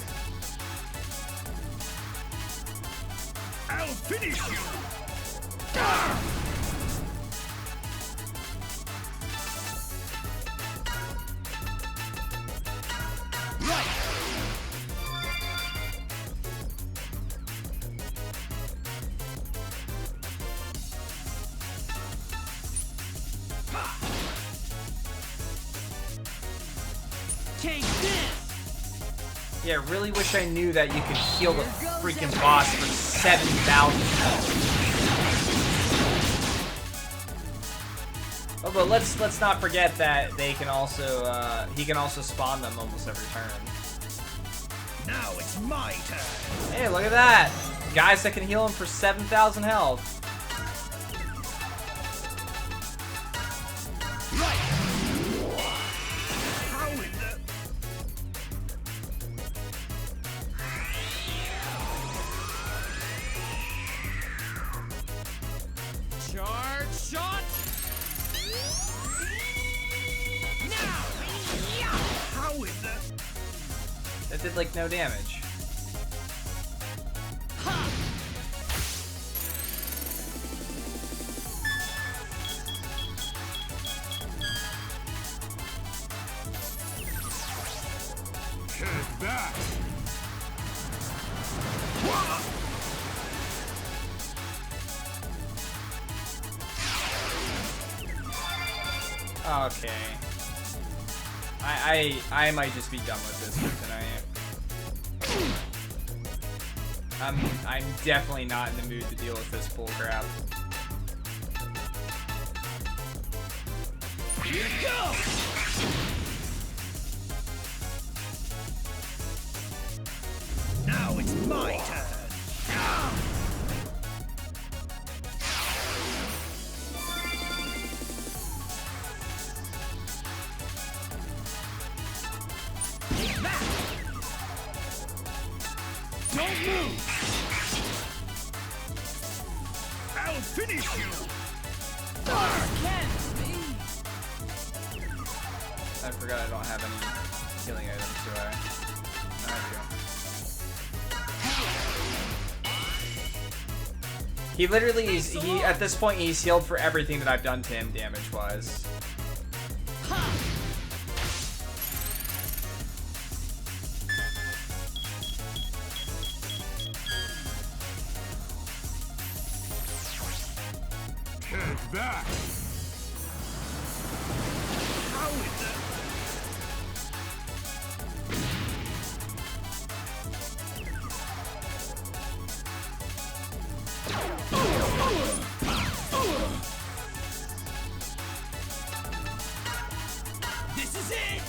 S12: I'll finish you! Take this!
S7: Yeah, really wish I knew that you could heal the freaking boss for 7,000 health. Oh, but let's not forget that they can also he can also spawn them almost every turn.
S12: Now it's my turn.
S7: Hey, look at that! Guys that can heal him for 7,000 health.
S12: How in the... Charge shot! Now! How in the...
S7: That did like no damage.
S12: Head back.
S7: Okay. I might just be done with this for tonight. I'm definitely not in the mood to deal with this bullcrap.
S12: Here you go. Now it's my turn. Take that. Don't move. I'll finish you.
S7: I forgot I don't have any healing items, do I? No, I do. He literally is, at this point he's healed for everything that I've done to him damage wise.
S12: Take that. How is that? This is it!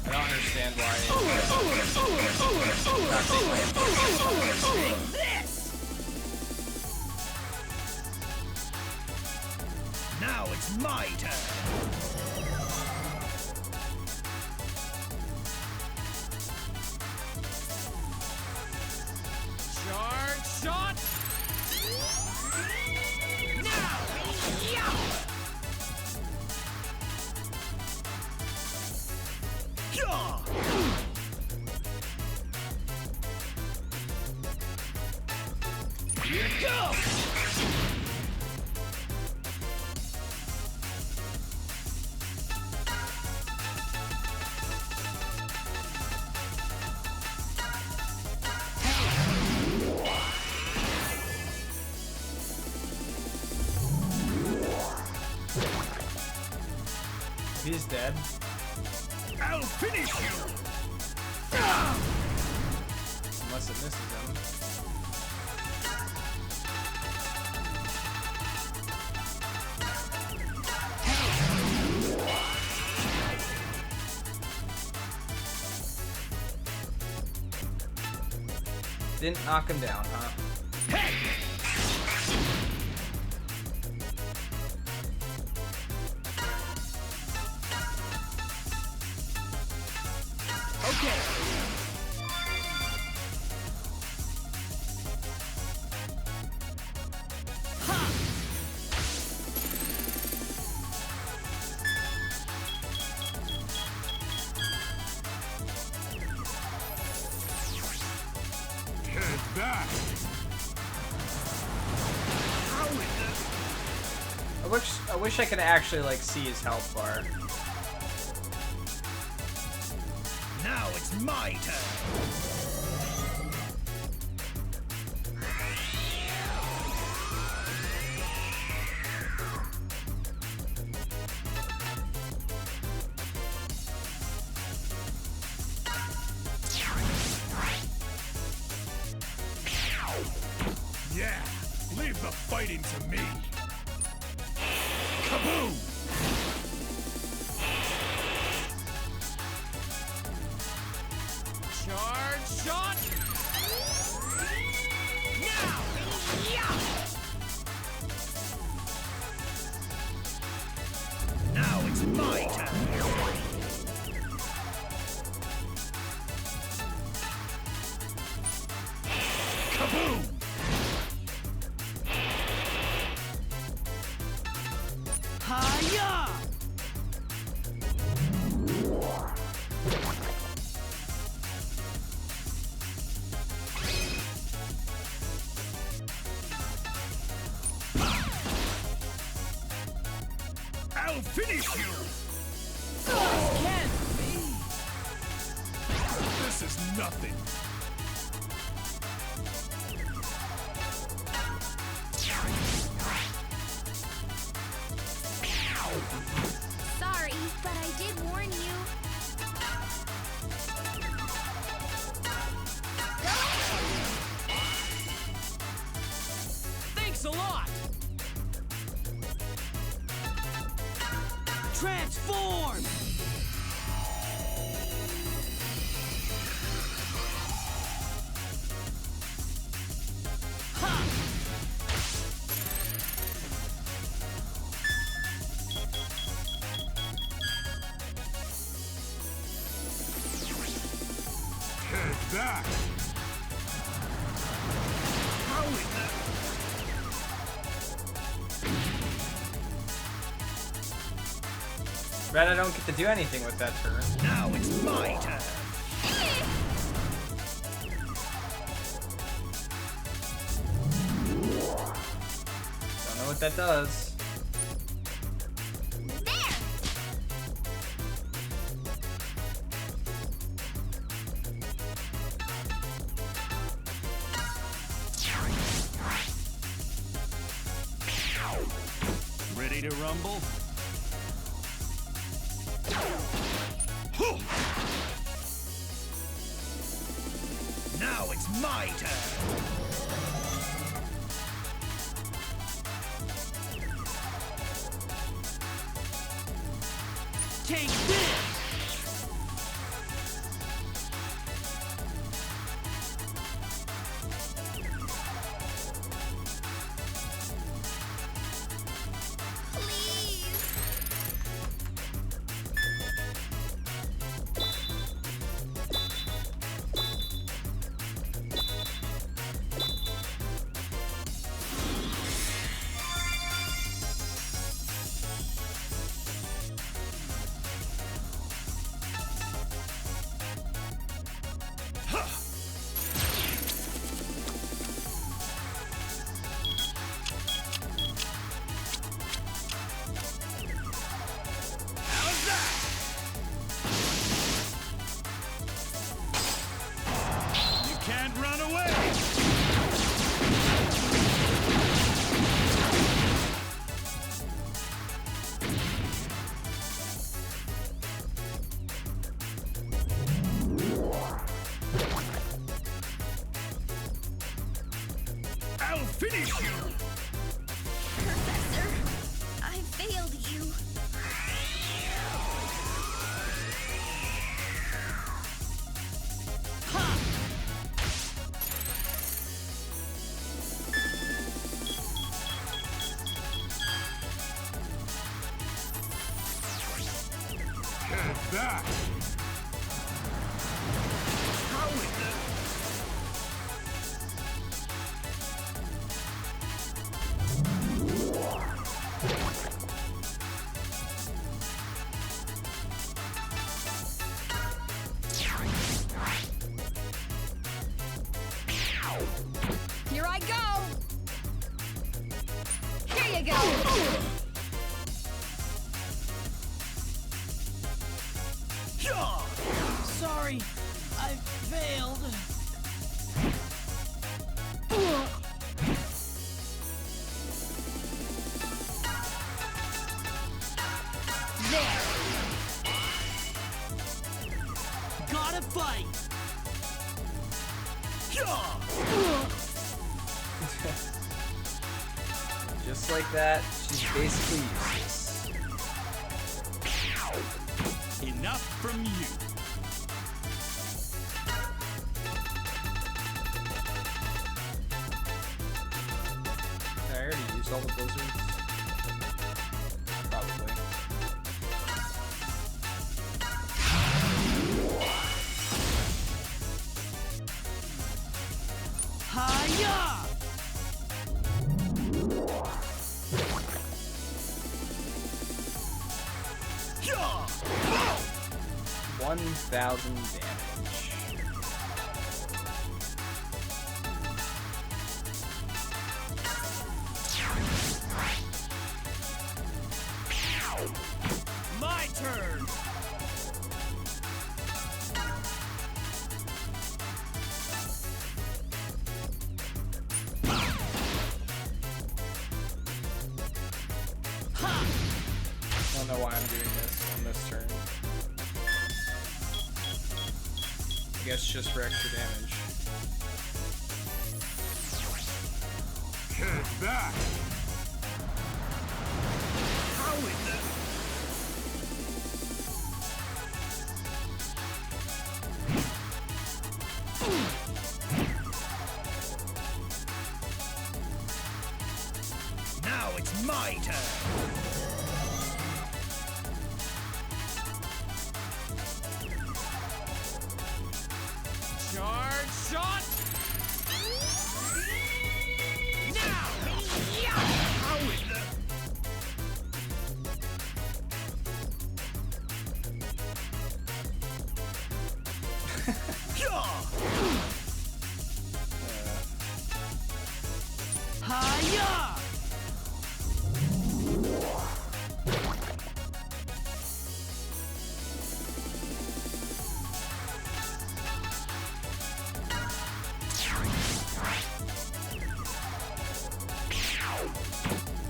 S7: I don't understand why.
S12: Take this! Now it's my turn. Charge shot! Now! Yeah! Here it goes!
S7: He's dead.
S12: I'll finish you!
S7: Unless it misses him. Didn't knock him down, huh?
S12: Hey! Okay. Head back. How is it?
S7: I wish I could actually like see his health bar.
S12: Now it's my turn. Yeah, leave the fighting to me. Kaboom! Charge shot! Now! Yeah! Kaboom! Hiya! I'll finish you!
S6: Can't be.
S12: This is nothing.
S5: Sorry, but I did warn you.
S6: Thanks a lot.
S3: Transform!
S12: Take that! How in the...
S7: Bet I don't get to do anything with that turn.
S12: Now it's my turn!
S7: Don't know what that does.
S12: Ready to rumble? Now it's my turn!
S3: Take this!
S12: Can't run away! I'll finish you!
S5: Professor, I failed you.
S12: Take that! How in the...
S11: Here I go! Here you go!
S3: Sorry, I failed.
S11: There!
S3: Gotta fight!
S7: Just like that, she's basically useless.
S12: Enough from you.
S7: I already used all the blizzards. Probably.
S3: Hiya!
S7: 6,000 damage.
S12: My turn!
S7: I don't know why I'm doing this on this turn. I guess just for extra damage.
S2: Head back!
S12: How in the... Now it's my turn!
S6: Charge shot! Now! Yeah!
S12: How in the... Hiya!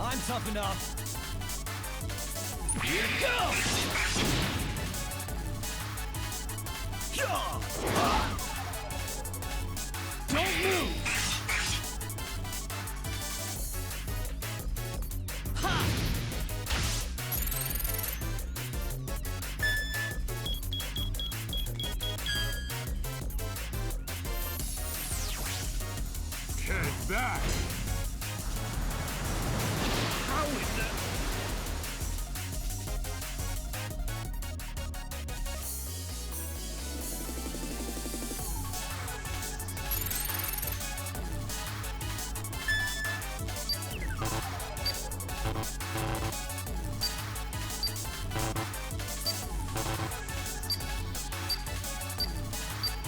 S12: I'm tough enough. Here goes! Don't move! Ha!
S2: Head back!
S12: How in the...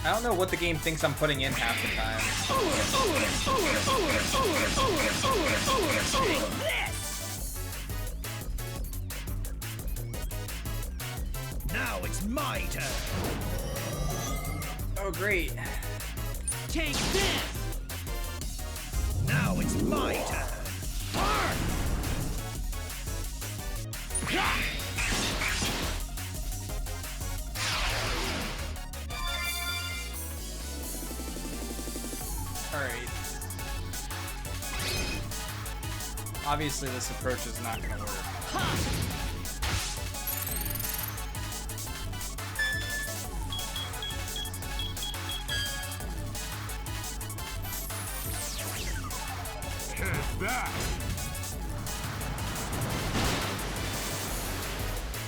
S7: I don't know what the game thinks I'm putting in half the time.
S12: Now it's my turn.
S7: Oh, great.
S12: Take this! Now it's my turn. Burn!
S7: Alright. Obviously, this approach is not going to work.
S2: Head back!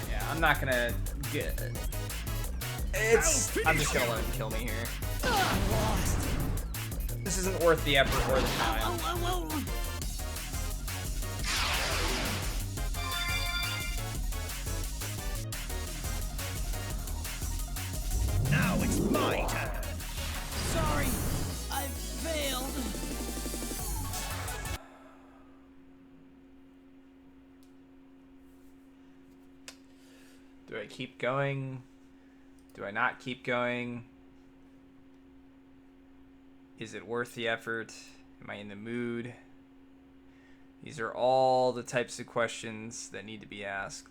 S7: Yeah, I'm not going to get... I'm just going to let him kill me here. This isn't worth the effort or the time.
S12: Now it's my turn. Sorry, I failed.
S7: Do I keep going? Do I not keep going? Is it worth the effort? Am I in the mood? These are all the types of questions that need to be asked.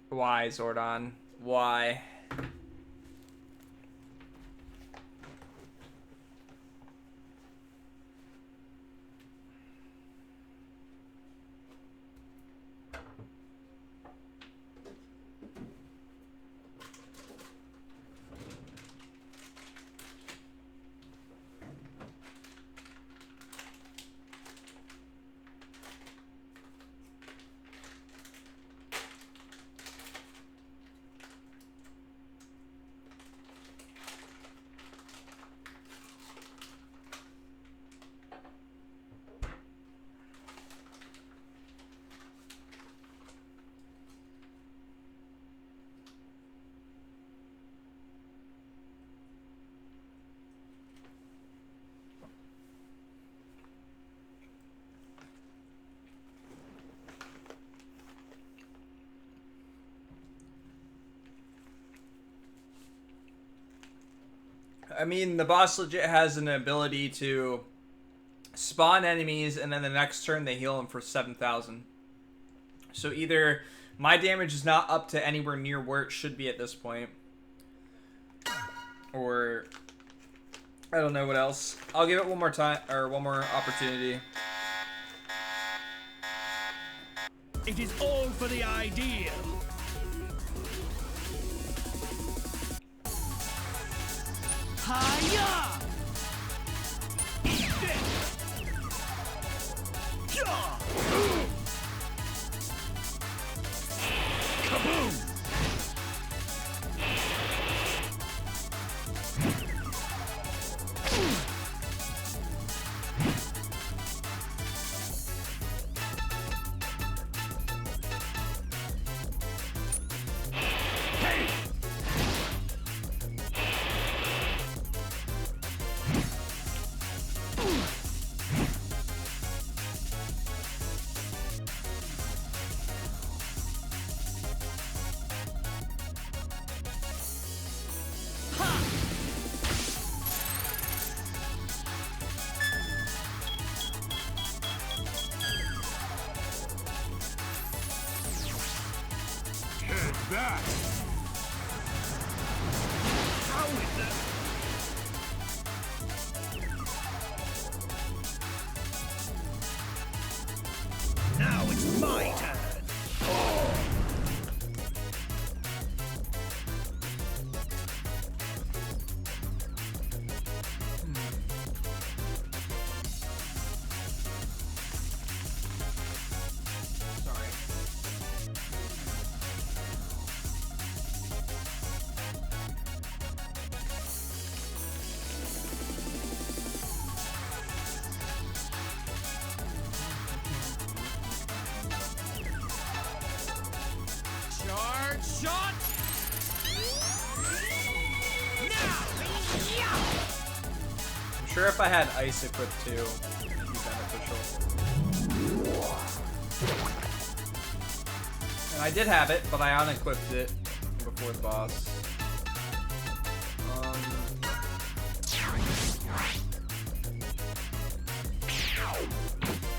S7: Why, Zordon? Why? I mean, the boss legit has an ability to spawn enemies, and then the next turn they heal them for 7,000. So either my damage is not up to anywhere near where it should be at this point, or I don't know what else. I'll give it one more time, or one more opportunity.
S12: It is all for the ideal. Hiya! Eat this! Yeah! Kaboom!
S6: Back.
S12: How is it? Now it's my turn.
S7: Sorry.
S6: Charge shot. Now. Yeah.
S7: I'm sure if I had ice equipped too, it'd be beneficial. And I did have it, but I unequipped it before the boss.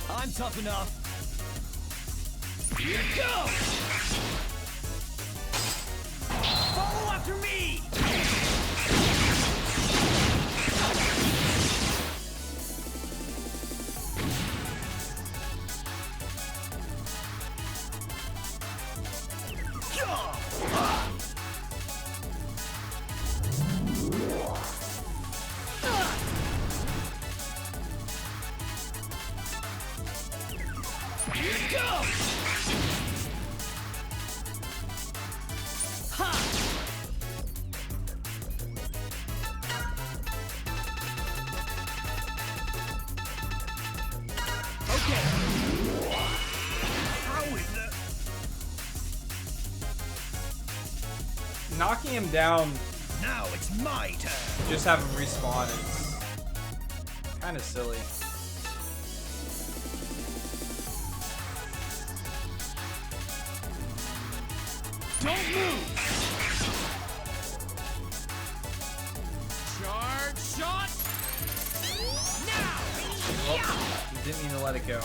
S8: I'm tough enough.
S12: Here you go! Follow after me! Here you go! Ha! Okay. How is it?
S7: Knocking him down,
S12: Now it's my turn.
S7: just have him respawn is kind of silly.
S12: Don't move!
S6: Charge shot. Now.
S7: You didn't mean to let it go.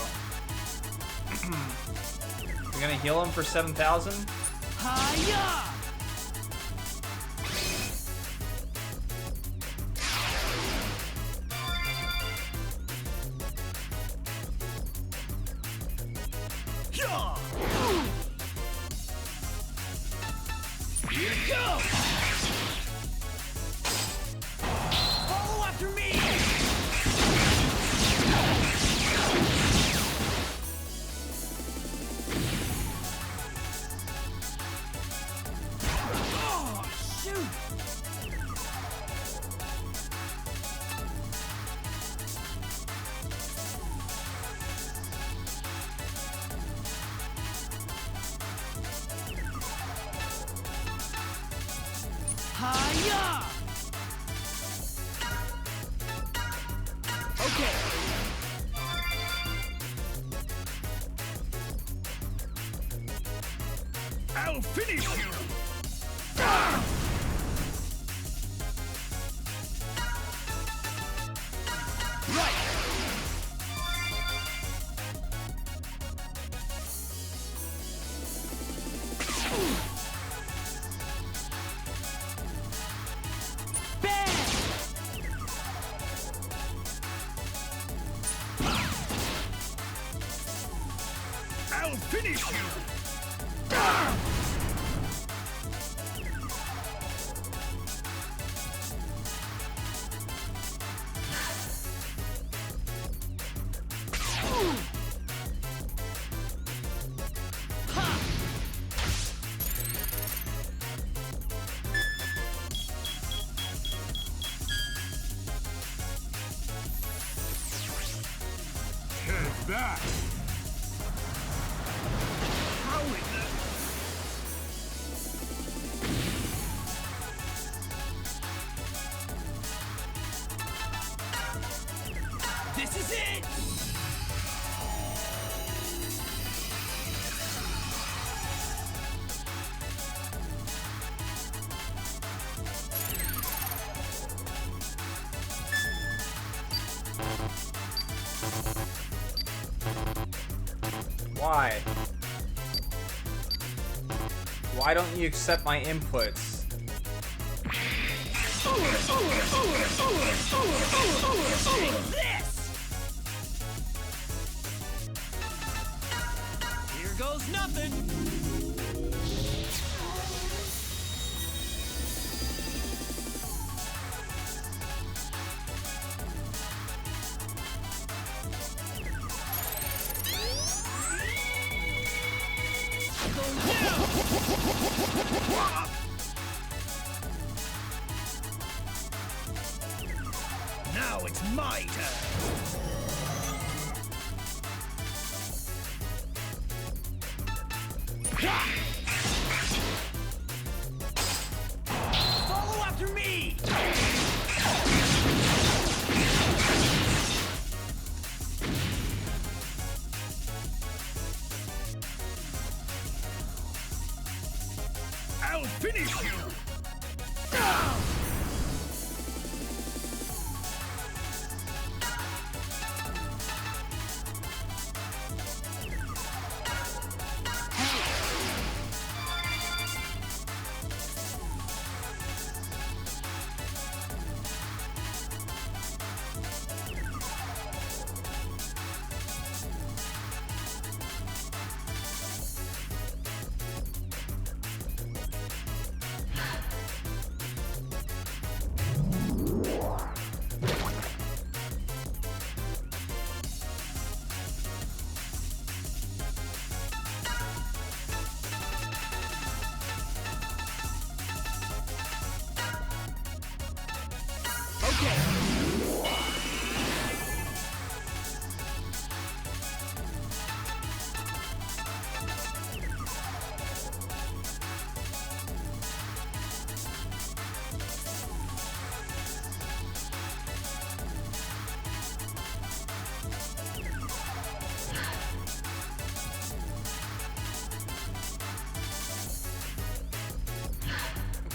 S7: You're gonna heal him for 7,000?
S12: Hiya! Yeah! Here you go! Follow after me! Oh, shoot! Hiya! Okay. I'll finish you. finish you!
S2: Head back!
S12: How in the...
S6: This is it!
S7: Why? Why don't you accept my inputs?
S6: Take this! Here goes nothing!
S12: Now it's my turn!
S6: Follow after me!
S12: I'll finish you!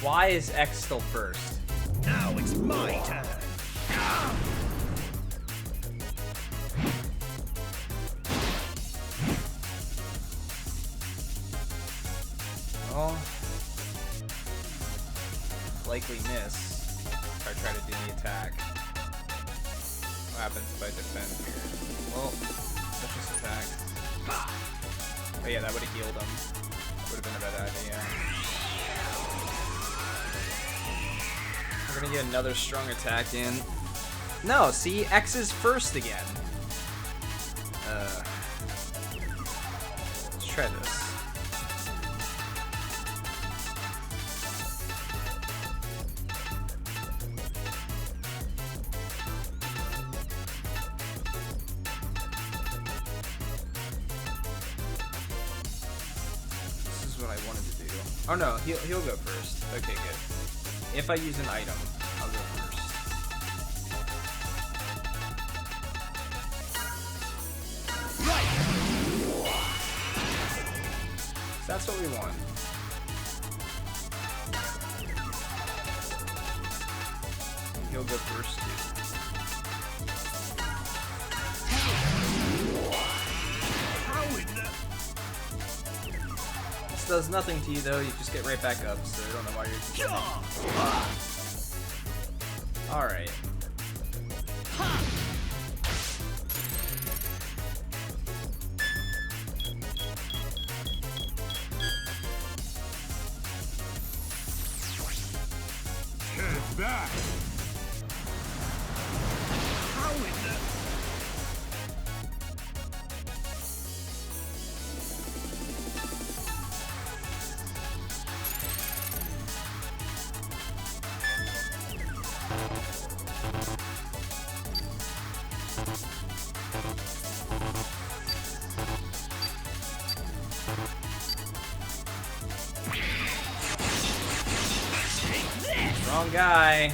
S7: Why is X still first?
S12: Now it's my turn!
S7: Well, likely miss if I try to do the attack. What happens if I defend here? Well, let's just attack. Oh yeah, that would have healed him. Would have been a better idea. We're gonna get another strong attack in. No, see, X is first again. Let's try this. This is what I wanted to do. Oh no, he'll go first. Okay, good. If I use an item, I'll go first.
S12: Right!
S7: So that's what we want. He'll go first too.
S12: How in the...
S7: This does nothing to you though, you just get right back up, so I don't know why you're complaining. Alright.
S12: that? How in the...
S7: Wrong guy.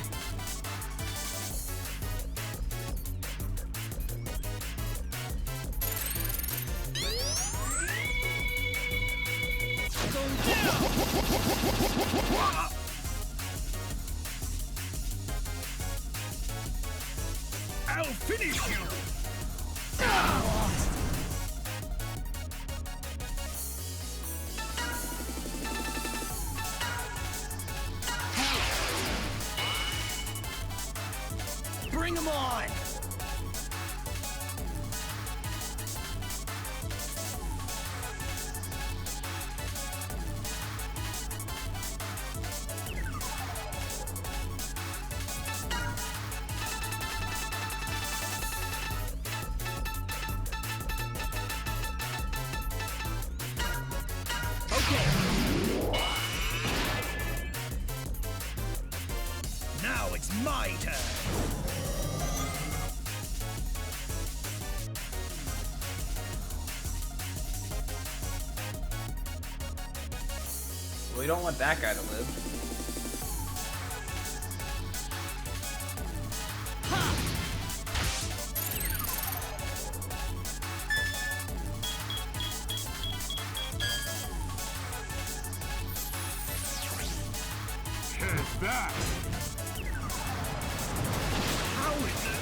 S12: I'll finish you!
S3: Bring him on!
S12: Now it's my turn!
S7: We don't want that guy to live.
S12: Take that! How is it?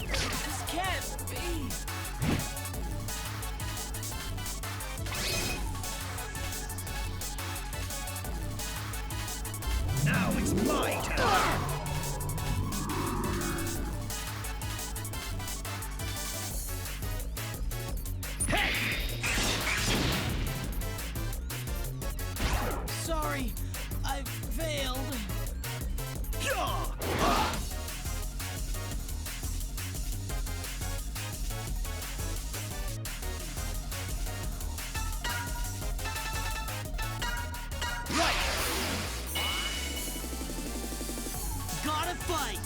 S3: This can't be.
S12: Now it's my turn!
S3: Sorry, I failed.
S12: Right!
S3: Gotta fight!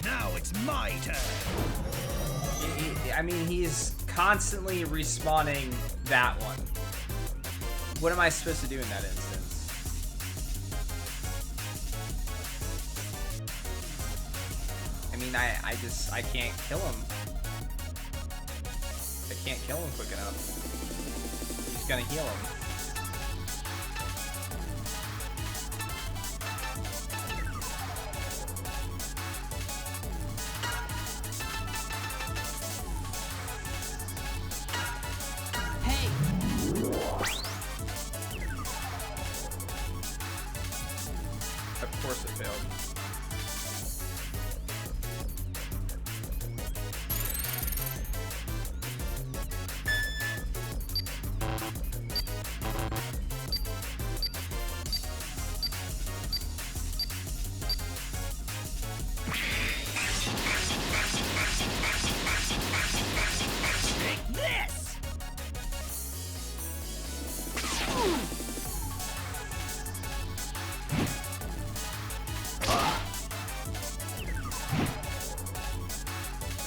S12: Now it's my turn!
S7: I mean, he's constantly respawning that one. What am I supposed to do in that instance? I mean, I can't kill him. I can't kill him quick enough. He's gonna heal him.
S3: Hey!
S7: Of course it failed.
S12: Take this!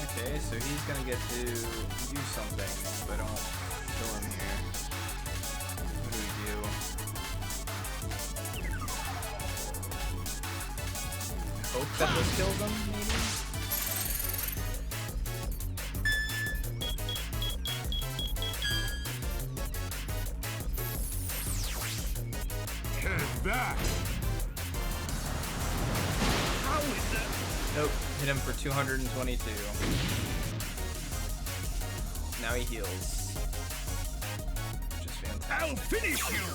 S7: Okay,
S1: so he's gonna get to do something, but don't kill him here. What do we do? Hope that this kills him, maybe?
S2: Back.
S12: How is that?
S1: Nope, hit him for 222. Now he heals. Which is fantastic.
S12: I'll finish you!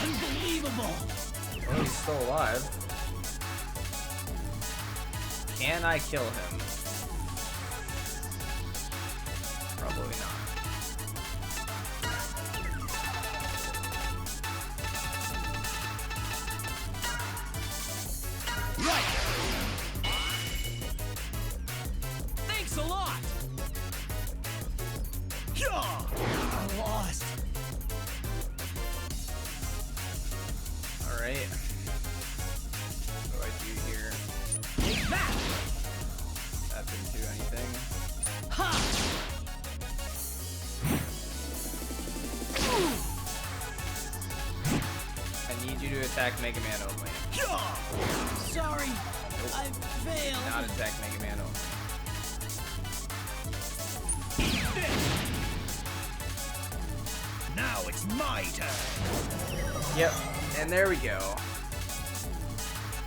S3: Unbelievable!
S1: Oh, he's still alive. Can I kill him? Probably not.
S3: Right! Thanks a lot!
S12: Yeah!
S3: I lost.
S1: Alright. What do I do here?
S3: Take that!
S1: That didn't do anything.
S3: Ha!
S1: I need you to attack Megaman only.
S3: Sorry,
S1: Nope.
S3: I failed.
S1: Not attack Megaman only.
S12: Now it's my turn.
S1: Yep, and there we go.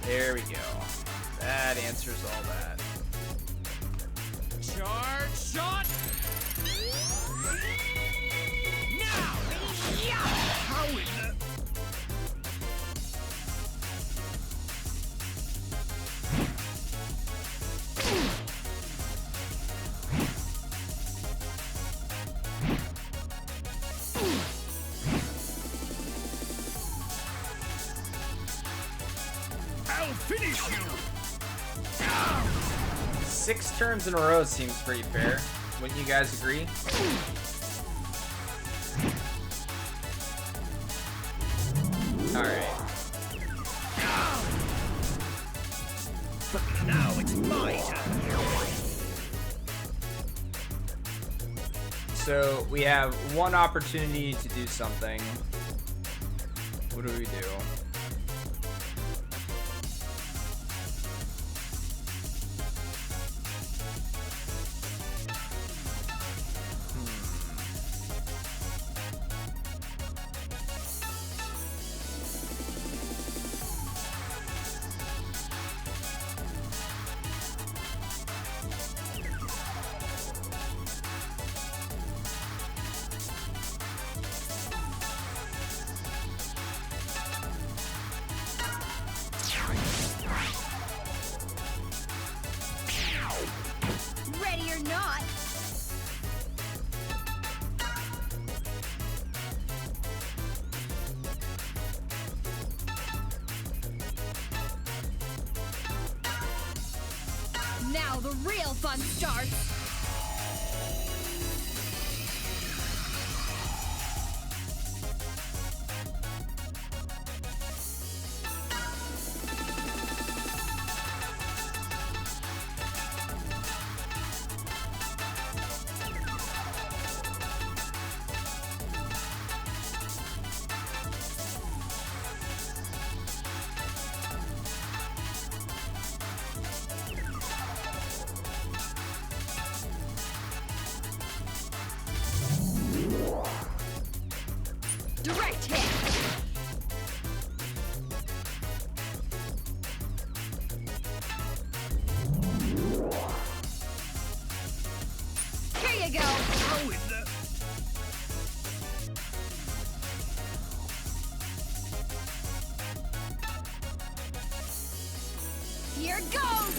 S1: There we go. That answers all that.
S3: Charge shot! Now! Yeah!
S12: How is that? I'll finish you!
S1: 6 turns in a row seems pretty fair. Wouldn't you guys agree? Alright.
S12: Now it's my turn.
S1: So we have one opportunity to do something. What do we do?
S11: Ready or not. Now the real fun starts. Direct hit. Here you go.
S12: How is that?
S11: Here goes.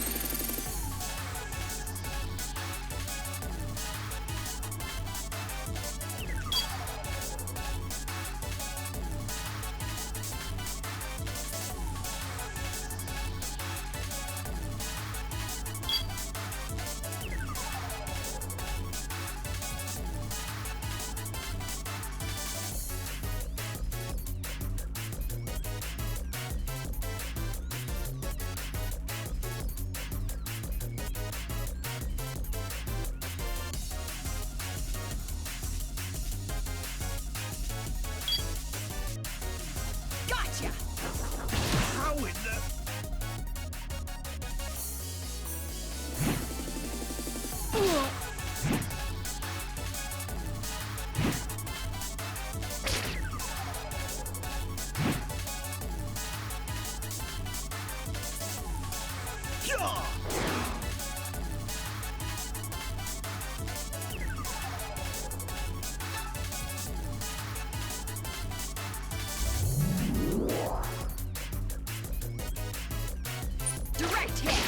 S11: Direct hit.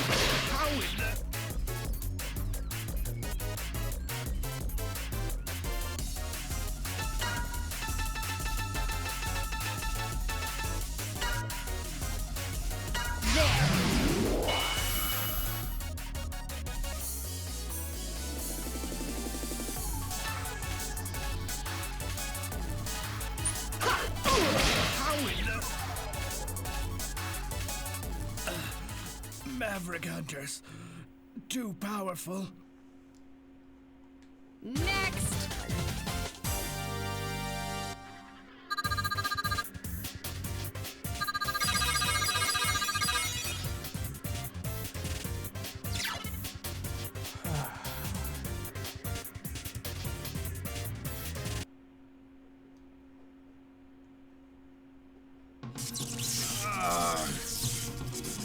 S12: How in the... How in the... Maverick Hunters. Too powerful.
S11: Next.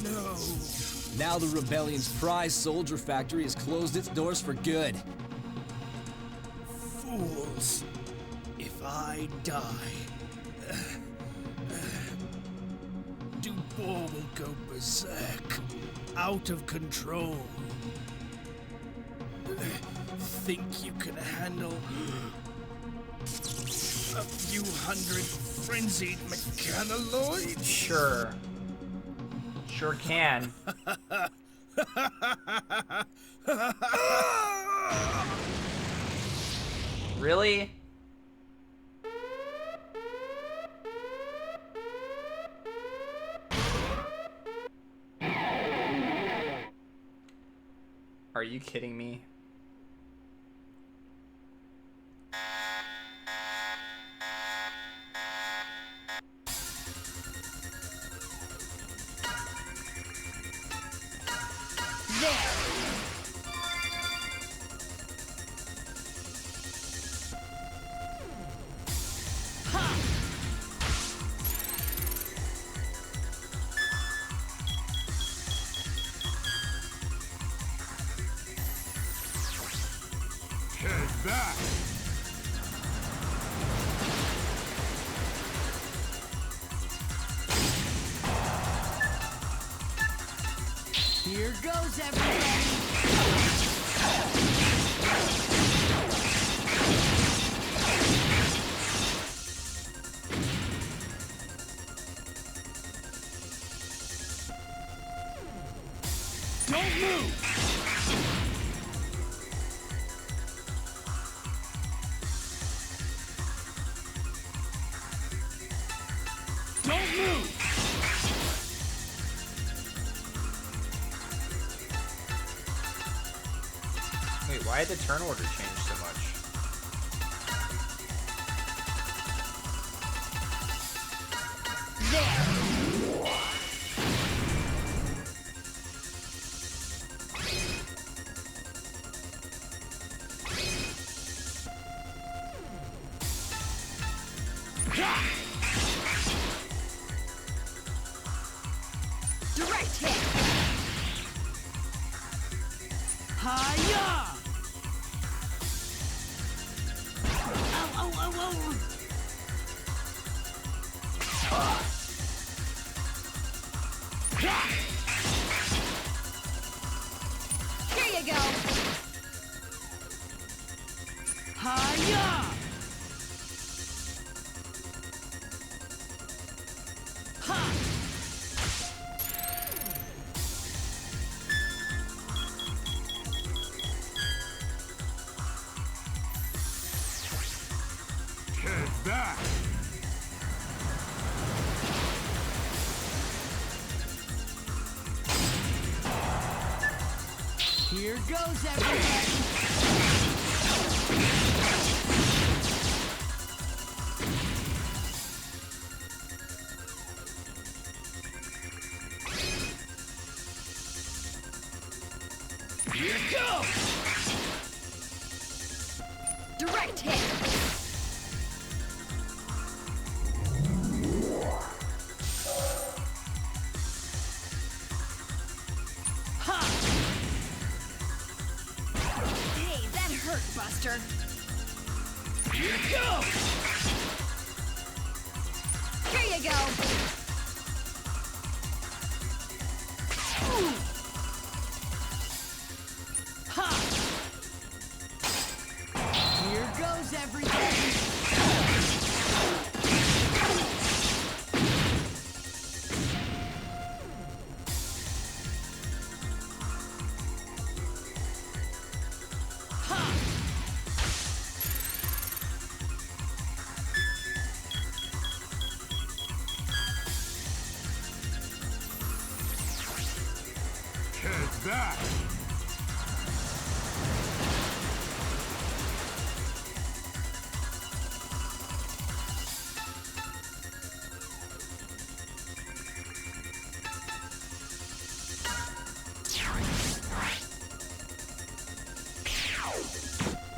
S12: No.
S8: Now the Rebellion's prize soldier factory has closed its doors for good.
S12: Fools. If I die, Dupont will go berserk, out of control. Think you can handle a few hundred frenzied mechanaloids?
S7: Sure. Sure can. Really? Are you kidding me?
S12: Head back.
S11: Here goes everybody.
S12: Don't move. Don't move.
S7: Wait, why did the turn order change so much?
S11: Direct hit.
S12: Hiya!
S11: Ow, ow, ow, ow. Here you go.
S12: Hiya! Head back.
S11: Here goes everybody.
S12: Here goes.
S11: Direct hit. Ha! faster.
S12: Here you go!
S11: Here you go. Ooh. Ha! Here goes everything.
S2: Take that!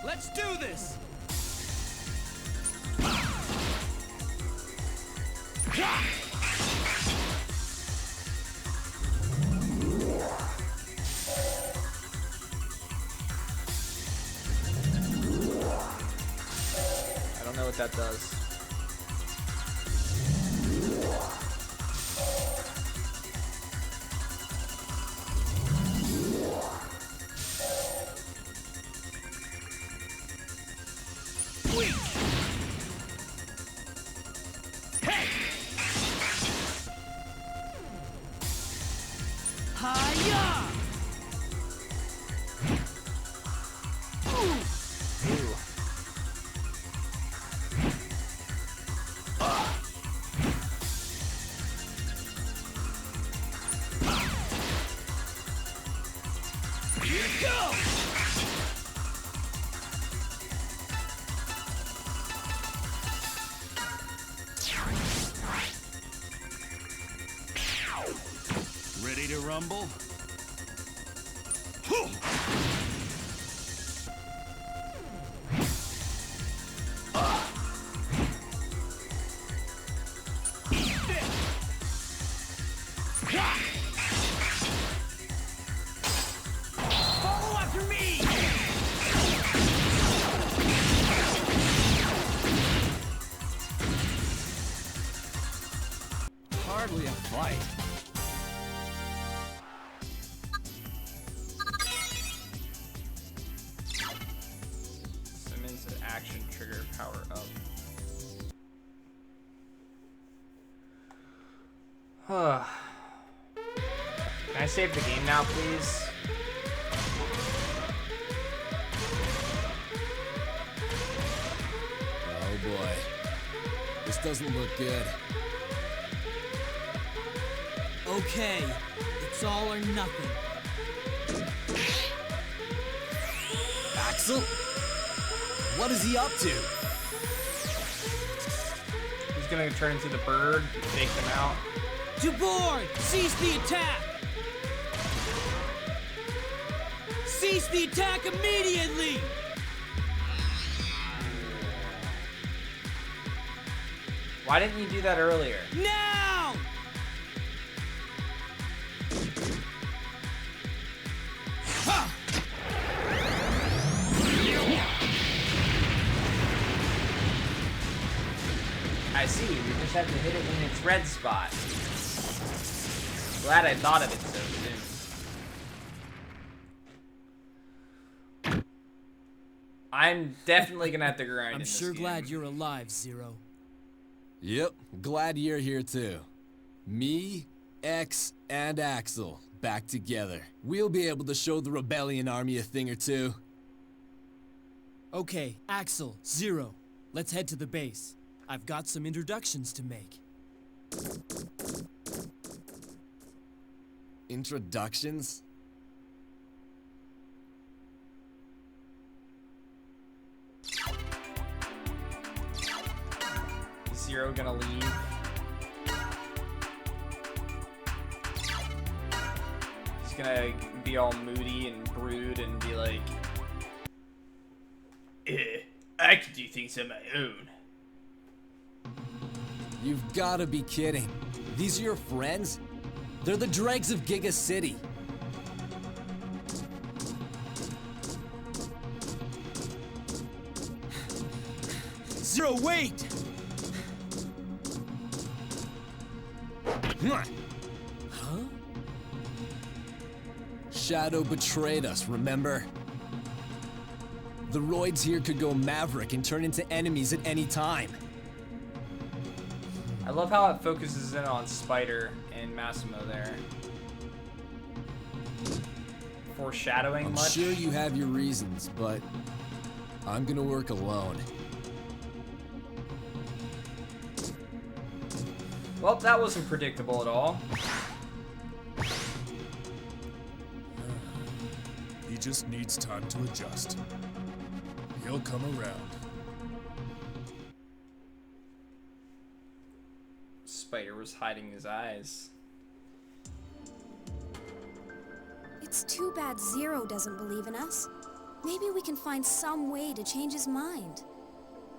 S3: Let's do this!
S7: I don't know what that does.
S12: Hiya! Here you go! Ready to rumble? Follow after me!
S8: Hardly a fight.
S1: Simmons action trigger power up.
S7: Can I save the game now, please?
S8: Oh boy. This doesn't look good.
S3: Okay, it's all or nothing.
S8: Axel? What is he up to?
S7: He's gonna turn into the bird, take them out.
S3: To board! Cease the attack! Cease the attack immediately!
S7: Why didn't you do that earlier?
S3: Now!
S7: I see, we just have to hit it in its red spot. Glad I thought of it so soon. I'm definitely gonna have to grind in
S3: I'm
S7: this
S3: sure
S7: game.
S3: glad you're alive, Zero.
S8: Yep, glad you're here too. Me, X, and Axel, back together. We'll be able to show the Rebellion Army a thing or two.
S3: Okay, Axel, Zero, let's head to the base. I've got some introductions to make.
S8: Introductions?
S7: Is Zero gonna leave? He's gonna be all moody and brood and be like, I can do things on my own.
S8: You've gotta be kidding. These are your friends? They're the dregs of Giga City.
S12: Zero, wait!
S8: Huh? Shadow betrayed us, remember? The roids here could go maverick and turn into enemies at any time.
S7: I love how it focuses in on Spider and Massimo there. Foreshadowing
S8: I'm
S7: much?
S8: sure you have your reasons, but I'm gonna work alone.
S7: Well, that wasn't predictable at all.
S12: He just needs time to adjust. He'll come around.
S7: Spider was hiding his eyes.
S9: It's too bad Zero doesn't believe in us. Maybe we can find some way to change his mind.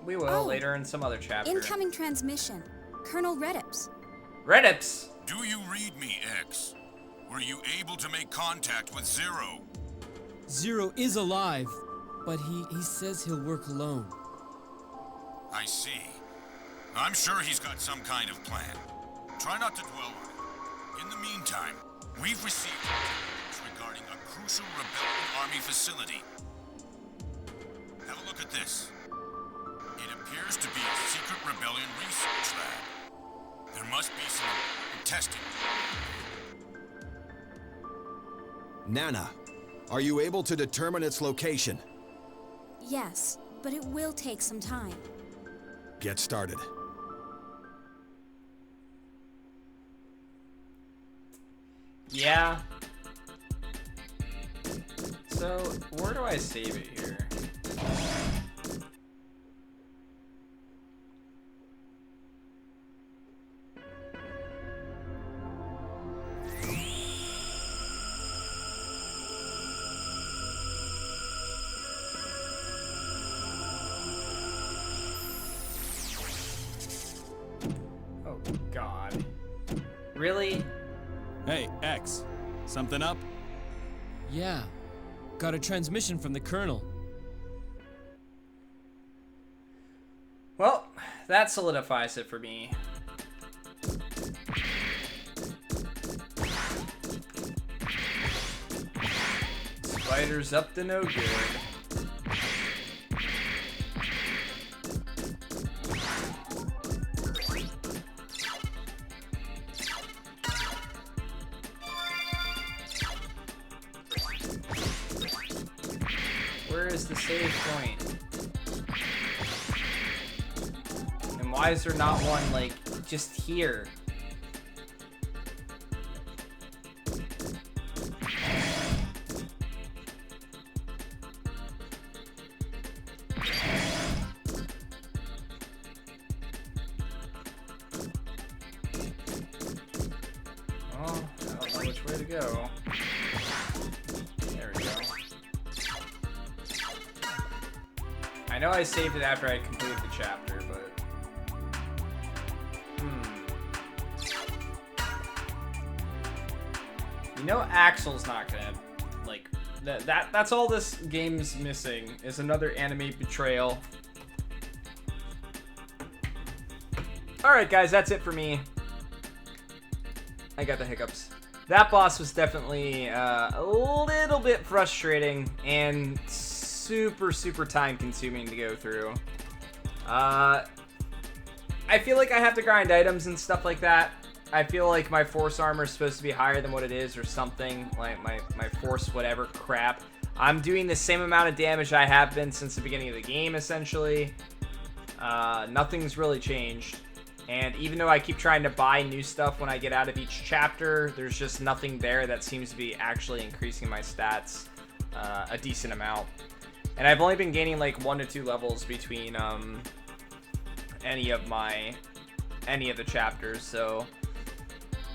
S7: We will later in some other chapter.
S9: Incoming transmission. Colonel Redips.
S7: Redips!
S2: Do you read me, X? Were you able to make contact with Zero?
S13: Zero is alive, but he says he'll work alone.
S2: I see. I'm sure he's got some kind of plan. Try not to dwell on it. In the meantime, we've received intelligence regarding a crucial Rebellion Army facility. Have a look at this. It appears to be a secret Rebellion research lab. There must be some testing.
S10: Nana, are you able to determine its location?
S9: Yes, but it will take some time.
S10: Get started.
S7: Yeah. So, where do I save it here? Oh, God. Really?
S4: Hey, X. Something up?
S13: Yeah. Got a transmission from the Colonel.
S7: Well, that solidifies it for me. Spider's up to no good. Where is the save point? And why is there not one, like, just here? Oh, I don't know which way to go. There we go. I know I saved it after I completed the chapter, but... You know Axel's not gonna, like... That's all this game's missing, is another anime betrayal. Alright guys, that's it for me. I got the hiccups. That boss was definitely a little bit frustrating and super time consuming to go through. I feel like I have to grind items and stuff like that. I feel like my force armor is supposed to be higher than what it is or something. Like my force whatever crap. I'm doing the same amount of damage I have been since the beginning of the game essentially. Nothing's really changed. And even though I keep trying to buy new stuff when I get out of each chapter, there's just nothing there that seems to be actually increasing my stats a decent amount. And I've only been gaining like 1 to 2 levels between any of the chapters, so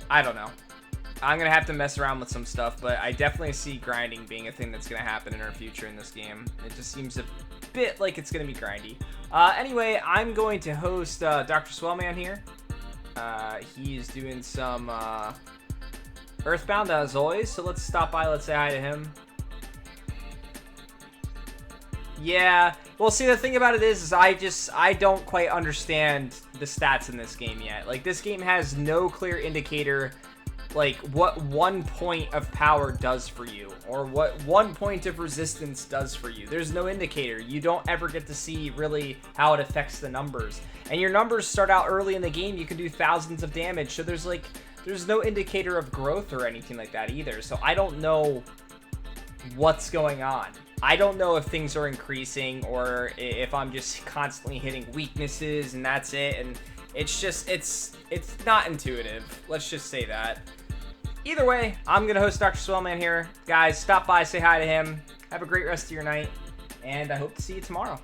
S7: I don't know. I'm gonna have to mess around with some stuff, but I definitely see grinding being a thing that's gonna happen in our future in this game. It just seems a bit like it's gonna be grindy. Anyway, I'm going to host Dr. Swellman here. He's doing some Earthbound as always, so let's stop by, let's say hi to him. Yeah. Well, see, the thing about it is I don't quite understand the stats in this game yet. Like, this game has no clear indicator, like, what 1 point of power does for you, or what 1 point of resistance does for you. There's no indicator. You don't ever get to see really how it affects the numbers. And your numbers start out early in the game. You can do thousands of damage, so there's no indicator of growth or anything like that either. So I don't know what's going on. I don't know if things are increasing or if I'm just constantly hitting weaknesses and that's it. And it's not intuitive. Let's just say that. Either way, I'm going to host Dr. Swellman here. Guys, stop by, say hi to him. Have a great rest of your night, and I hope to see you tomorrow.